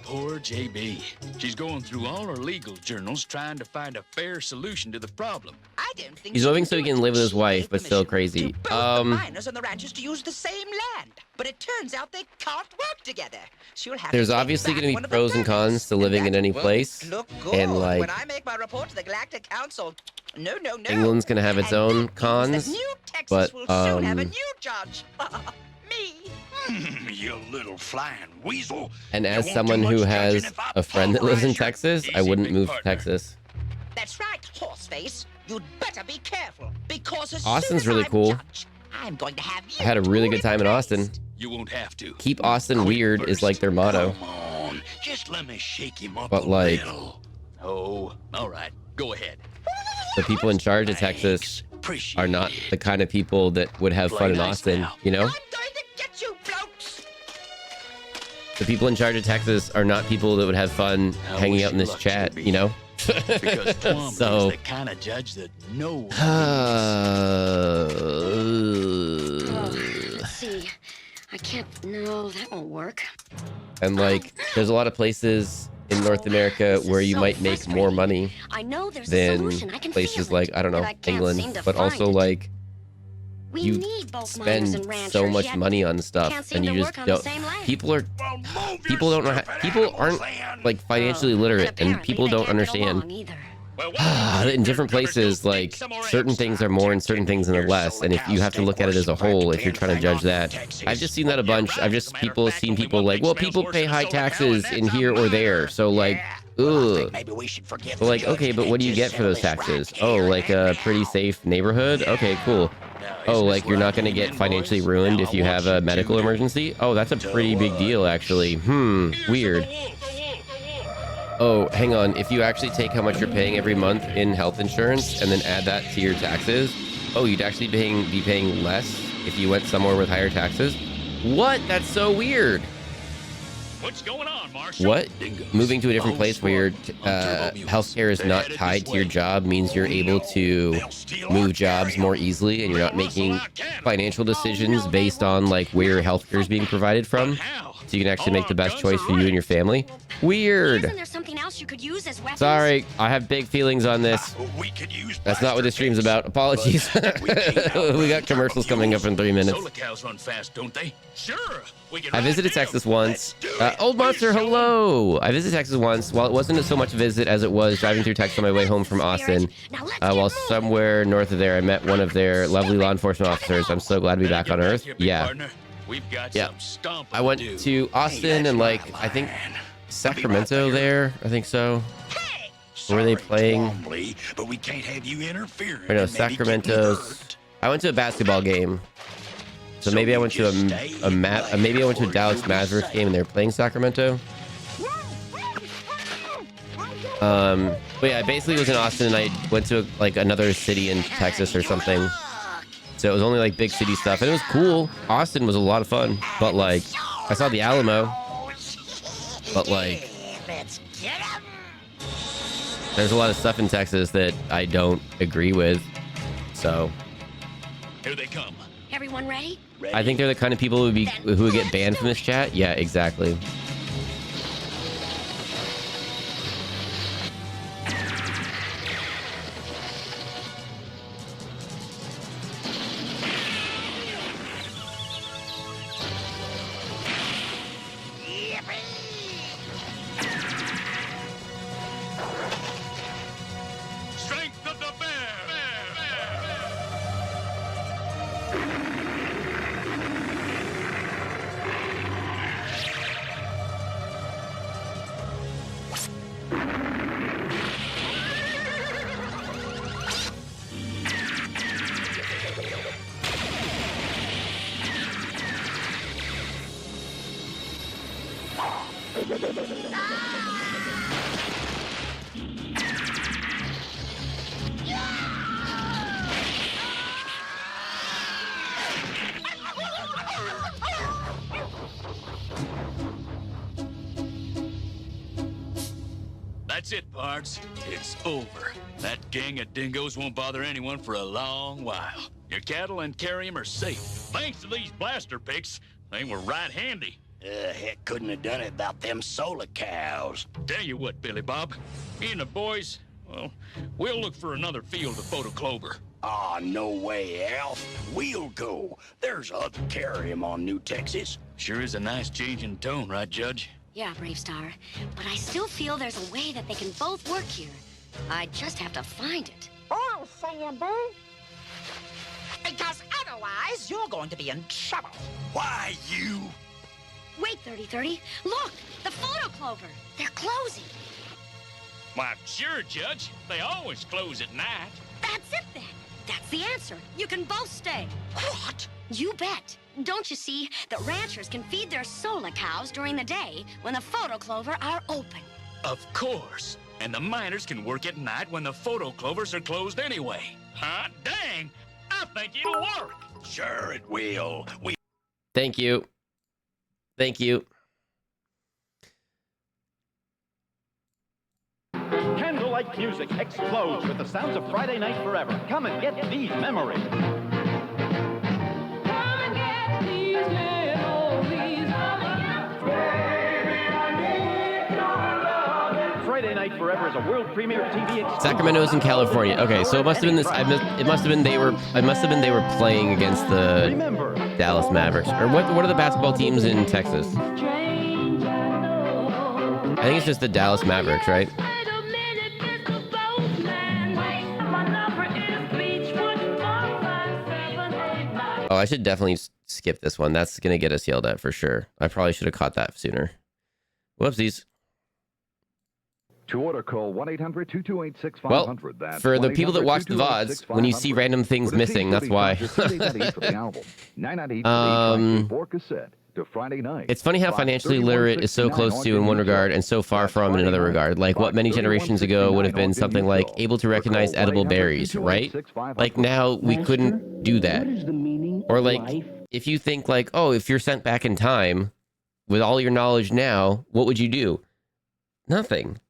Poor JB. She's going through all her legal journals trying to find a fair solution to the problem. I don't think He's moving so he can live with his wife, but still crazy. the miners and the ranchers to use the same land, but it turns out they can't work together. She'll have There's to take obviously back going to one be of the pros and cons to living in any place, Look good and like when I make my report to the Galactic Council. No. England's going to have its own cons, New Texas but will soon have a new judge. Me. You little flying weasel. And as someone who has a friend that lives in Texas, I wouldn't move to Texas. That's right, Horseface. You'd better be careful because as Austin's soon as really I'm cool. judge, I'm going to have you. I had a really good time in Austin. You won't have to. Keep Austin weird is like their motto. Come on, just let me shake him up But a like little. Oh, all right. Go ahead. the people in charge of Texas are not the kind of people that would have fun in Austin, you know? The people in charge of Texas are not people that would have fun hanging out in this chat, you know? Because Twombly So- is the kind of judge that no Let's see. I can't. No, that won't work. And like, there's a lot of places in North America where you might make more money I know there's a than solution. I can places feel it, like, I don't know, but I can't England, seem to but find also it. like, We you need both miners spend and ranchers, so much yet money on stuff can't seem and to you just work on the don't, same land. people don't know how, people aren't like financially literate and people don't understand. In different places, like certain things are more and certain things are less, and if you have to look at it as a whole, if you're trying to judge that, I've just seen that a bunch. I've just seen people like, well, people pay high taxes in here or there, so like, ugh. But like, okay, but what do you get for those taxes? Oh, like a pretty safe neighborhood? Okay, cool. Oh, like you're not going to get financially ruined if you have a medical emergency? Oh, that's a pretty big deal, actually. Weird. Oh, hang on. If you actually take how much you're paying every month in health insurance and then add that to your taxes, oh, you'd actually be paying less if you went somewhere with higher taxes? What? That's so weird. What's going on, Marshall? What? Moving to a different place where your healthcare is not tied to your job means you're able to move jobs more easily and you're not making financial decisions based on like where your healthcare is being provided from. So you can actually make the best choice for you and your family. Weird. Isn't there something else you could use as weapons? Sorry, I have big feelings on this. That's not what this stream's about. Apologies. We got commercials coming up in 3 minutes. Solar cows run fast, don't they? Sure. I visited Texas once. Old Monster, hello! I visited Texas once. While it wasn't so much a visit as it was driving through Texas on my way home from Austin, while somewhere north of there, I met one of their lovely law enforcement officers. I'm so glad to be back on Earth. Yeah. Yeah. I went to Austin and like, I think Sacramento there. I think so. Were they playing? But we can't have you interfering. Or no, Sacramento's. I went to a basketball game. So maybe I went to maybe I went to a Dallas Mavericks game and they were playing Sacramento. But yeah, I basically was in Austin and I went to like another city in Texas or something. So it was only like big city stuff and it was cool. Austin was a lot of fun, but like I saw the Alamo. But like there's a lot of stuff in Texas that I don't agree with. So here they come. Everyone ready? I think they're the kind of people who would get banned from this chat. Yeah, exactly. Strength of the bear. That's it, pards. It's over. That gang of dingoes won't bother anyone for a long while. Your cattle and carrium are safe. Thanks to these blaster picks, they were right handy. Heck, couldn't have done it without them solar cows. Tell you what, Billy Bob, me and the boys, well, we'll look for another field to photo clover. Aw, no way, Alf. We'll go. There's other carrium on New Texas. Sure is a nice change in tone, right, Judge? Yeah, Brave Star. But I still feel there's a way that they can both work here. I just have to find it. I'll say you, boo. Because otherwise, you're going to be in trouble. Why, you? Wait, 3030. Look, the photo clover. They're closing. Why, sure, Judge. They always close at night. That's it, then. That's the answer. You can both stay. What? You bet. Don't you see that ranchers can feed their solar cows during the day when the photo clover are open? Of course. And the miners can work at night when the photo clovers are closed anyway. Hot dang! I think it'll work. Sure it will. Thank you. Thank you. Candlelight music explodes with the sounds of Friday Night Forever. Come and get these memories. Friday Night Forever is a world premiere TV experience. Sacramento's in California. Okay, so it must have been this. It must have been they were playing against the Dallas Mavericks. Or what are the basketball teams in Texas? I think it's just the Dallas Mavericks, right? Oh, I should definitely skip this one. That's gonna get us yelled at for sure. I probably should have caught that sooner. Whoopsies. To order, call 1-800-228-6500. Well, for the people that watch the VODs, when you see random things missing, that's why. It's funny how financially literate is so close to in one regard and so far from in another regard. Like what many generations ago would have been something like able to recognize edible berries, right? Like now we couldn't do that. Or like if you think like, oh, if you're sent back in time with all your knowledge now, what would you do? Nothing.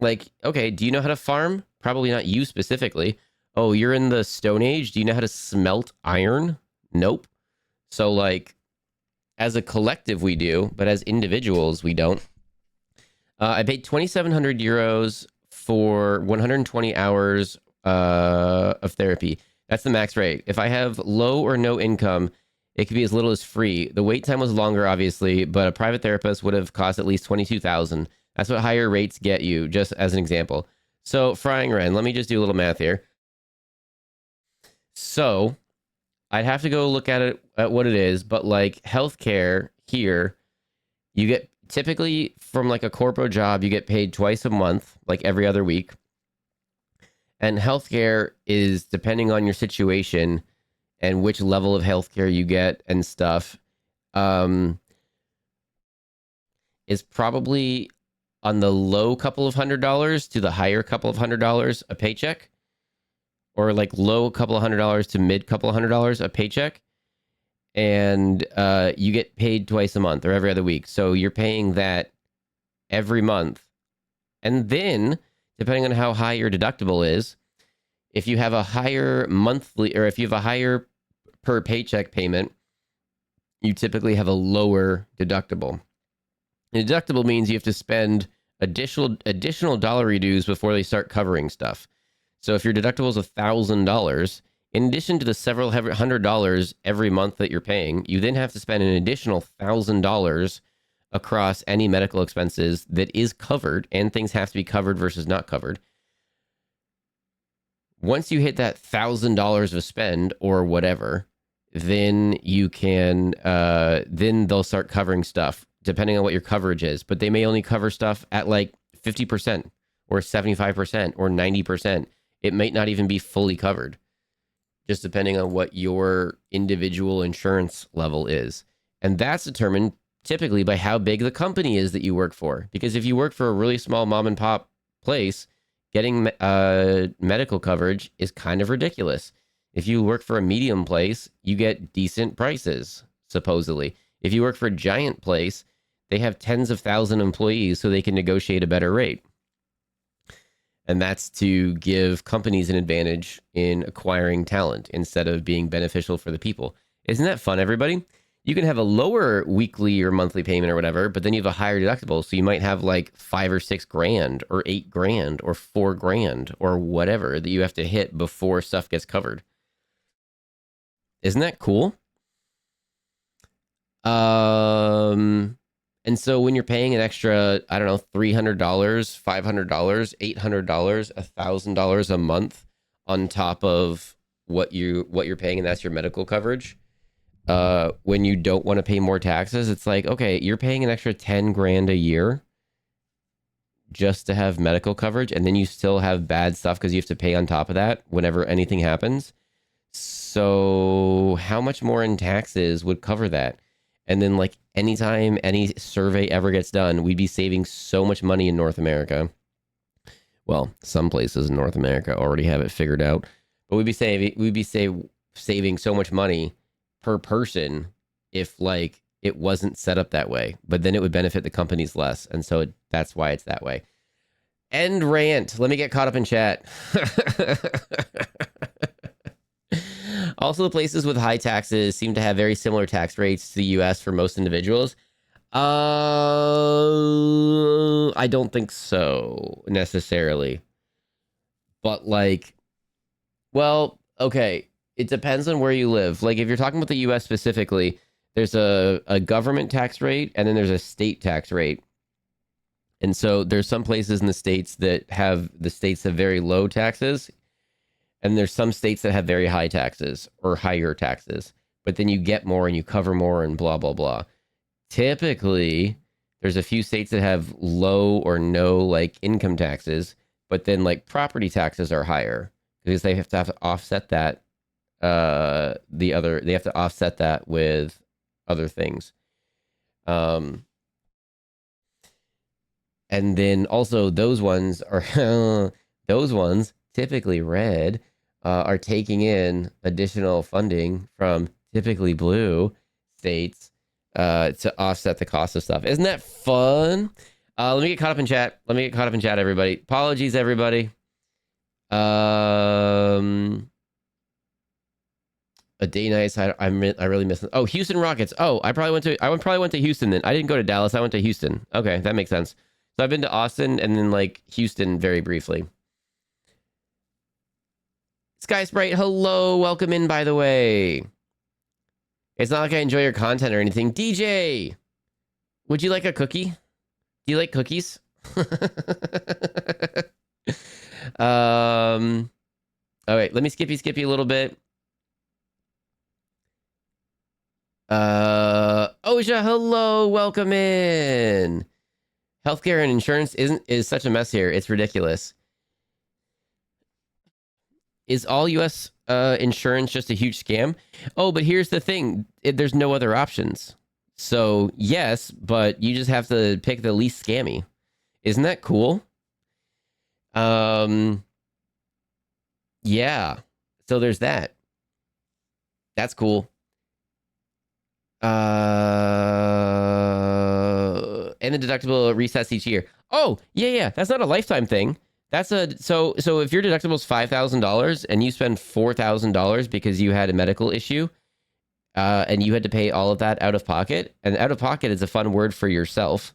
Like, okay, do you know how to farm? Probably not you specifically. Oh, you're in the Stone Age. Do you know how to smelt iron? Nope. So like, as a collective we do, but as individuals we don't. I paid 2,700 euros for 120 hours of therapy. That's the max rate. If I have low or no income, it could be as little as free. The wait time was longer, obviously, but a private therapist would have cost at least 22,000. That's what higher rates get you, just as an example. So, Frying Ren, let me just do a little math here. So, I'd have to go look at it at what it is, but like healthcare here, you get typically from like a corporate job, you get paid twice a month, like every other week. And healthcare is depending on your situation and which level of healthcare you get and stuff, is probably on the low couple of $100s to the higher couple of $100 a paycheck, or like low couple of $100s to mid couple of $100 a paycheck. And you get paid twice a month or every other week. So you're paying that every month. And then depending on how high your deductible is, if you have a higher monthly or if you have a higher per paycheck payment, you typically have a lower deductible. And deductible means you have to spend additional dollar dues before they start covering stuff. So if your deductible is $1,000, in addition to the several $100 every month that you're paying, you then have to spend an additional $1,000 across any medical expenses that is covered, and things have to be covered versus not covered. Once you hit that $1,000 of spend or whatever, then you can, then they'll start covering stuff depending on what your coverage is. But they may only cover stuff at like 50% or 75% or 90%. It might not even be fully covered, just depending on what your individual insurance level is. And that's determined typically by how big the company is that you work for. Because if you work for a really small mom and pop place, getting medical coverage is kind of ridiculous. If you work for a medium place, you get decent prices, supposedly. If you work for a giant place, they have tens of thousands of employees, so they can negotiate a better rate. And that's to give companies an advantage in acquiring talent instead of being beneficial for the people. Isn't that fun, everybody? You can have a lower weekly or monthly payment or whatever, but then you have a higher deductible. So you might have like 5 or 6 grand or 8 grand or 4 grand or whatever that you have to hit before stuff gets covered. Isn't that cool? And so when you're paying an extra, I don't know, $300, $500, $800, $1,000 a month on top of what you're paying, and that's your medical coverage. When you don't want to pay more taxes, it's like, okay, you're paying an extra 10 grand a year just to have medical coverage, and then you still have bad stuff because you have to pay on top of that whenever anything happens. So how much more in taxes would cover that? And then, like, anytime any survey ever gets done, we'd be saving so much money in North America. Well, some places in North America already have it figured out, but we'd be saving so much money per person if, like, it wasn't set up that way. But then it would benefit the companies less, and so that's why it's that way. End rant. Let me get caught up in chat. Also, the places with high taxes seem to have very similar tax rates to the US for most individuals. I don't think so necessarily. But like, well, okay. It depends on where you live. Like if you're talking about the US specifically, there's a government tax rate and then there's a state tax rate. And so there's some places in the states that have very low taxes. And there's some states that have very high taxes or higher taxes, but then you get more and you cover more and blah, blah, blah. Typically, there's a few states that have low or no like income taxes, but then like property taxes are higher because they have to offset that. They have to offset that with other things. And then also those ones are typically red, are taking in additional funding from typically blue states to offset the cost of stuff. Isn't that fun? Let me get caught up in chat. Everybody. Apologies, everybody. A day nice. I really miss it. Oh, Houston Rockets. Oh, I probably went to Houston then. I didn't go to Dallas. I went to Houston. Okay, that makes sense. So I've been to Austin and then like Houston very briefly. Sky Sprite, hello, welcome in, by the way. It's not like I enjoy your content or anything. DJ, would you like a cookie? Do you like cookies? All right, let me skippy a little bit. Oja, hello, welcome in. Healthcare and insurance is such a mess here. It's ridiculous. Is all U.S. Insurance just a huge scam? Oh, but here's the thing. There's no other options. So, yes, but you just have to pick the least scammy. Isn't that cool? Yeah. So there's that. That's cool. And the deductible resets each year. Oh, yeah. That's not a lifetime thing. That's so if your deductible is $5,000 and you spend $4,000 because you had a medical issue, and you had to pay all of that out of pocket, and out of pocket is a fun word for yourself.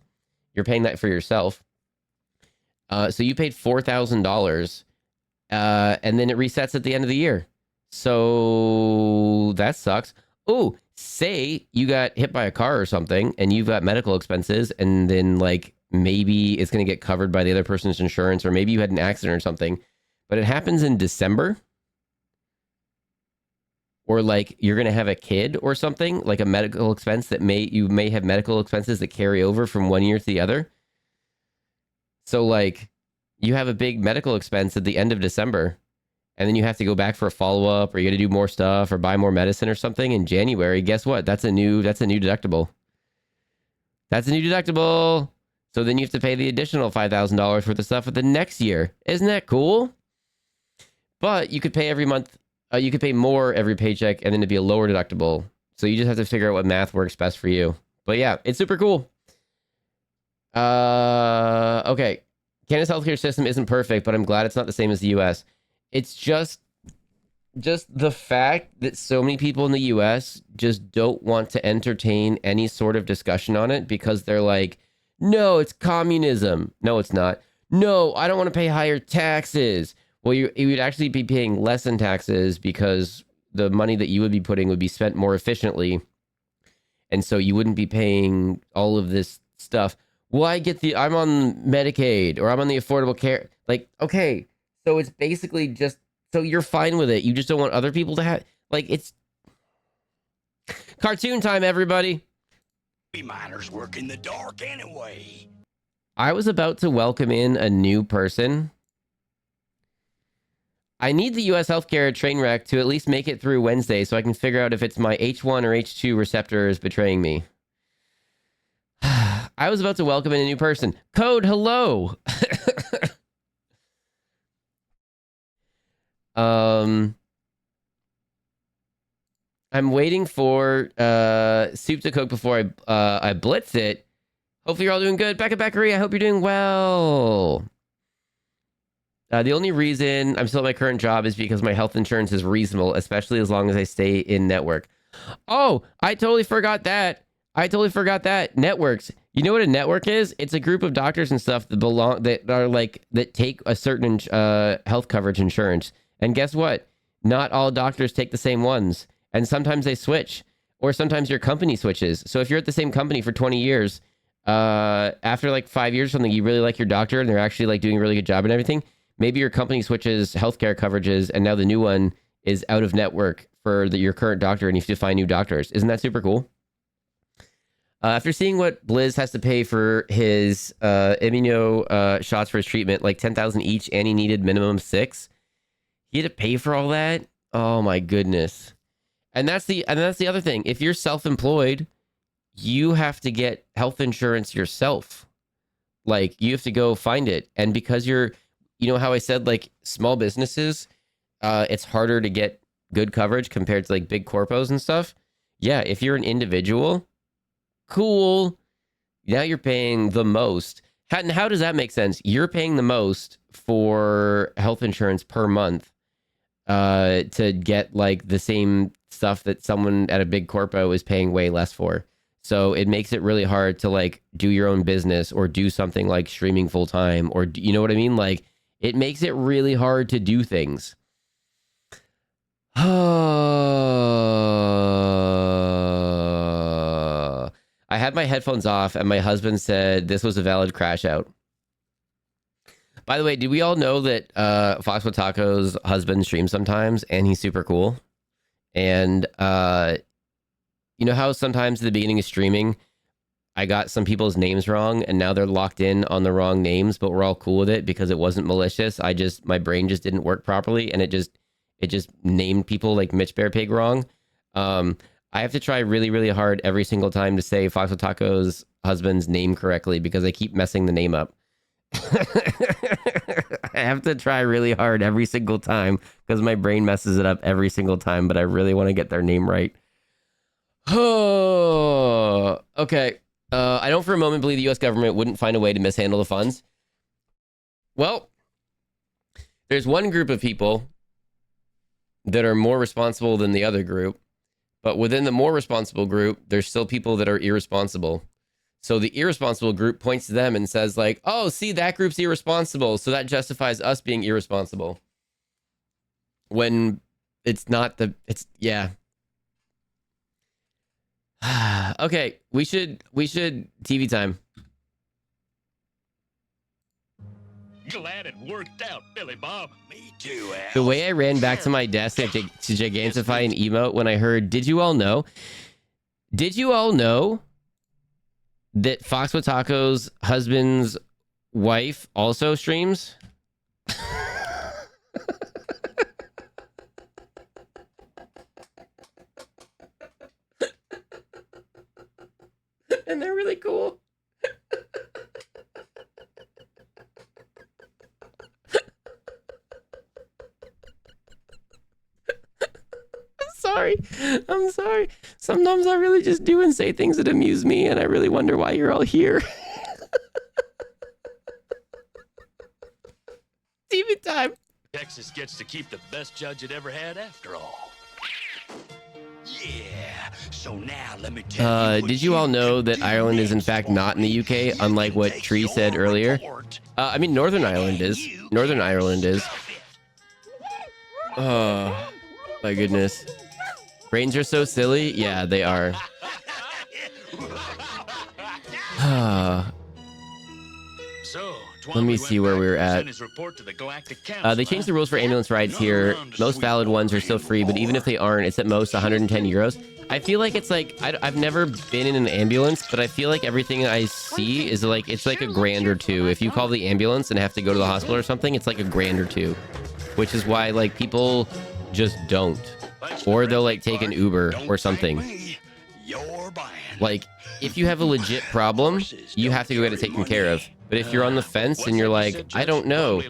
You're paying that for yourself. So you paid $4,000, and then it resets at the end of the year. So that sucks. Oh, say you got hit by a car or something, and you've got medical expenses, and then like maybe it's going to get covered by the other person's insurance, or maybe you had an accident or something, but it happens in December, or like you're going to have a kid or something, like a medical expense that you may have medical expenses that carry over from one year to the other. So like you have a big medical expense at the end of December, and then you have to go back for a follow-up, or you got to do more stuff or buy more medicine or something in January. Guess what? That's a new deductible. That's a new deductible. So then you have to pay the additional $5,000 worth of stuff for the next year. Isn't that cool? But you could pay every month. You could pay more every paycheck, and then it'd be a lower deductible. So you just have to figure out what math works best for you. But yeah, it's super cool. Okay. Canada's healthcare system isn't perfect, but I'm glad it's not the same as the US. It's just the fact that so many people in the US just don't want to entertain any sort of discussion on it because they're like, no, it's communism. No, it's not. No, I don't want to pay higher taxes. Well, you would actually be paying less in taxes because the money that you would be putting would be spent more efficiently. And so you wouldn't be paying all of this stuff. Well, I'm on Medicaid or I'm on the Affordable Care. Like, okay, so it's basically just, so you're fine with it. You just don't want other people to have, like, it's cartoon time, everybody. We miners work in the dark anyway. I was about to welcome in a new person. I need the US healthcare train wreck to at least make it through Wednesday so I can figure out if it's my H1 or H2 receptors betraying me. I was about to welcome in a new person. Code, hello. I'm waiting for soup to cook before I blitz it. Hopefully you're all doing good. Becca Beckery, I hope you're doing well. The only reason I'm still at my current job is because my health insurance is reasonable, especially as long as I stay in network. Oh, I totally forgot that. Networks. You know what a network is? It's a group of doctors and stuff that take a certain health coverage insurance. And guess what? Not all doctors take the same ones. And sometimes they switch. Or sometimes your company switches. So if you're at the same company for 20 years, after like 5 years or something, you really like your doctor and they're actually like doing a really good job and everything, maybe your company switches healthcare coverages and now the new one is out of network for your current doctor and you have to find new doctors. Isn't that super cool? After seeing what Blizz has to pay for his immuno shots for his treatment, like 10,000 each, and he needed minimum 6, he had to pay for all that. Oh my goodness! And that's the other thing. If you're self-employed, you have to get health insurance yourself. Like you have to go find it, and because you know how I said like small businesses, it's harder to get good coverage compared to like big corpos and stuff. Yeah, if you're an individual. Cool. Now you're paying the most. How does that make sense? You're paying the most for health insurance per month to get like the same stuff that someone at a big corpo is paying way less for. So it makes it really hard to like do your own business or do something like streaming full time or you know what I mean? Like it makes it really hard to do things. I had my headphones off and my husband said this was a valid crash out. By the way, did we all know that Fox with Taco's husband streams sometimes and he's super cool? And you know how sometimes at the beginning of streaming, I got some people's names wrong and now they're locked in on the wrong names, but we're all cool with it because it wasn't malicious. My brain just didn't work properly and it just named people like Mitch Bear Pig wrong. I have to try really, really hard every single time to say Fox with Taco's husband's name correctly because I keep messing the name up. I have to try really hard every single time because my brain messes it up every single time, but I really want to get their name right. Oh, okay. I don't for a moment believe the U.S. government wouldn't find a way to mishandle the funds. Well, there's one group of people that are more responsible than the other group. But within the more responsible group, there's still people that are irresponsible. So the irresponsible group points to them and says like, oh, see, that group's irresponsible. So that justifies us being irresponsible. When it's not yeah. Okay, we should TV time. Glad it worked out, Billy Bob. Me too, Al. The way I ran back to my desk to gigantify an emote when I heard, did you all know that Fox with Taco's husband's wife also streams? And they're really cool. I'm sorry. Sometimes I really just do and say things that amuse me, and I really wonder why you're all here. TV time. Texas gets to keep the best judge it ever had after all. Yeah, so now let me tell Did you all know that Ireland is in fact not in the UK, unlike what Tree said earlier? I mean, Northern Ireland is. Northern Ireland is. Oh, my goodness. Brains are so silly. Yeah, they are. Let me see where we were at. They changed the rules for ambulance rides here. Most valid ones are still free, but even if they aren't, it's at most 110 euros. I feel like it's like, I've never been in an ambulance, but I feel like everything I see is like, it's like $1,000 or $2. If you call the ambulance and have to go to the hospital or something, it's like $1,000 or $2, which is why like people just don't, or they'll like take an Uber or something. Like if you have a legit problem, you have to go get it taken care of. But if you're on the fence and you're like, I don't know,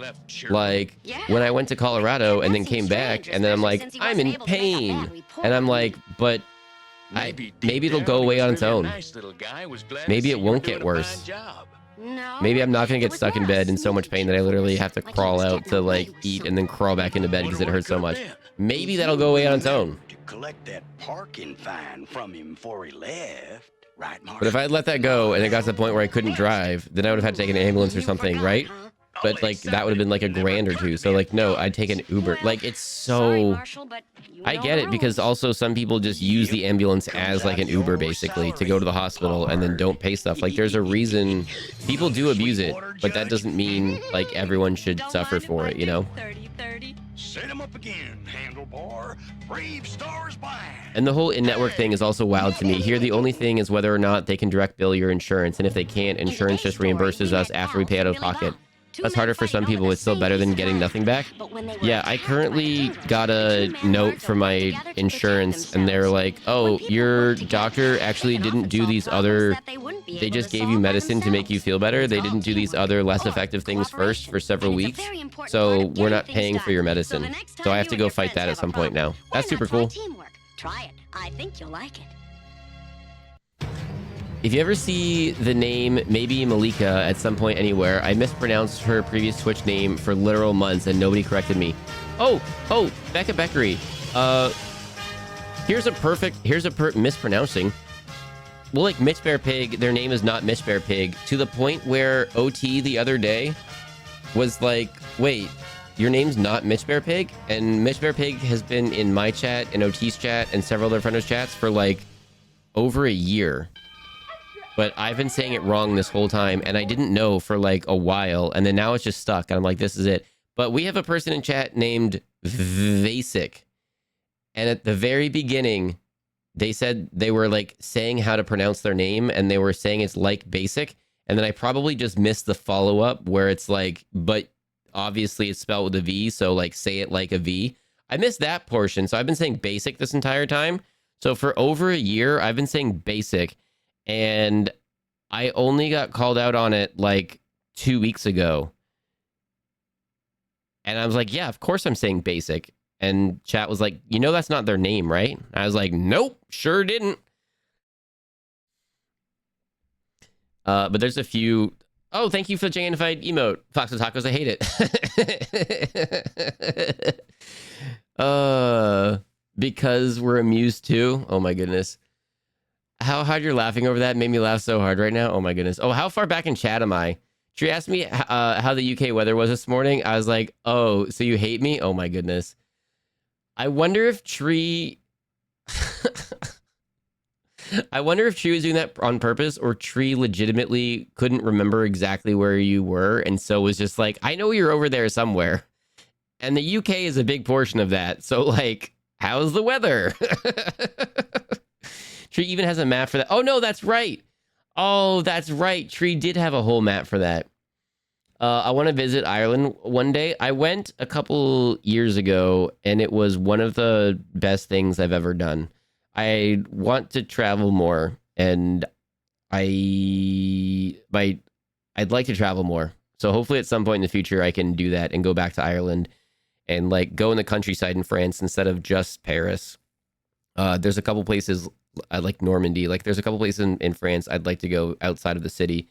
like when I went to Colorado and then came back and then I'm like, I'm in pain. And I'm like, but maybe it'll go away on its own. Maybe it won't get worse. Maybe I'm not going to get stuck in bed in so much pain that I literally have to crawl out to like eat and then crawl back into bed because it hurts so much. Maybe that'll go away on its own. collect that parking fine from him before he left. Right, Mark? But if I had let that go and it got to the point where I couldn't drive, then I would have had to take an ambulance or something, right? But like that would have been like $1,000 or $2. So like, no, I'd take an Uber. Like it's so, I get it, because also some people just use the ambulance as like an Uber basically to go to the hospital and then don't pay stuff. Like there's a reason people do abuse it, but that doesn't mean like everyone should suffer for it, you know? Set him up again, handlebar. Brave stars blind. And the whole in-network thing is also wild to me. Here, the only thing is whether or not they can direct bill your insurance. And if they can't, insurance just reimburses us after we pay out of pocket. That's harder for some people. It's still better than getting nothing back. Yeah, I currently got a note from my insurance and they're like, oh, your doctor actually didn't do these other, they just gave you medicine to make you feel better. They didn't do these other less effective things first for several weeks. So we're not paying for your medicine. So I have to go fight that at some point now. That's super cool. Try it. I think you'll like it. If you ever see the name maybe Malika at some point anywhere, I mispronounced her previous Twitch name for literal months and nobody corrected me. Oh, Becca Beckery. Here's mispronouncing. Well, like Mitch Bear Pig, their name is not Mitch Bear Pig, to the point where OT the other day was like, wait, your name's not Mitch Bear Pig? And Mitch Bear Pig has been in my chat and OT's chat and several other friends' chats for like over a year. But I've been saying it wrong this whole time, and I didn't know for like a while, and then now it's just stuck, and I'm like, this is it. But we have a person in chat named Vasic, and at the very beginning, they said they were like saying how to pronounce their name, and they were saying it's like basic, and then I probably just missed the follow-up where it's like, but obviously it's spelled with a V, so like say it like a V. I missed that portion, so I've been saying basic this entire time. So for over a year, I've been saying basic. And I only got called out on it like 2 weeks ago. And I was like, yeah, of course I'm saying basic. And chat was like, you know, that's not their name, right? I was like, nope, sure didn't. But there's a few. Oh, thank you for the Janified emote. Fox and Tacos, I hate it. Because we're amused too. Oh my goodness. How hard you're laughing over that made me laugh so hard right now. Oh my goodness. Oh, how far back in chat am I? She asked me how the UK weather was this morning. I was like, oh, so you hate me? Oh my goodness. I wonder if Tree... I wonder if Tree was doing that on purpose, or Tree legitimately couldn't remember exactly where you were and so was just like, I know you're over there somewhere. And the UK is a big portion of that. So like, how's the weather? Tree even has a map for that. Oh, no, that's right. Oh, that's right. Tree did have a whole map for that. I want to visit Ireland one day. I went a couple years ago, and it was one of the best things I've ever done. I want to travel more, and I'd like to travel more. So hopefully at some point in the future, I can do that and go back to Ireland and like go in the countryside in France instead of just Paris. There's a couple places like Normandy, like there's a couple places in France I'd like to go outside of the city.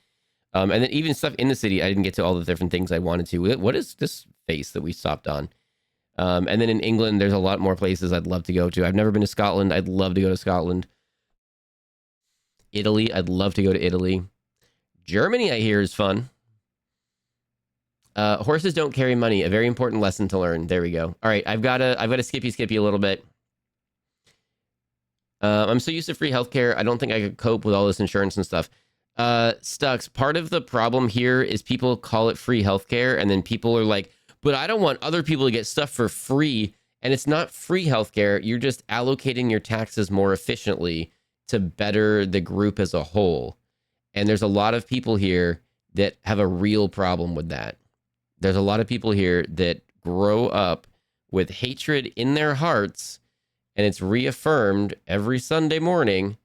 And then even stuff in the city, I didn't get to all the different things I wanted to. What is this base that we stopped on. And then in England, there's a lot more places I'd love to go to. I've never been to Scotland. I'd love to go to Scotland. Italy, I'd love to go to Italy. Germany, I hear, is fun. Horses don't carry money. A very important lesson to learn. There we go. All right, I've got to skippy a little bit. I'm so used to free healthcare. I don't think I could cope with all this insurance and stuff. Stux, part of the problem here is people call it free healthcare, and then people are like, but I don't want other people to get stuff for free. And it's not free healthcare. You're just allocating your taxes more efficiently to better the group as a whole. And there's a lot of people here that have a real problem with that. There's a lot of people here that grow up with hatred in their hearts, and it's reaffirmed every Sunday morning.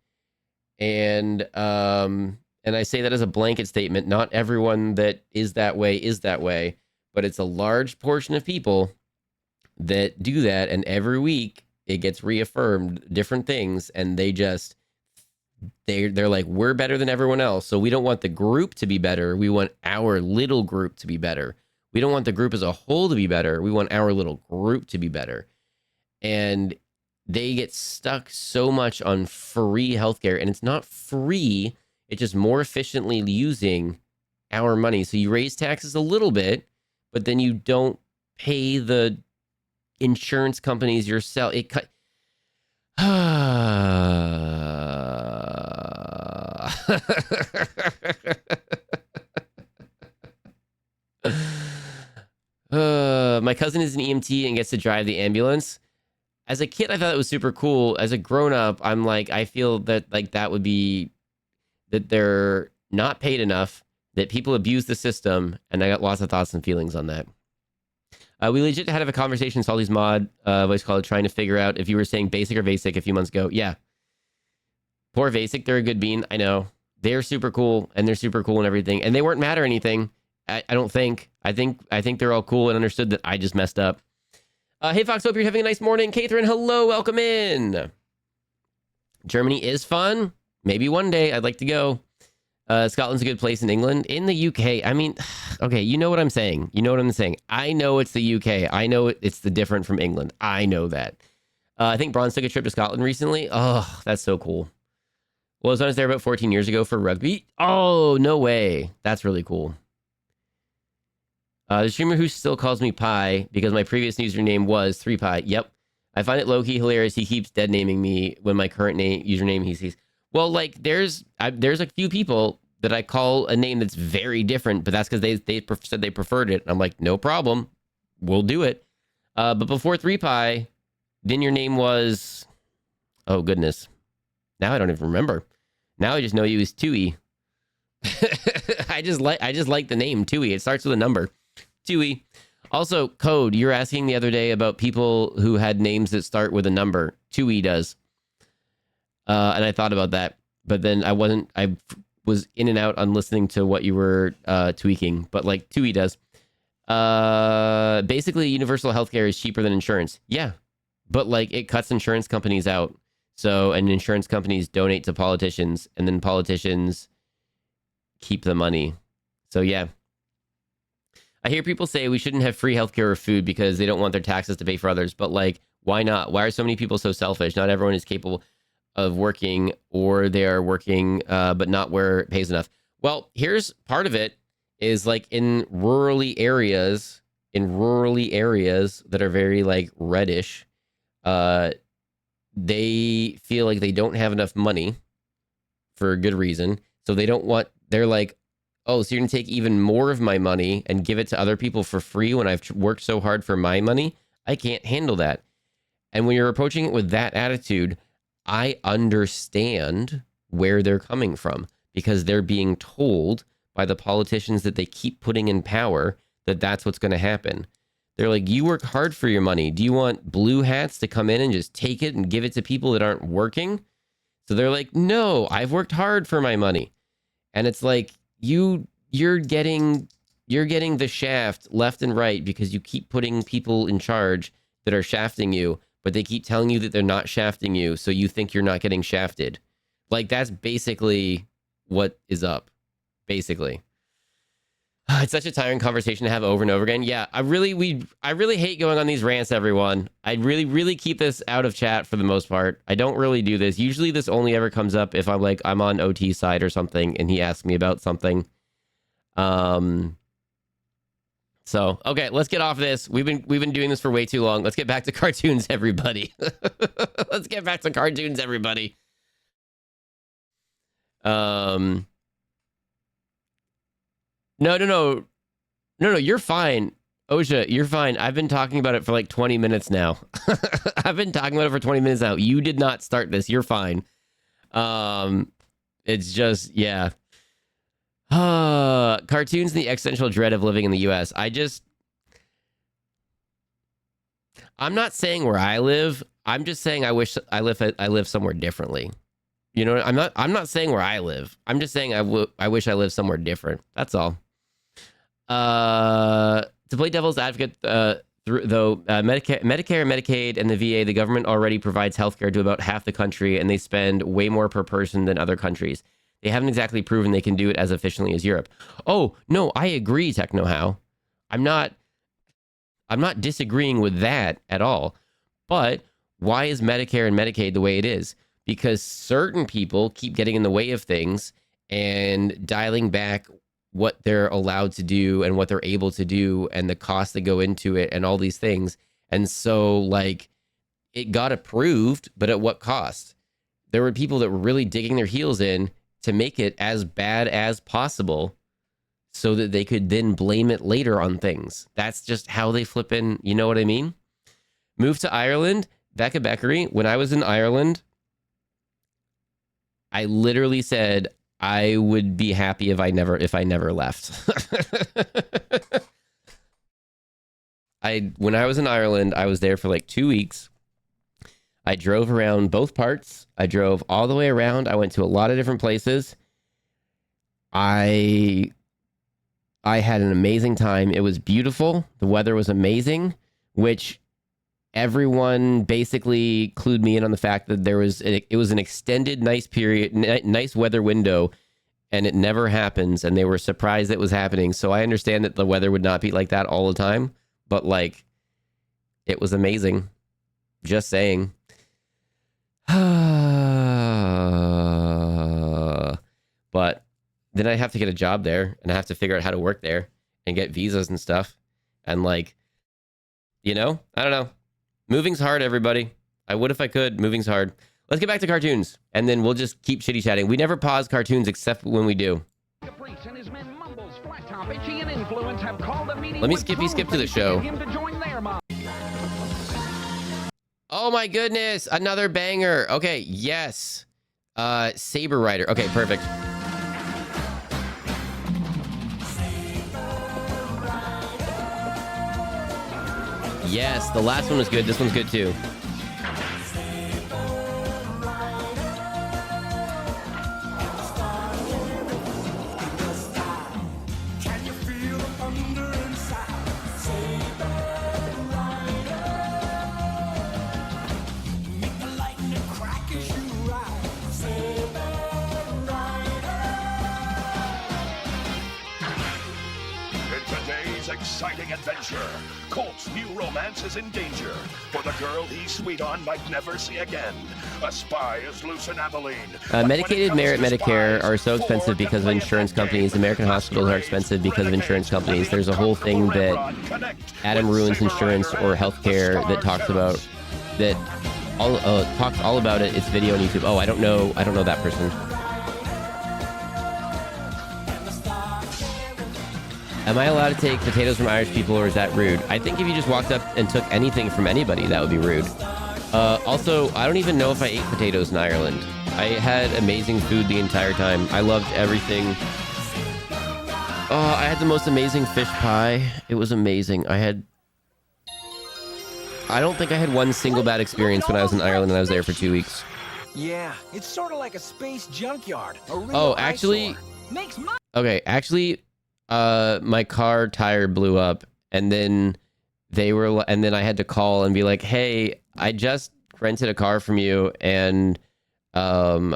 And I say that as a blanket statement. Not everyone that is that way, but it's a large portion of people that do that, and every week it gets reaffirmed different things, and they're like, we're better than everyone else, so we don't want the group to be better. We want our little group to be better. We don't want the group as a whole to be better. We want our little group to be better. And they get stuck so much on free healthcare, and it's not free. It's just more efficiently using our money. So you raise taxes a little bit, but then you don't pay the insurance companies yourself. It cut. My cousin is an EMT and gets to drive the ambulance. As a kid, I thought it was super cool. As a grown-up, I'm like, I feel that like that would be that they're not paid enough, that people abuse the system, and I got lots of thoughts and feelings on that. We legit had a conversation in Salty's mod voice call trying to figure out if you were saying basic or basic a few months ago. Yeah. Poor basic, they're a good bean. I know. They're super cool, and they're super cool and everything. And they weren't mad or anything. I don't think. I think they're all cool and understood that I just messed up. Hey, Fox, hope you're having a nice morning. Catherine, hello, welcome in. Germany is fun. Maybe one day I'd like to go. Scotland's a good place. In England. In the UK, I mean, okay, you know what I'm saying. You know what I'm saying. I know it's the UK. I know it's the different from England. I know that. I think Bronze took a trip to Scotland recently. Oh, that's so cool. Well, I was there about 14 years ago for rugby. Oh, no way. That's really cool. The streamer who still calls me Pi because my previous username was 3Pi. Yep. I find it low-key hilarious. He keeps dead naming me when my current username he sees. Well, like there's a few people that I call a name that's very different, but that's because they said they preferred it. I'm like, no problem. We'll do it. But before 3Pi, then your name was, oh goodness. Now I don't even remember. Now I just know you as Tui. I just like the name Tui. It starts with a number. Tui. Also, Code, you were asking the other day about people who had names that start with a number. Tui does. And I thought about that, but then I was in and out on listening to what you were tweaking, but like Tui does. Basically, universal healthcare is cheaper than insurance. Yeah, but like it cuts insurance companies out. So, and insurance companies donate to politicians, and then politicians keep the money. So, yeah. I hear people say we shouldn't have free healthcare or food because they don't want their taxes to pay for others. But like, why not? Why are so many people so selfish? Not everyone is capable of working, or they are working, but not where it pays enough. Well, here's part of it is like in rural areas that are very like reddish, they feel like they don't have enough money for a good reason. So they're like, oh, so you're going to take even more of my money and give it to other people for free when I've worked so hard for my money? I can't handle that. And when you're approaching it with that attitude, I understand where they're coming from, because they're being told by the politicians that they keep putting in power that that's what's going to happen. They're like, you work hard for your money. Do you want blue hats to come in and just take it and give it to people that aren't working? So they're like, no, I've worked hard for my money. And it's like, you're getting the shaft left and right because you keep putting people in charge that are shafting you, but they keep telling you that they're not shafting you, so you think you're not getting shafted. Like, that's basically what is up. Basically. It's such a tiring conversation to have over and over again. Yeah, I really hate going on these rants, everyone. I really keep this out of chat for the most part. I don't really do this. Usually this only ever comes up if I'm on OT side or something and he asks me about something. So, okay, let's get off this. We've been doing this for way too long. Let's get back to cartoons, everybody. Let's get back to cartoons, everybody. No, you're fine. Osha, you're fine. I've been talking about it for like 20 minutes now. I've been talking about it for 20 minutes now. You did not start this. You're fine. It's just, yeah. Cartoons and the existential dread of living in the US. I'm not saying where I live. I'm just saying I wish I live somewhere differently. You know, I'm not saying where I live. I'm just saying I wish I lived somewhere different. That's all. To play devil's advocate, Medicare, Medicaid, and the VA, the government already provides healthcare to about half the country, and they spend way more per person than other countries. They haven't exactly proven they can do it as efficiently as Europe. Oh, no, I agree, TechnoHow. I'm not disagreeing with that at all. But why is Medicare and Medicaid the way it is? Because certain people keep getting in the way of things and dialing back what they're allowed to do and what they're able to do and the costs that go into it and all these things. And so, like, it got approved, but at what cost? There were people that were really digging their heels in to make it as bad as possible so that they could then blame it later on things. That's just how they flip in. You know what I mean? Moved to Ireland, Becca Beckery. When I was in Ireland, I literally said I would be happy if I never left. When I was in Ireland, I was there for like 2 weeks. I drove around both parts. I drove all the way around. I went to a lot of different places. I had an amazing time. It was beautiful. The weather was amazing, which everyone basically clued me in on the fact that it was an extended nice weather window, and it never happens, and they were surprised it was happening. So I understand that the weather would not be like that all the time, but like, it was amazing. Just saying. But then I have to get a job there, and I have to figure out how to work there and get visas and stuff. And like, you know, I don't know. Moving's hard, everybody. I would if I could. Moving's hard. Let's get back to cartoons, and then we'll just keep shitty chatting. We never pause cartoons except when we do. Let me skip to the show. Oh my goodness, another banger. Okay, yes. Saber Rider. Okay, perfect. Yes, the last one was good. This one's good too. Exciting adventure. Colt's new romance is in danger, for the girl he's sweet on might never see again. A spy is loose in Abilene. Medicaid, Merit, Medicare are so expensive because of insurance companies. American hospitals are expensive because of insurance companies. There's a whole thing that Adam Ruins Insurance or Healthcare that talks about talks all about it. It's video on YouTube. Oh, I don't know that person. Am I allowed to take potatoes from Irish people, or is that rude? I think if you just walked up and took anything from anybody, that would be rude. Also, I don't even know if I ate potatoes in Ireland. I had amazing food the entire time. I loved everything. I had the most amazing fish pie. It was amazing. I don't think I had one single bad experience when I was in Ireland and I was there for 2 weeks. Yeah, it's sort of like a space junkyard. My car tire blew up, and then I had to call and be like, "Hey, I just rented a car from you, and I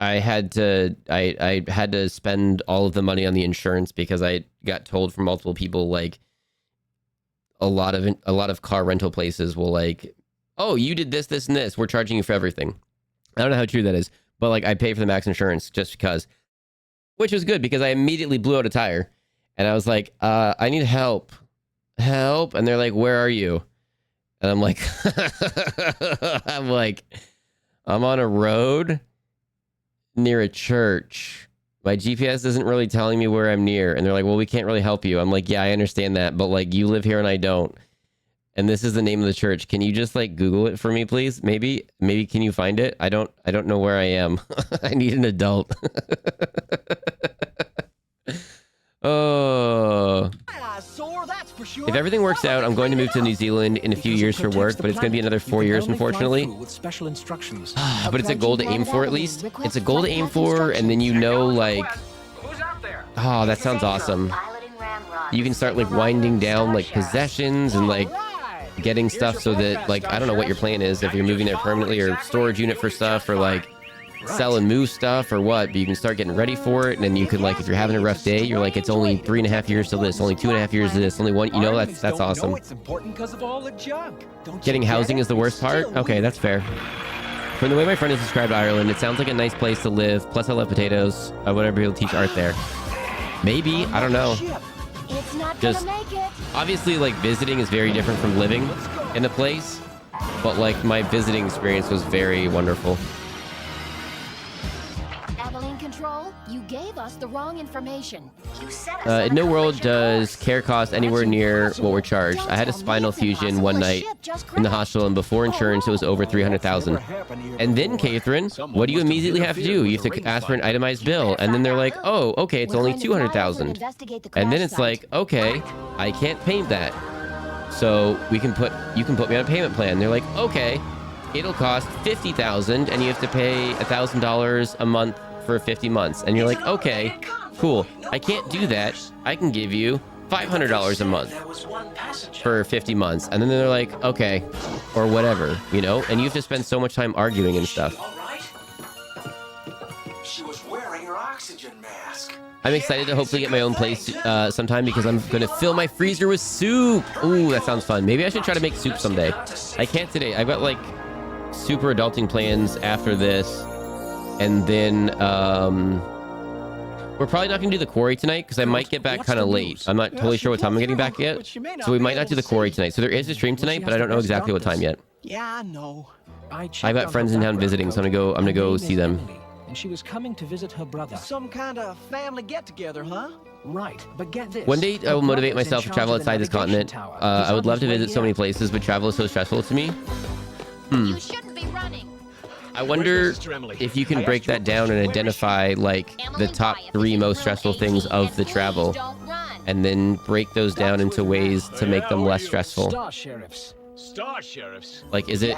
I had to spend all of the money on the insurance because I got told from multiple people, like, a lot of car rental places will like, oh, you did this, this, and this. We're charging you for everything. I don't know how true that is, but like I pay for the max insurance just because, which was good because I immediately blew out a tire and I was like, I need help. And they're like, where are you? And I'm like, I'm on a road near a church. My GPS isn't really telling me where I'm near. And they're like, well, we can't really help you. I'm like, yeah, I understand that. But like, you live here and I don't. And this is the name of the church. Can you just like Google it for me, please? Maybe can you find it? I don't know where I am. I need an adult. Oh. If everything works out, I'm going to move to New Zealand in a few years for work, but it's going to be another 4 years, unfortunately. But it's a goal to aim for, at least. It's a goal to aim for, and then you know, like... Oh, that sounds awesome. You can start, like, winding down, like, possessions and, like, getting stuff so that, like, I don't know what your plan is, if you're moving there permanently or storage unit for stuff or, like, sell and move stuff or what, but you can start getting ready for it, and then you can, like, if you're having a rough day, you're like, it's only 3.5 years to this, only 2.5 years to this, only one, you know, that's awesome. Getting housing is the worst part? Okay, that's fair. From the way my friend has described Ireland, it sounds like a nice place to live, plus I love potatoes. I would never be able to teach art there. Maybe, I don't know. Just, obviously, like, visiting is very different from living in a place, but, like, my visiting experience was very wonderful. Control, you gave us the wrong information. In no world does care cost anywhere near what we're charged. I had a spinal fusion one night in the hospital, and before insurance, it was over $300,000. And then, Catherine, what do you immediately have to do? You have to ask for an itemized bill, and then they're like, "Oh, okay, it's only $200,000." And then it's like, "Okay, I can't pay that, so you can put me on a payment plan." They're like, "Okay, it'll cost $50,000, and you have to pay $1,000 a month for 50 months." And you're like, okay, cool. I can't do that. I can give you $500 a month for 50 months. And then they're like, okay, or whatever, you know, and you have to spend so much time arguing and stuff. She was wearing her oxygen mask. I'm excited to hopefully get my own place sometime because I'm going to fill my freezer with soup. Ooh, that sounds fun. Maybe I should try to make soup someday. I can't today. I've got like super adulting plans after this. And then we're probably not going to do the quarry tonight because I might get back kind of late. I'm not totally sure what time I'm getting back yet. So we might not do the quarry tonight. So there is a stream tonight, but I don't know exactly what time yet. Yeah, I know. I've got friends in town visiting, so I'm gonna go see them. And she was coming to visit her brother. Some kind of family get-together, huh? Right, but get this. One day I will motivate myself to travel outside this continent. I would love to visit so many places, but travel is so stressful to me. You shouldn't be running. I wonder if you can break that down and identify like the top 3 most stressful things of the travel, and then break those down into ways to make them less stressful. Star sheriffs. Like, is it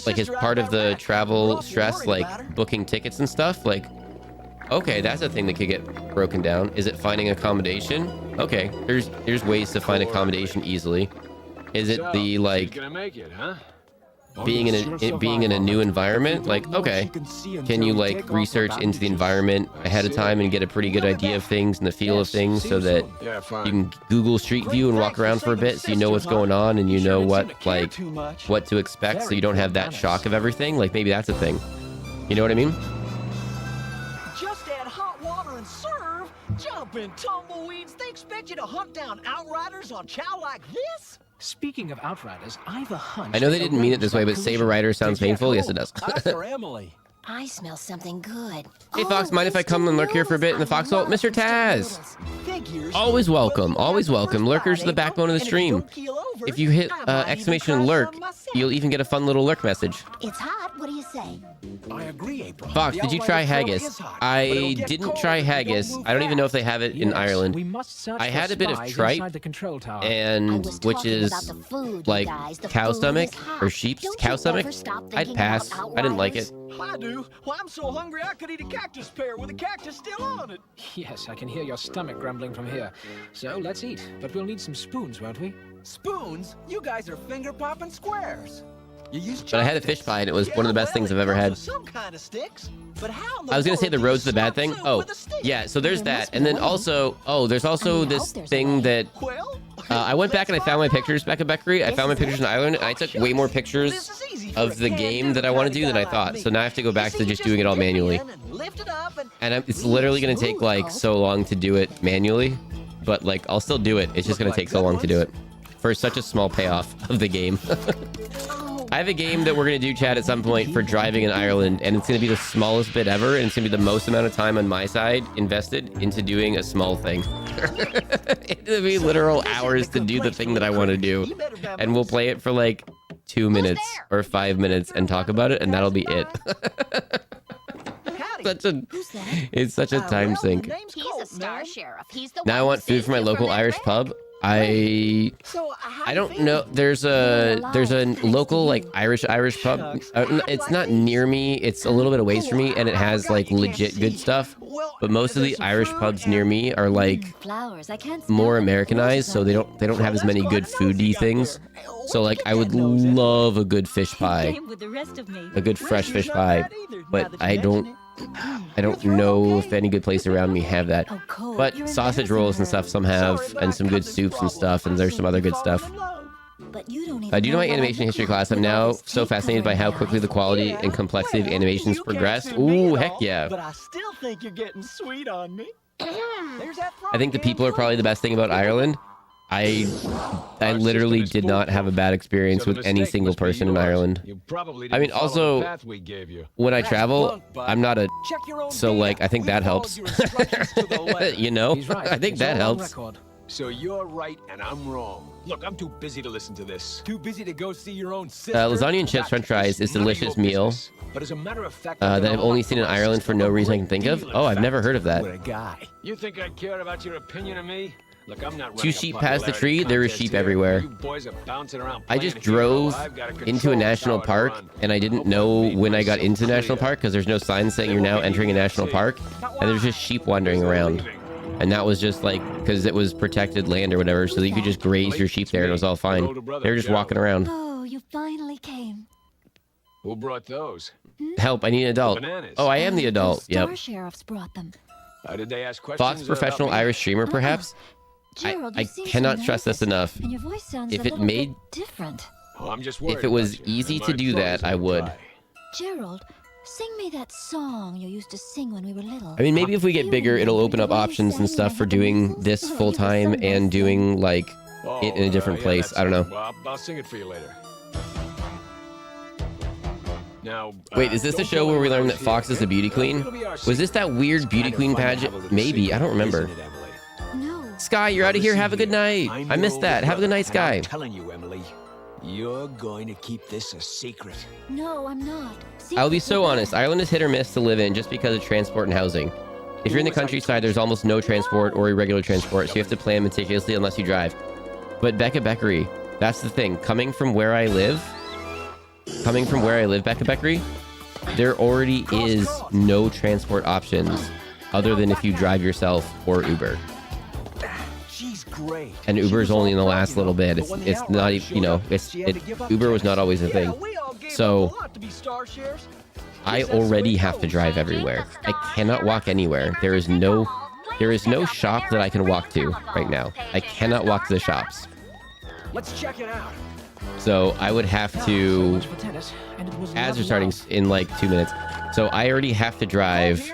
like is part of the travel stress like booking tickets and stuff? Like, okay, that's a thing that could get broken down. Is it finding accommodation? Okay, there's ways to find accommodation easily. Is it the like being in a new environment? Like, okay, can you like research into the environment ahead of time and get a pretty good idea of things and the feel of things so that you can Google Street View and walk around for a bit so you know what's going on and you know what to expect so you don't have that shock of everything? Like, maybe that's a thing. You know what I mean? Just add hot water and serve. Jumping tumbleweeds. They expect you to hunt down outriders on chow like this? Speaking of outriders, I've a hunch. I know they didn't mean it this way, but Saber Rider sounds painful. Yes, it does. I smell something good. Hey, Fox, mind if I come and lurk here for a bit in the foxhole? Mr. Taz! Always welcome, always welcome. Lurkers are the backbone of the stream. If you hit exclamation lurk, you'll even get a fun little lurk message. It's hot. What do you say? I agree, April. Fox, did you try haggis? I didn't try haggis. I don't even know if they have it in Ireland. I had a bit of tripe, and which is like cow stomach or sheep's cow stomach. I'd pass. I didn't like it. I do. Well, I'm so hungry I could eat a cactus pear with a cactus still on it. Yes, I can hear your stomach grumbling from here. So let's eat, but we'll need some spoons, won't we? Spoons? You guys are finger-popping squares. But I had a fish pie, and it was one of the best things I've ever had. Some kind of sticks, but how in I was gonna say the world road's do you the bad slap thing. soup Oh, with a stick? yeah. So there's that, and then also, there's also this thing that I went back and I found my pictures back at Beckery. I found my pictures in Ireland, and I took way more pictures of the game that I want to do than I thought. So now I have to go back to just doing it all manually. And it's literally gonna take like so long to do it manually, but like I'll still do it. It's just gonna take so long to do it for such a small payoff of the game. I have a game that we're going to do, Chad, at some point for driving in Ireland, and it's going to be the smallest bit ever, and it's going to be the most amount of time on my side invested into doing a small thing. It'll be literal hours to do the thing that I want to do, and we'll play it for like 2 minutes or 5 minutes and talk about it, and that'll be it. It's such a time sink. He's a star sheriff. He's the Now I want food for my local Irish pub. I don't know. There's a local like Irish pub. It's not near me. It's a little bit away from me, and it has like legit good stuff. But most of the Irish pubs near me are like more Americanized, so they don't have as many good foodie things. So like I would love a good fish pie, a good fresh fish pie, but I don't know if any good place around me have that. But sausage rolls and stuff some have, and some good soups and stuff, and there's some other good stuff. Do you know my animation history class? I'm now so fascinated by how quickly the quality and complexity of animations progressed. Ooh, heck yeah. But I still think you're getting sweet on me. I think the people are probably the best thing about Ireland. I literally did not have a bad experience with any single person in Ireland. I mean, also, when I travel, I'm not a... So, like, I think that helps. You know? I think that helps. So you're right and I'm wrong. Look, I'm too busy to listen to this. Too busy to go see your own sister. Lasagna and chips french fries is a delicious meal But as a matter of fact, that I've only seen in Ireland for no reason I can think of. Oh, I've never heard of that. You think I care about your opinion of me? Look, I'm not Two sheep past the tree, there were sheep everywhere. I just drove into a national park, and I didn't know when I got into national park because there's no sign saying you're now entering a national park, and there's just sheep wandering around. And that was just like, because it was protected land or whatever, so that you could just graze your sheep there and it was all fine. They were just walking around. Oh, you finally came. Who brought those? Help, I need an adult. Oh, I am the adult. Yep. Star sheriffs brought them. Did they ask questions? Fox professional Irish streamer, perhaps? Gerald, I cannot stress this enough. And your voice sounds If a it little made, bit different. if it was easy to do that, I would. Gerald, sing me that song you used to sing when we were little. I mean, maybe if we get bigger, it'll open up options and stuff for doing this full time and doing like it in a different place. I don't know. Well, I'll sing it for you later. Now, wait, is this the show where we learn that Fox is a beauty queen? Was this that weird beauty queen pageant? Maybe, I don't remember. Sky, you're out of here. Have a good night. I missed that. Have a good night, Sky. I'm telling you, Emily, you're going to keep this a secret. No, I'm not. I'll be so honest. Ireland is hit or miss to live in just because of transport and housing. If you're in the countryside, there's almost no transport or irregular transport, so you have to plan meticulously unless you drive. But Becca Beckery, that's the thing. Coming from where I live, Becca Beckery, there already is no transport options other than if you drive yourself or Uber. Great. And Uber is only in the last little bit. It's not even, you know, Uber was not always a thing. So I already have to drive everywhere. I cannot walk anywhere. There is no shop that I can walk to right now. I cannot walk to the shops. Let's check it out. So I would have to, ads are starting in like 2 minutes. So I already have to drive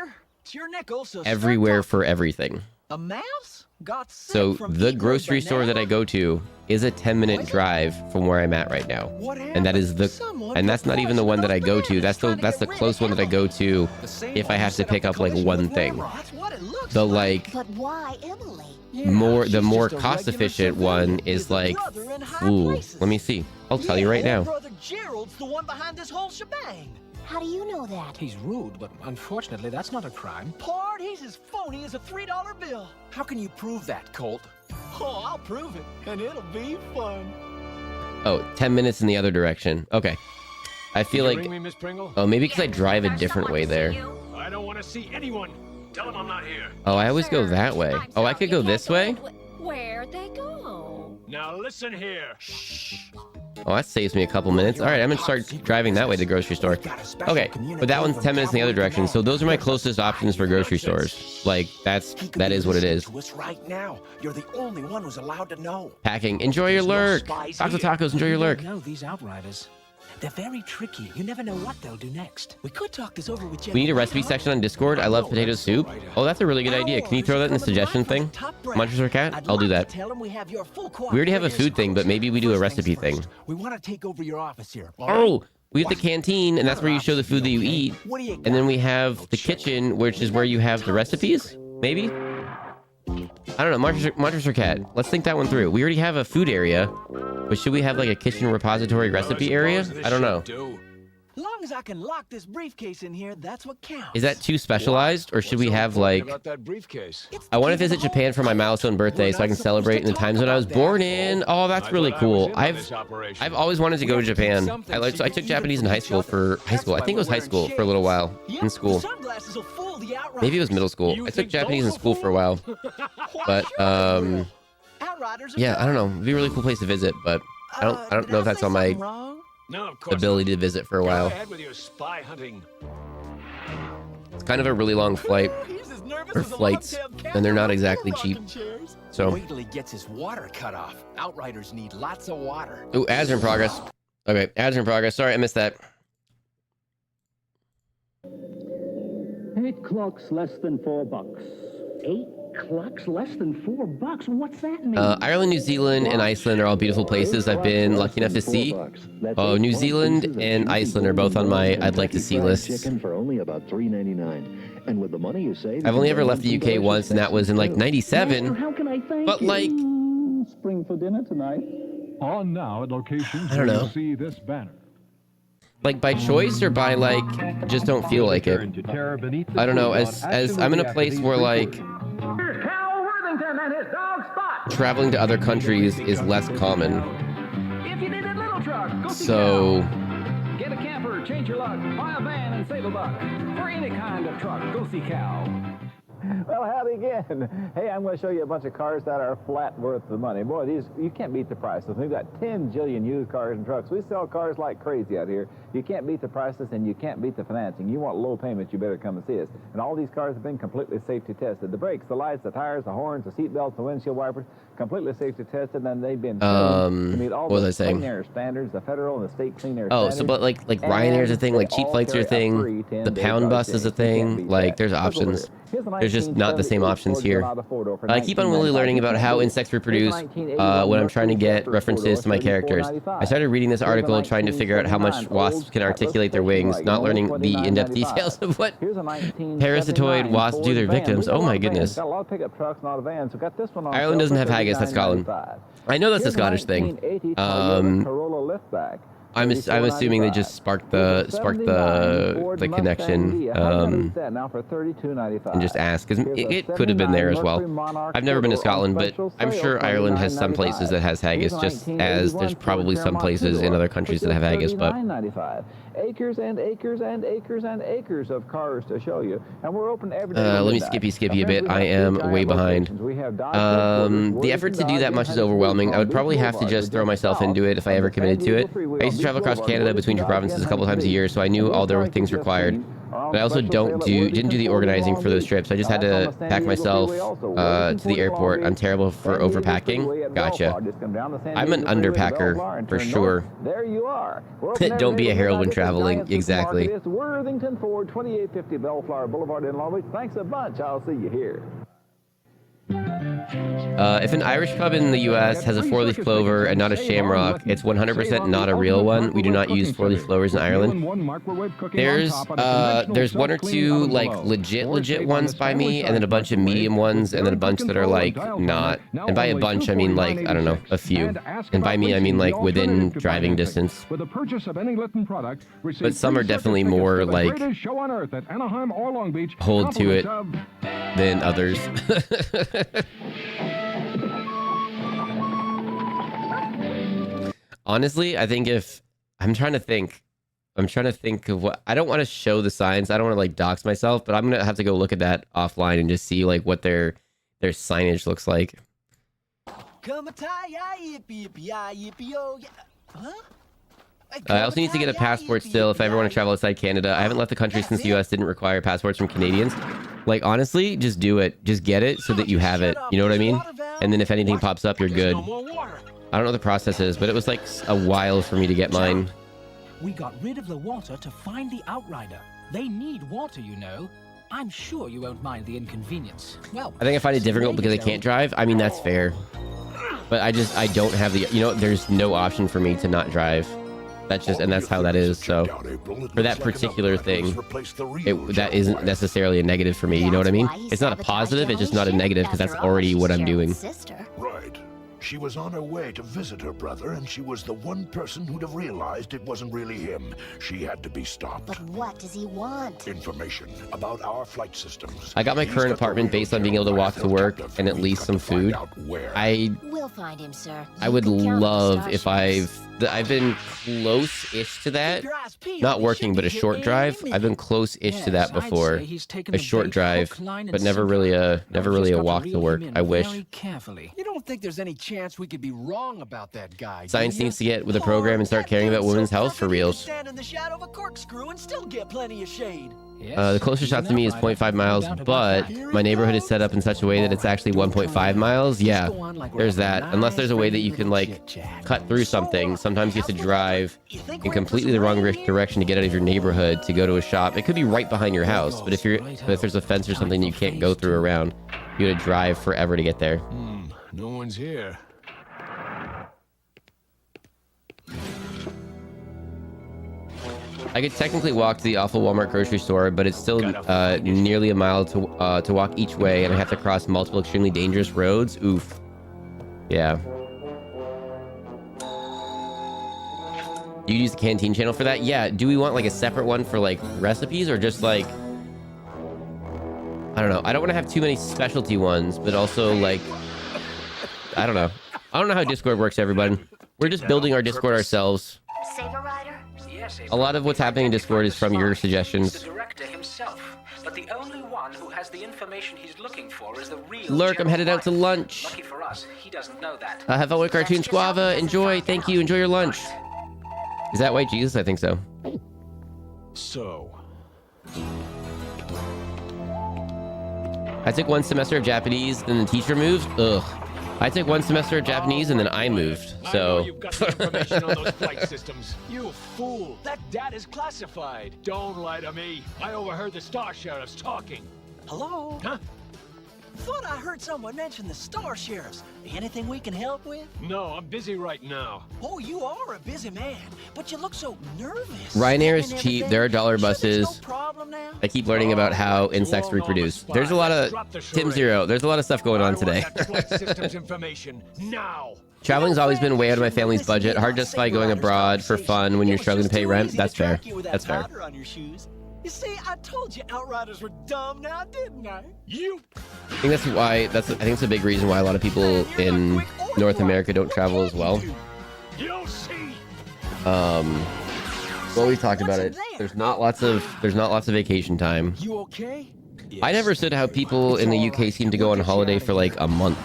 everywhere for everything. A mouse? So the grocery store that I go to is a 10-minute drive from where I'm at right now, and that's not even the one that I go to. That's the close one that I go to if I have to pick up like one thing. The like the more cost efficient one is like, ooh, let me see. I'll tell you right now. Brother Gerald's the one behind this whole shebang. How do you know that? He's rude, but unfortunately, that's not a crime. Pard, he's as phony as a $3 bill. How can you prove that, Colt? Oh, I'll prove it, and it'll be fun. Oh, 10 minutes in the other direction. Okay. I feel like... Ring me, Miss Pringle? Oh, maybe because I drive a different way there. I don't want to see anyone. Tell him I'm not here. Oh, I always go that way. Oh, I could go this way? Where'd they go? Now listen here. Oh, that saves me a couple minutes. All right, I'm gonna start driving that way to the grocery store. Okay, but that one's 10 minutes in the other direction. So those are my closest options for grocery stores. Like that is what it is. Right now, you're the only one who's allowed to know. Packing. Enjoy your lurk. Taco tacos. Enjoy your lurk. No, these outriders. They're very tricky. You never know what they'll do next. We could talk this over with We need a recipe section on Discord. I love potato soup. Oh, that's a really good idea. Can you throw that in the suggestion thing? Munchers or Cat? I'll do that. We already have a food thing, but maybe we do a recipe thing. We want to take over your office here. Oh, we have the canteen, and that's where you show the food that you eat. And then we have the kitchen, which is where you have the recipes? Maybe? I don't know. Munchers or Cat? Let's think that one through. We already have a food area, but should we have like a kitchen repository recipe area? I don't know. Long as I can lock this briefcase in here, that's what counts. Is that too specialized, or should we have like... that briefcase? I want to visit Japan for my milestone birthday so I can celebrate in the time zone I was born in. Oh, that's really cool. I've always wanted to go to Japan. I took Japanese in high school I think it was high school for a little while in school. Maybe it was middle school. I took Japanese in school for a while. But yeah, I don't know. It'd be a really cool place to visit, but I don't know if that's on my ability to visit for a while. It's kind of a really long flight, or flights, and they're not exactly cheap. So. Wait till he gets his water cut off. Outriders need lots of water. Ooh, ads are in progress. Okay, ads are in progress. Sorry, I missed that. 8 clocks less than $4. 8 clocks less than $4? What's that mean? Ireland, New Zealand, and Iceland are all beautiful places I've been lucky enough to see. Oh, New Zealand and Iceland are both on my I'd like to see lists. Chicken for only about $3.99. And with the money you save, I've only ever left the UK once, and that was in like '97. How can I thank but like, spring for dinner tonight. On now at locations I don't know. where you see this banner. Like by choice or by like just don't feel like it. I don't know. As I'm in a place where like traveling to other countries is less common. If you need a little truck, go see So Cal. Get a camper, change your luck, buy a van and save a buck. For any kind of truck, go see Cal. Well, howdy again. Hey, I'm going to show you a bunch of cars that are flat worth the money. Boy, you can't beat the prices. We've got 10 jillion used cars and trucks. We sell cars like crazy out here. You can't beat the prices and you can't beat the financing. You want low payments, you better come and see us. And all these cars have been completely safety tested. The brakes, the lights, the tires, the horns, the seat belts, the windshield wipers, completely safety tested, and they've been trained to meet all the clean air standards, the federal and the state clean air standards. so but like Ryanair's a thing, like cheap flights are a thing, the pound bus is a thing, like there's options. There's just not the same options here. I keep on really learning about how insects reproduce when I'm trying to get references to my characters. I started reading this article trying to figure out how much wasps can articulate their wings, not learning the in-depth details of what parasitoid wasps do to their victims. Oh my goodness. Ireland doesn't have haggis, that's Scotland. I know that's a Scottish thing. I'm assuming they just sparked the connection and just asked, because it could have been there as well. I've never been to Scotland, but I'm sure Ireland has some places that has haggis, just as there's probably some places in other countries that have haggis. But acres and acres and acres and acres of cars to show you, and we're open every day. Let me skippy a bit. I am way behind. The effort to do that much is overwhelming. I would probably have to just throw myself into it if I ever committed to it. I used to travel across Canada between two provinces a couple times a year, so I knew all the things required. But I also didn't do the organizing for those trips. I just had to pack myself to the airport. I'm terrible for overpacking. Gotcha. I'm an underpacker for sure. There you are. Don't be a herald when traveling. Exactly. It's Worthington Ford, 2850 Bellflower Boulevard in Long Beach. Thanks a bunch. I'll see you here. If an Irish pub in the U.S. has a four-leaf clover and not a shamrock, it's 100% not a real one. We do not use four-leaf clovers in Ireland. There's one or two like legit ones by me, and then a bunch of medium ones, and then a bunch that are like not. And by a bunch, I mean like, I don't know, a few. And by me, I mean like within driving distance. But some are definitely more like hold to it than others. Honestly, I think if I'm trying to think of what I don't want to show the signs. I don't want to like dox myself, but I'm gonna have to go look at that offline and just see like what their signage looks like. I also need to get a passport still if I ever want to travel outside Canada. I haven't left the country since the US didn't require passports from Canadians. Like, honestly, just do it. Just get it so that you have it. You know what I mean? And then if anything pops up, you're good. I don't know what the process is, but it was like a while for me to get mine. We got rid of the water to find the Outrider. They need water, you know. I'm sure you won't mind the inconvenience. Well, I think I find it difficult because I can't drive. I mean, that's fair. But I don't have the, you know, there's no option for me to not drive. That's just, and that's how that is. So for that particular thing, that isn't necessarily a negative for me. You know what I mean? It's not a positive. It's just not a negative because that's already what I'm doing. Right. She was on her way to visit her brother, and she was the one person who'd have realized it wasn't really him. She had to be stopped. But what does he want? Information about our flight systems. I got my current apartment based on being able to walk to work and at least some food. We'll find him, sir. I would love if I've been close-ish to that. Not working, but a short drive. I've been close-ish to that before. A short drive, but never really a walk to work. I wish. You don't think there's any chance we could be wrong about that guy? Science needs to get with the program and start caring about women's health for reals. Stand in the shadow of a corkscrew and still get plenty of shade. The closest shot to me is 0.5 miles, but my neighborhood is set up in such a way that it's actually 1.5 miles. Yeah, there's that. Unless there's a way that you can, like, cut through something. Sometimes you have to drive in completely the wrong direction to get out of your neighborhood to go to a shop. It could be right behind your house, but if there's a fence or something you can't go through around, you gotta drive forever to get there. No one's here. I could technically walk to the awful Walmart grocery store, but it's still nearly a mile to walk each way, and I have to cross multiple extremely dangerous roads. Oof. Yeah. You use the canteen channel for that? Yeah. Do we want like a separate one for like recipes or just like... I don't know. I don't want to have too many specialty ones, but also like... I don't know. I don't know how Discord works, everybody. We're just building our Discord ourselves. Saber Rider? A lot of what's happening in Discord is from your suggestions. The director himself, but the only one who has the information he's looking for is the real Lurk, I'm headed out to lunch. Lucky for us, he doesn't know that. Have fun with Cartoon Squava. Enjoy. Thank you. Enjoy your lunch. Is that White Jesus? I think so. So. I took one semester Japanese, then the teacher moved. Ugh. I took one semester of Japanese and then I moved. So. You've got the information on those flight systems. You fool! That data's classified. Don't lie to me. I overheard the Star Sheriffs talking. Hello? Huh? Thought I heard someone mention the Star Sheriffs. Anything we can help with? No, I'm busy right now. Oh, you are a busy man, but you look so nervous. Ryanair is cheap. There are dollar buses. I keep learning about how insects reproduce. There's a lot of Tim Zero. There's a lot of stuff going on today. Information now. Traveling's always been way out of my family's budget. Hard to justify going abroad for fun when you're struggling to pay rent. That's fair. That's fair. You see, I told you Outriders were dumb now, didn't I? You. I think that's why. I think it's a big reason why a lot of people in North America don't travel as well. You'll see. Well, we talked about it. There's not lots of vacation time. You okay? I never understood how people in the UK seem to go on holiday for like a month,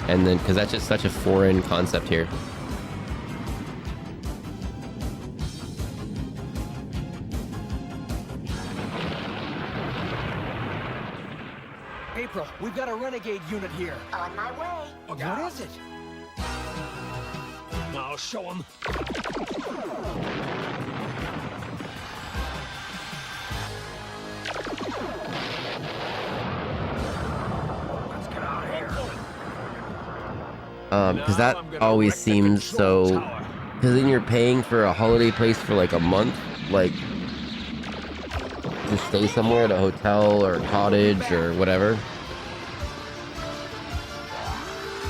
and then because that's just such a foreign concept here. April, we've got a renegade unit here. On my way. What is it? I'll show him. Because that always seems so. Because then you're paying for a holiday place for like a month, like to stay somewhere at a hotel or a cottage or whatever.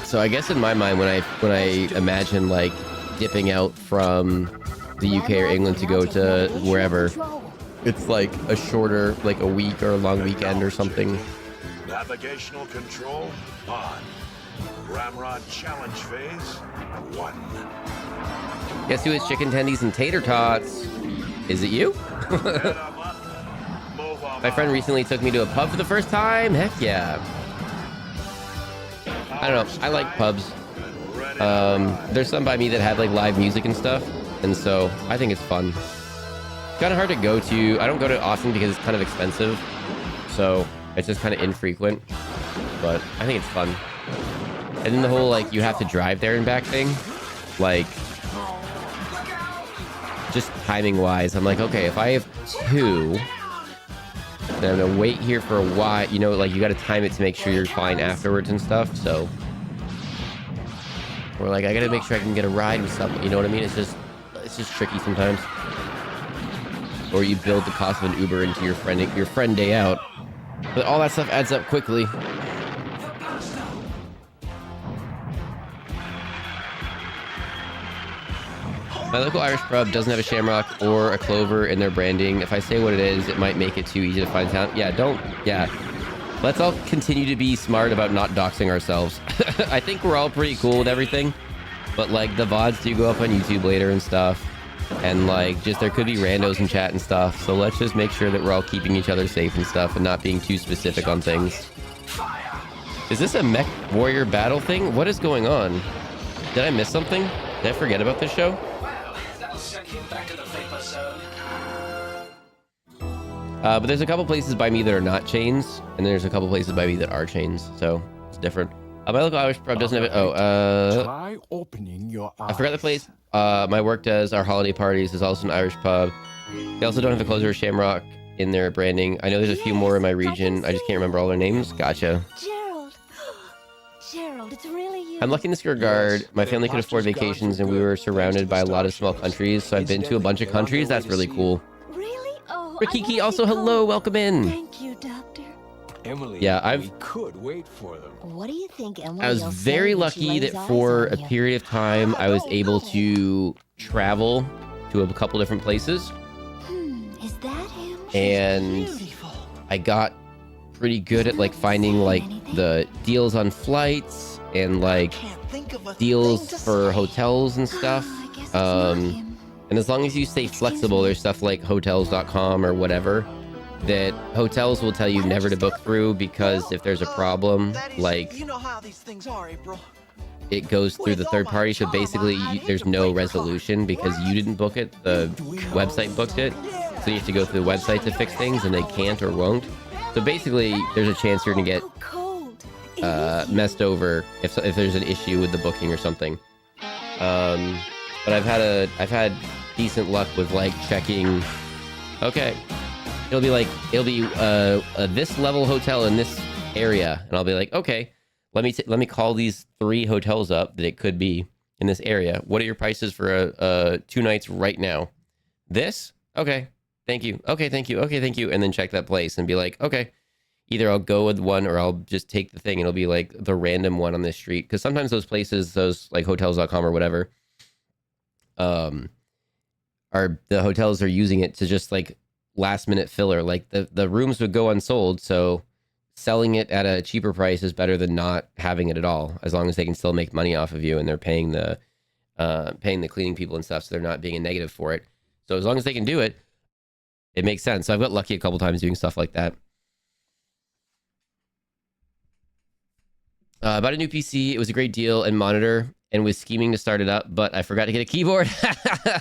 So I guess in my mind, when I imagine like dipping out from the UK or England to go to wherever, it's like a shorter, like a week or a long weekend or something. Navigational control on. Ramrod challenge phase 1. Guess who is chicken tendies and tater tots? Is it you? My friend recently took me to a pub for the first time. Heck yeah. I don't know. I like pubs. There's some by me that have like live music and stuff. And so I think it's fun. Kind of hard to go to. I don't go to it often because it's kind of expensive. So it's just kind of infrequent. But I think it's fun. And then the whole, like, you have to drive there and back thing. Like, just timing-wise, I'm like, okay, if I have 2, then I'm gonna wait here for a while. You know, like, you gotta time it to make sure you're fine afterwards and stuff, so... Or, like, I gotta make sure I can get a ride with someone, you know what I mean? It's just tricky sometimes. Or you build the cost of an Uber into your friend day out. But all that stuff adds up quickly. My local Irish pub doesn't have a shamrock or a clover in their branding. If I say what it is, it might make it too easy to find out. Yeah. Let's all continue to be smart about not doxing ourselves. I think we're all pretty cool with everything. But, like, the VODs do go up on YouTube later and stuff. And, like, just there could be randos in chat and stuff. So let's just make sure that we're all keeping each other safe and stuff and not being too specific on things. Is this a mech warrior battle thing? What is going on? Did I miss something? Did I forget about this show? But there's a couple places by me that are not chains, and there's a couple places by me that are chains, so it's different. My local Irish pub doesn't have it. Try opening your eyes. I forgot the place. My work does our holiday parties. Is also an Irish pub. They also don't have a closer or shamrock in their branding. I know there's a few more in my region. I just can't remember all their names. Gotcha. Gerald, it's really you. I'm lucky in this regard. My family could afford vacations, and we were surrounded by a lot of small countries, so I've been to a bunch of countries. That's really cool. Really? Oh, Rikiki, also hello, welcome in. Thank you, Doctor. Emily, yeah, we could wait for them. What do you think, Emily? I was very lucky that for a period of time, I was able to travel to a couple different places. Is that him? And I got pretty good at, like, finding, like, the deals on flights and, like, deals for hotels and stuff. And as long as you stay flexible, there's stuff like hotels.com or whatever that hotels will tell you never to book through, because if there's a problem, like, You know how these things are, April. it goes through the third party. So basically there's no resolution because you didn't book it, the website booked it. So you have to go through the website to fix things, and they can't or won't. So basically there's a chance you're gonna get messed over if there's an issue with the booking or something. But I've had decent luck with, like, checking. Okay, it'll be this level hotel in this area, and I'll be like, okay, let me call these 3 hotels up that it could be in this area. What are your prices for 2 nights right now? This? Okay, thank you. Okay, thank you. Okay, thank you. And then check that place and be like, okay, either I'll go with one or I'll just take the thing. It'll be like the random one on this street, because sometimes those places, those like hotels.com or whatever, are the hotels are using it to just, like, last minute filler. Like, the rooms would go unsold, so selling it at a cheaper price is better than not having it at all, as long as they can still make money off of you and they're paying the cleaning people and stuff, so they're not being a negative for it. So as long as they can do it, it makes sense. So I've got lucky a couple times doing stuff like that. Bought a new PC. It was a great deal and monitor, and was scheming to start it up, but I forgot to get a keyboard.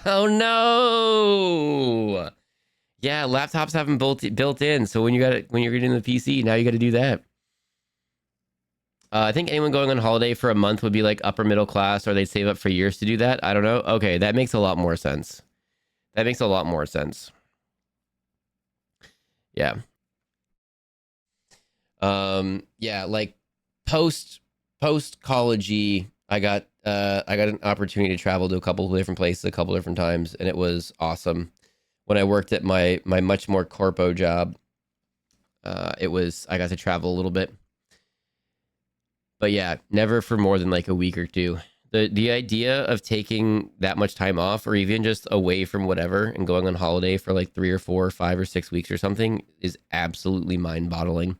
Oh no! Yeah, laptops have them built in, so when you're getting the PC, now you got to do that. I think anyone going on holiday for a month would be like upper middle class, or they'd save up for years to do that. I don't know. Okay, that makes a lot more sense. That makes a lot more sense. Yeah. Yeah, like post college-y, I got an opportunity to travel to a couple of different places a couple different times, and it was awesome. When I worked at my much more corpo job, I got to travel a little bit. But yeah, never for more than like a week or two. The idea of taking that much time off, or even just away from whatever and going on holiday for like 3 or 4 or 5 or 6 weeks or something, is absolutely mind-boggling.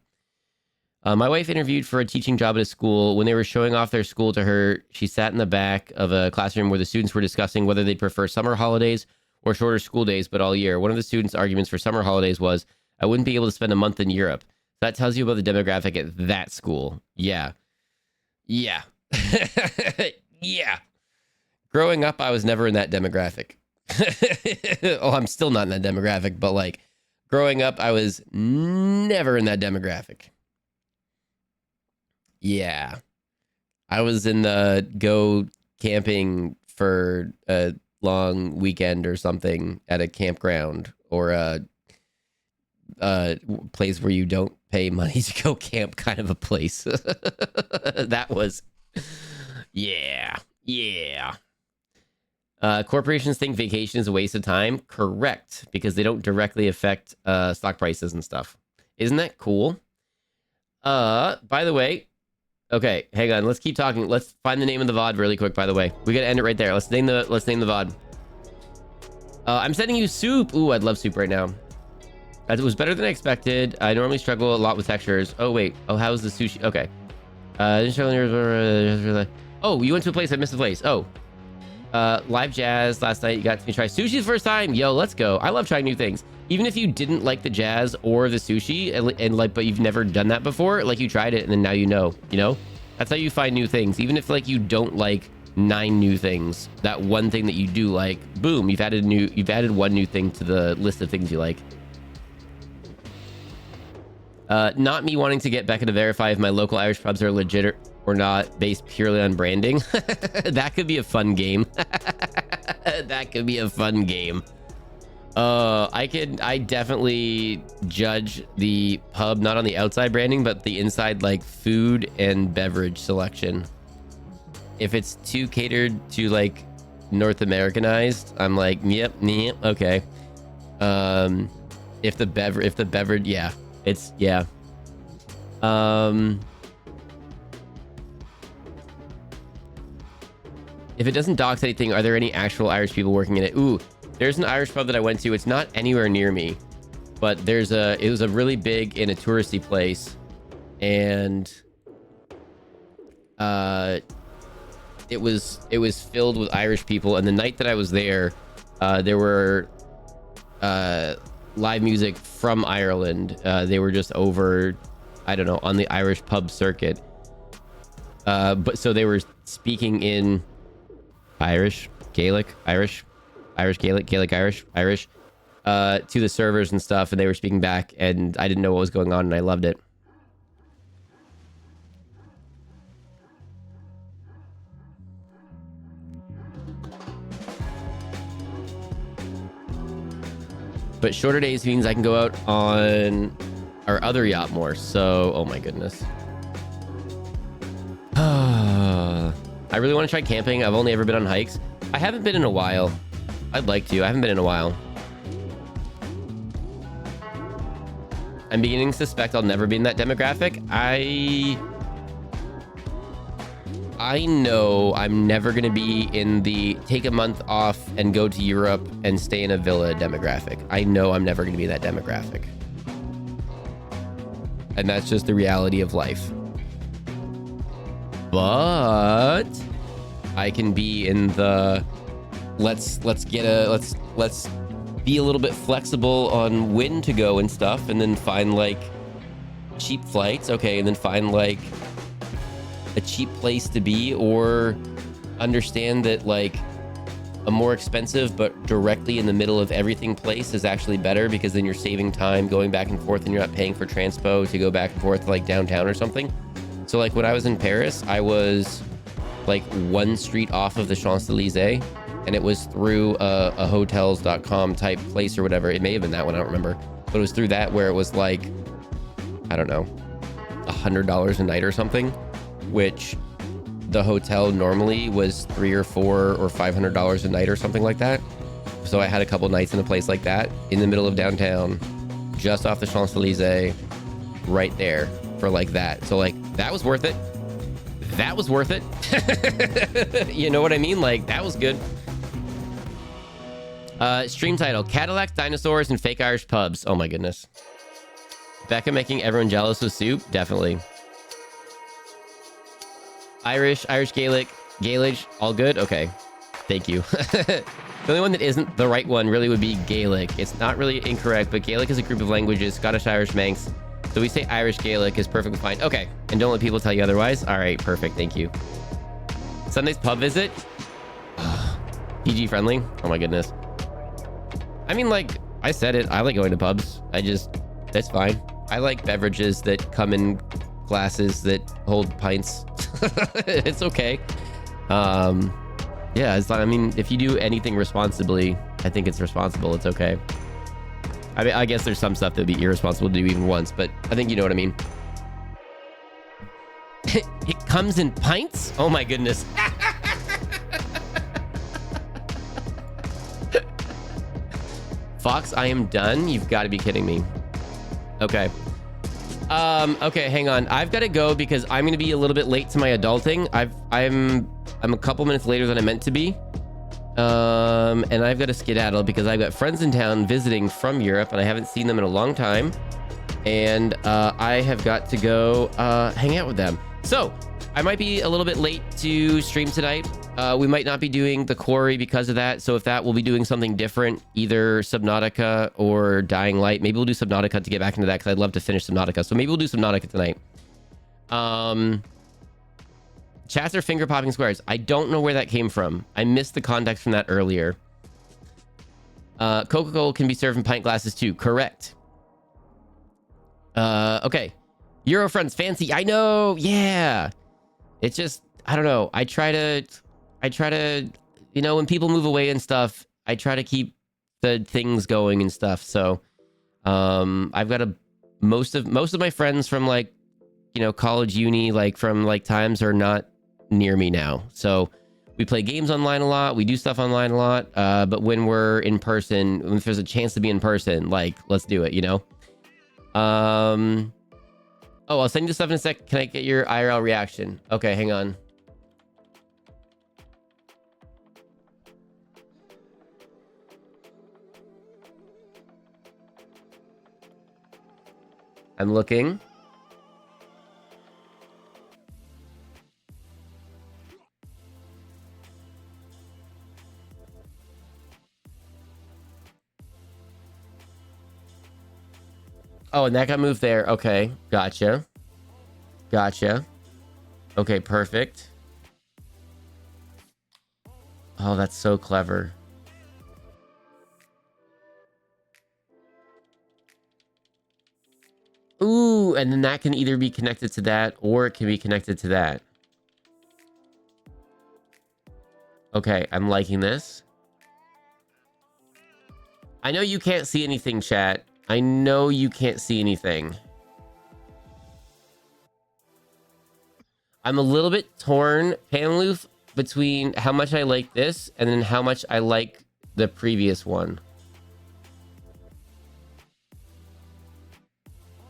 My wife interviewed for a teaching job at a school. When they were showing off their school to her, she sat in the back of a classroom where the students were discussing whether they prefer summer holidays or shorter school days, but all year. One of the students' arguments for summer holidays was, I wouldn't be able to spend a month in Europe. That tells you about the demographic at that school. Yeah. Yeah. Yeah. Growing up, I was never in that demographic. Oh, I'm still not in that demographic, but like growing up, I was never in that demographic. Yeah. I was in the go camping for a long weekend or something at a campground or a place where you don't pay money to go camp kind of a place. That was, yeah. Corporations think vacation is a waste of time. Correct, because they don't directly affect stock prices and stuff. Isn't that cool? By the way, okay, hang on. Let's keep talking. Let's find the name of the VOD really quick. By the way, we gotta end it right there. Let's name the VOD. I'm sending you soup. Ooh, I'd love soup right now. It was better than I expected. I normally struggle a lot with textures. Oh wait. Oh, how's the sushi? Okay. Oh, you went to a place. I missed the place. Oh. Live jazz last night. You got to try sushi the first time. Yo, let's go. I love trying new things. Even if you didn't like the jazz or the sushi, and like, but you've never done that before, like you tried it and then now you know. That's how you find new things. Even if like you don't like 9 new things, that one thing that you do like, boom, you've added one new thing to the list of things you like. Not me wanting to get Becca to verify if my local Irish pubs are legit or not, based purely on branding. That could be a fun game. That could be a fun game. I definitely judge the pub not on the outside branding, but the inside, like food and beverage selection. If it's too catered to like North Americanized, I'm like, yep, okay. If the beverage, yeah, it's yeah. If it doesn't dox anything, are there any actual Irish people working in it? Ooh, there's an Irish pub that I went to. It's not anywhere near me, but it was a really big in a touristy place, and it was filled with Irish people. And the night that I was there, there were live music from Ireland. They were just over, I don't know, on the Irish pub circuit. But so they were speaking in Irish, Gaelic, Irish, Gaelic, Irish, to the servers and stuff, and they were speaking back, and I didn't know what was going on, and I loved it. But shorter days means I can go out on our other yacht more, so oh my goodness. I really want to try camping. I've only ever been on hikes. I haven't been in a while. I'd like to. I haven't been in a while. I'm beginning to suspect I'll never be in that demographic. I know I'm never going to be in the take a month off and go to Europe and stay in a villa demographic. I know I'm never going to be that demographic. And that's just the reality of life. But I can be in the let's be a little bit flexible on when to go and stuff, and then find like cheap flights, okay, and then find like a cheap place to be, or understand that like a more expensive but directly in the middle of everything place is actually better, because then you're saving time going back and forth and you're not paying for transpo to go back and forth to like downtown or something. So like when I was in Paris, I was like one street off of the Champs-Elysees, and it was through a hotels.com type place or whatever. It may have been that one, I don't remember, but it was through that where it was like, I don't know, $100 a night or something, which the hotel normally was $300 or $400 or $500 a night or something like that. So I had a couple nights in a place like that in the middle of downtown, just off the Champs-Elysees, right there for like that. So like that was worth it. That was worth it. You know what I mean? Like that was good. Stream title: Cadillacs, dinosaurs, and fake Irish pubs. Oh my goodness. Becca making everyone jealous with soup? Definitely. Irish, Gaelic, all good? Okay. Thank you. The only one that isn't the right one really would be Gaelic. It's not really incorrect, but Gaelic is a group of languages, Scottish, Irish, Manx. So we say Irish Gaelic is perfectly fine. Okay. And don't let people tell you otherwise. All right. Perfect. Thank you. Sunday's pub visit. PG friendly. Oh my goodness. I mean, like I said it, I like going to pubs. That's fine. I like beverages that come in glasses that hold pints. It's okay. Yeah, I mean, if you do anything responsibly, I think it's responsible. It's okay. I mean, I guess there's some stuff that'd be irresponsible to do even once, but I think you know what I mean. It comes in pints? Oh my goodness. Fox, I am done. You've got to be kidding me. Okay. Okay, hang on. I've got to go because I'm going to be a little bit late to my adulting. I'm a couple minutes later than I meant to be. And I've got to skedaddle because I've got friends in town visiting from Europe and I haven't seen them in a long time. And I have got to go hang out with them. So I might be a little bit late to stream tonight. We might not be doing the quarry because of that. So if that, we'll be doing something different, either Subnautica or Dying Light. Maybe we'll do Subnautica to get back into that because I'd love to finish Subnautica. So maybe we'll do Subnautica tonight. Chats are finger popping squares. I don't know where that came from. I missed the context from that earlier. Coca-Cola can be served in pint glasses too. Correct. Okay. Euro friends fancy. I know. Yeah. It's just, I don't know. I try to, you know, when people move away and stuff, I try to keep the things going and stuff. So, I've got most of my friends from like, you know, college, uni, like from like times are not near me now. So we play games online a lot. We do stuff online a lot. But when we're in person, if there's a chance to be in person, like, let's do it, you know? Oh, I'll send you the stuff in a sec. Can I get your IRL reaction? Okay, hang on. I'm looking. Oh, and that got moved there. Okay, gotcha. Gotcha. Okay, perfect. Oh, that's so clever. Ooh, and then that can either be connected to that or it can be connected to that. Okay, I'm liking this. I know you can't see anything, chat. I know you can't see anything. I'm a little bit torn, Panloof, between how much I like this and then how much I like the previous one.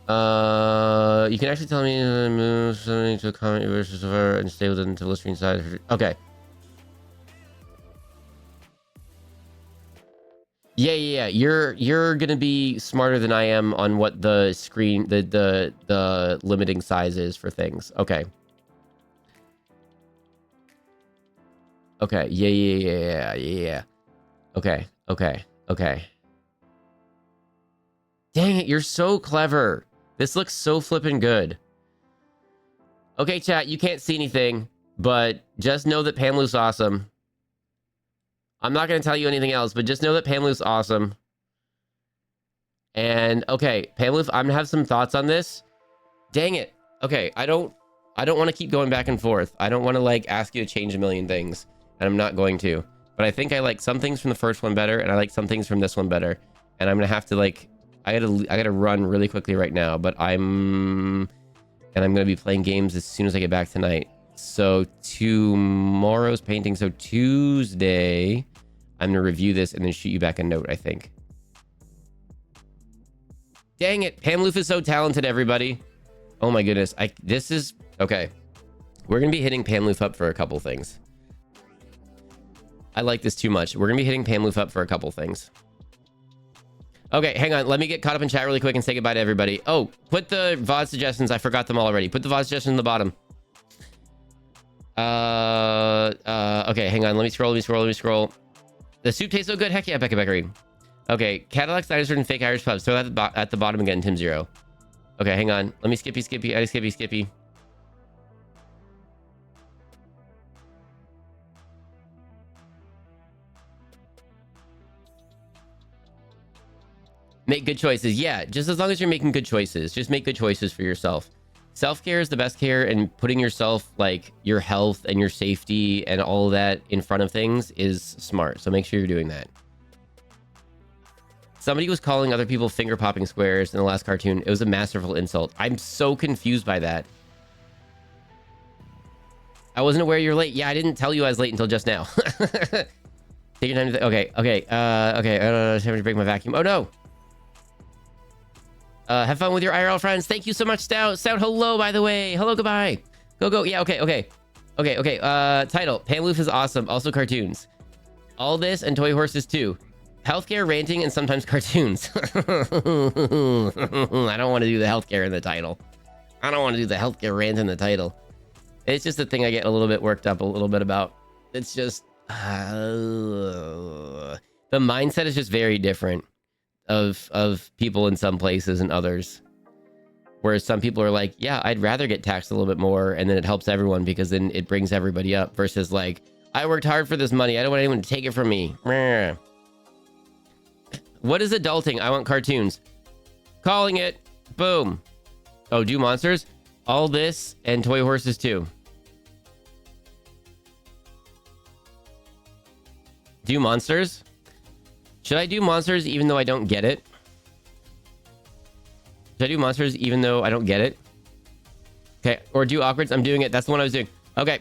You can actually tell me to move something to a comment versus and stay within the screen size. Okay. Yeah. You're gonna be smarter than I am on what the screen, the limiting size is for things. Okay. Okay. Yeah. Okay. Dang it, you're so clever. This looks so flippin' good. Okay, chat, you can't see anything, but just know that Pamlu's awesome. I'm not going to tell you anything else, but just know that Pamlu's awesome. And, okay, Pamlu, I'm going to have some thoughts on this. Dang it. Okay, I don't want to keep going back and forth. I don't want to, like, ask you to change a million things, and I'm not going to. But I think I like some things from the first one better, and I like some things from this one better. And I'm going to have to, like... I gotta run really quickly right now, but I'm gonna be playing games as soon as I get back tonight. So tomorrow's painting. So Tuesday, I'm gonna review this and then shoot you back a note, I think. Dang it, Pamloof is so talented, everybody. Oh my goodness, this is okay. We're gonna be hitting Pamloof up for a couple things. I like this too much. We're gonna be hitting Pamloof up for a couple things. Okay, hang on. Let me get caught up in chat really quick and say goodbye to everybody. Oh, put the VOD suggestions. I forgot them all already. Put the VOD suggestions in the bottom. Okay, hang on. Let me scroll. The soup tastes so good. Heck yeah, Becca Beckery. Okay, Cadillac, Dinosaur, and Fake Irish Pubs. Throw that at the bottom again, Tim Zero. Okay, hang on. Let me Skippy. Make good choices. Yeah, just as long as you're making good choices. Just make good choices for yourself. Self-care is the best care, and putting yourself, like, your health and your safety and all of that in front of things is smart. So make sure you're doing that. Somebody was calling other people finger-popping squares in the last cartoon. It was a masterful insult. I'm so confused by that. I wasn't aware you're late. Yeah, I didn't tell you I was late until just now. Take your time to... Okay. Okay. I have to break my vacuum. Oh, no. Have fun with your IRL friends. Thank you so much, Stout. Stout, hello, by the way. Hello, goodbye. Go. Yeah, okay. Title. Panloof is awesome. Also cartoons. All this and toy horses too. Healthcare, ranting, and sometimes cartoons. I don't want to do the healthcare in the title. I don't want to do the healthcare rant in the title. It's just a thing I get a little bit worked up a little bit about. It's just... the mindset is just very different of people in some places and others. Whereas some people are like, yeah, I'd rather get taxed a little bit more, and then it helps everyone because then it brings everybody up, versus like, I worked hard for this money. I don't want anyone to take it from me. Meh. What is adulting? I want cartoons. Calling it. Boom. Oh, do monsters? All this and toy horses too. Do monsters? Should I do monsters even though I don't get it? Should I do monsters even though I don't get it? Okay, or do awkwards? I'm doing it. That's the one I was doing. Okay.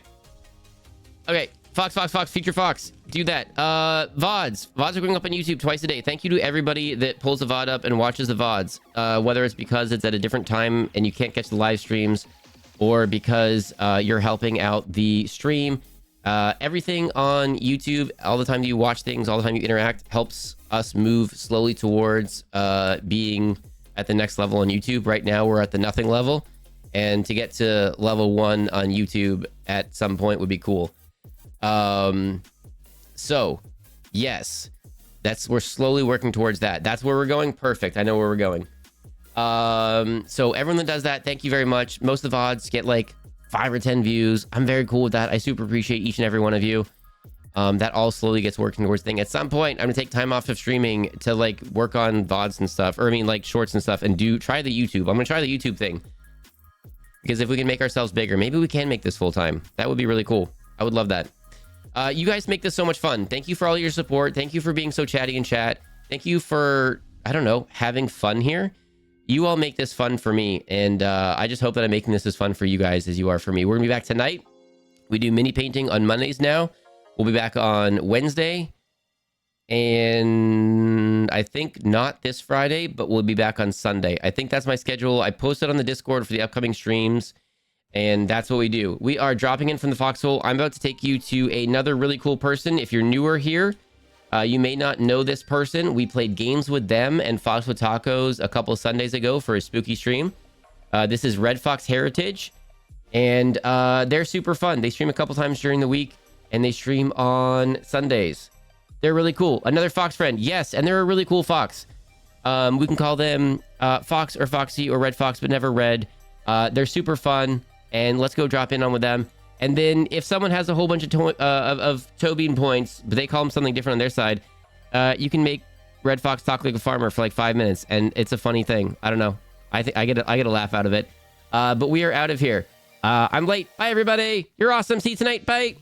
Okay, Fox, Future Fox. Do that. VODs. VODs are going up on YouTube twice a day. Thank you to everybody that pulls the VOD up and watches the VODs. Whether it's because it's at a different time and you can't catch the live streams, or because you're helping out the stream. Everything on YouTube, all the time you watch things, all the time you interact, helps us move slowly towards being at the next level on YouTube. Right now, we're at the nothing level, and to get to level 1 on YouTube at some point would be cool. So, yes, we're slowly working towards that. That's where we're going. Perfect. I know where we're going. So everyone that does that, thank you very much. Most of the VODs get like 5 or 10 views. I'm very cool with that. I super appreciate each and every one of you. That all slowly gets working towards thing. At some point, I'm gonna take time off of streaming to like work on VODs and stuff, or I mean like shorts and stuff, and try the YouTube. I'm gonna try the YouTube thing, because if we can make ourselves bigger, maybe we can make this full time. That would be really cool. I would love that. You guys make this so much fun. Thank you for all your support. Thank you for being so chatty in chat. Thank you for, I don't know, having fun here. You all make this fun for me, and I just hope that I'm making this as fun for you guys as you are for me. We're gonna be back tonight. We do mini painting on Mondays now. We'll be back on Wednesday, and I think not this Friday, but we'll be back on Sunday. I think that's my schedule. I posted on the Discord for the upcoming streams, and that's what we do. We are dropping in from the foxhole. I'm about to take you to another really cool person. If you're newer here, you may not know this person. We played games with them and Fox with Tacos a couple of Sundays ago for a spooky stream. This is Red Fox Heritage, and they're super fun. They stream a couple times during the week, and they stream on Sundays. They're really cool. Another Fox friend. Yes, and they're a really cool Fox. We can call them Fox or Foxy or Red Fox, but never Red. They're super fun, and let's go drop in on with them. And then if someone has a whole bunch of toe bean points, but they call them something different on their side, you can make Red Fox talk like a farmer for like 5 minutes, and it's a funny thing. I don't know. I think I get a laugh out of it. But we are out of here. I'm late. Bye, everybody. You're awesome. See you tonight. Bye.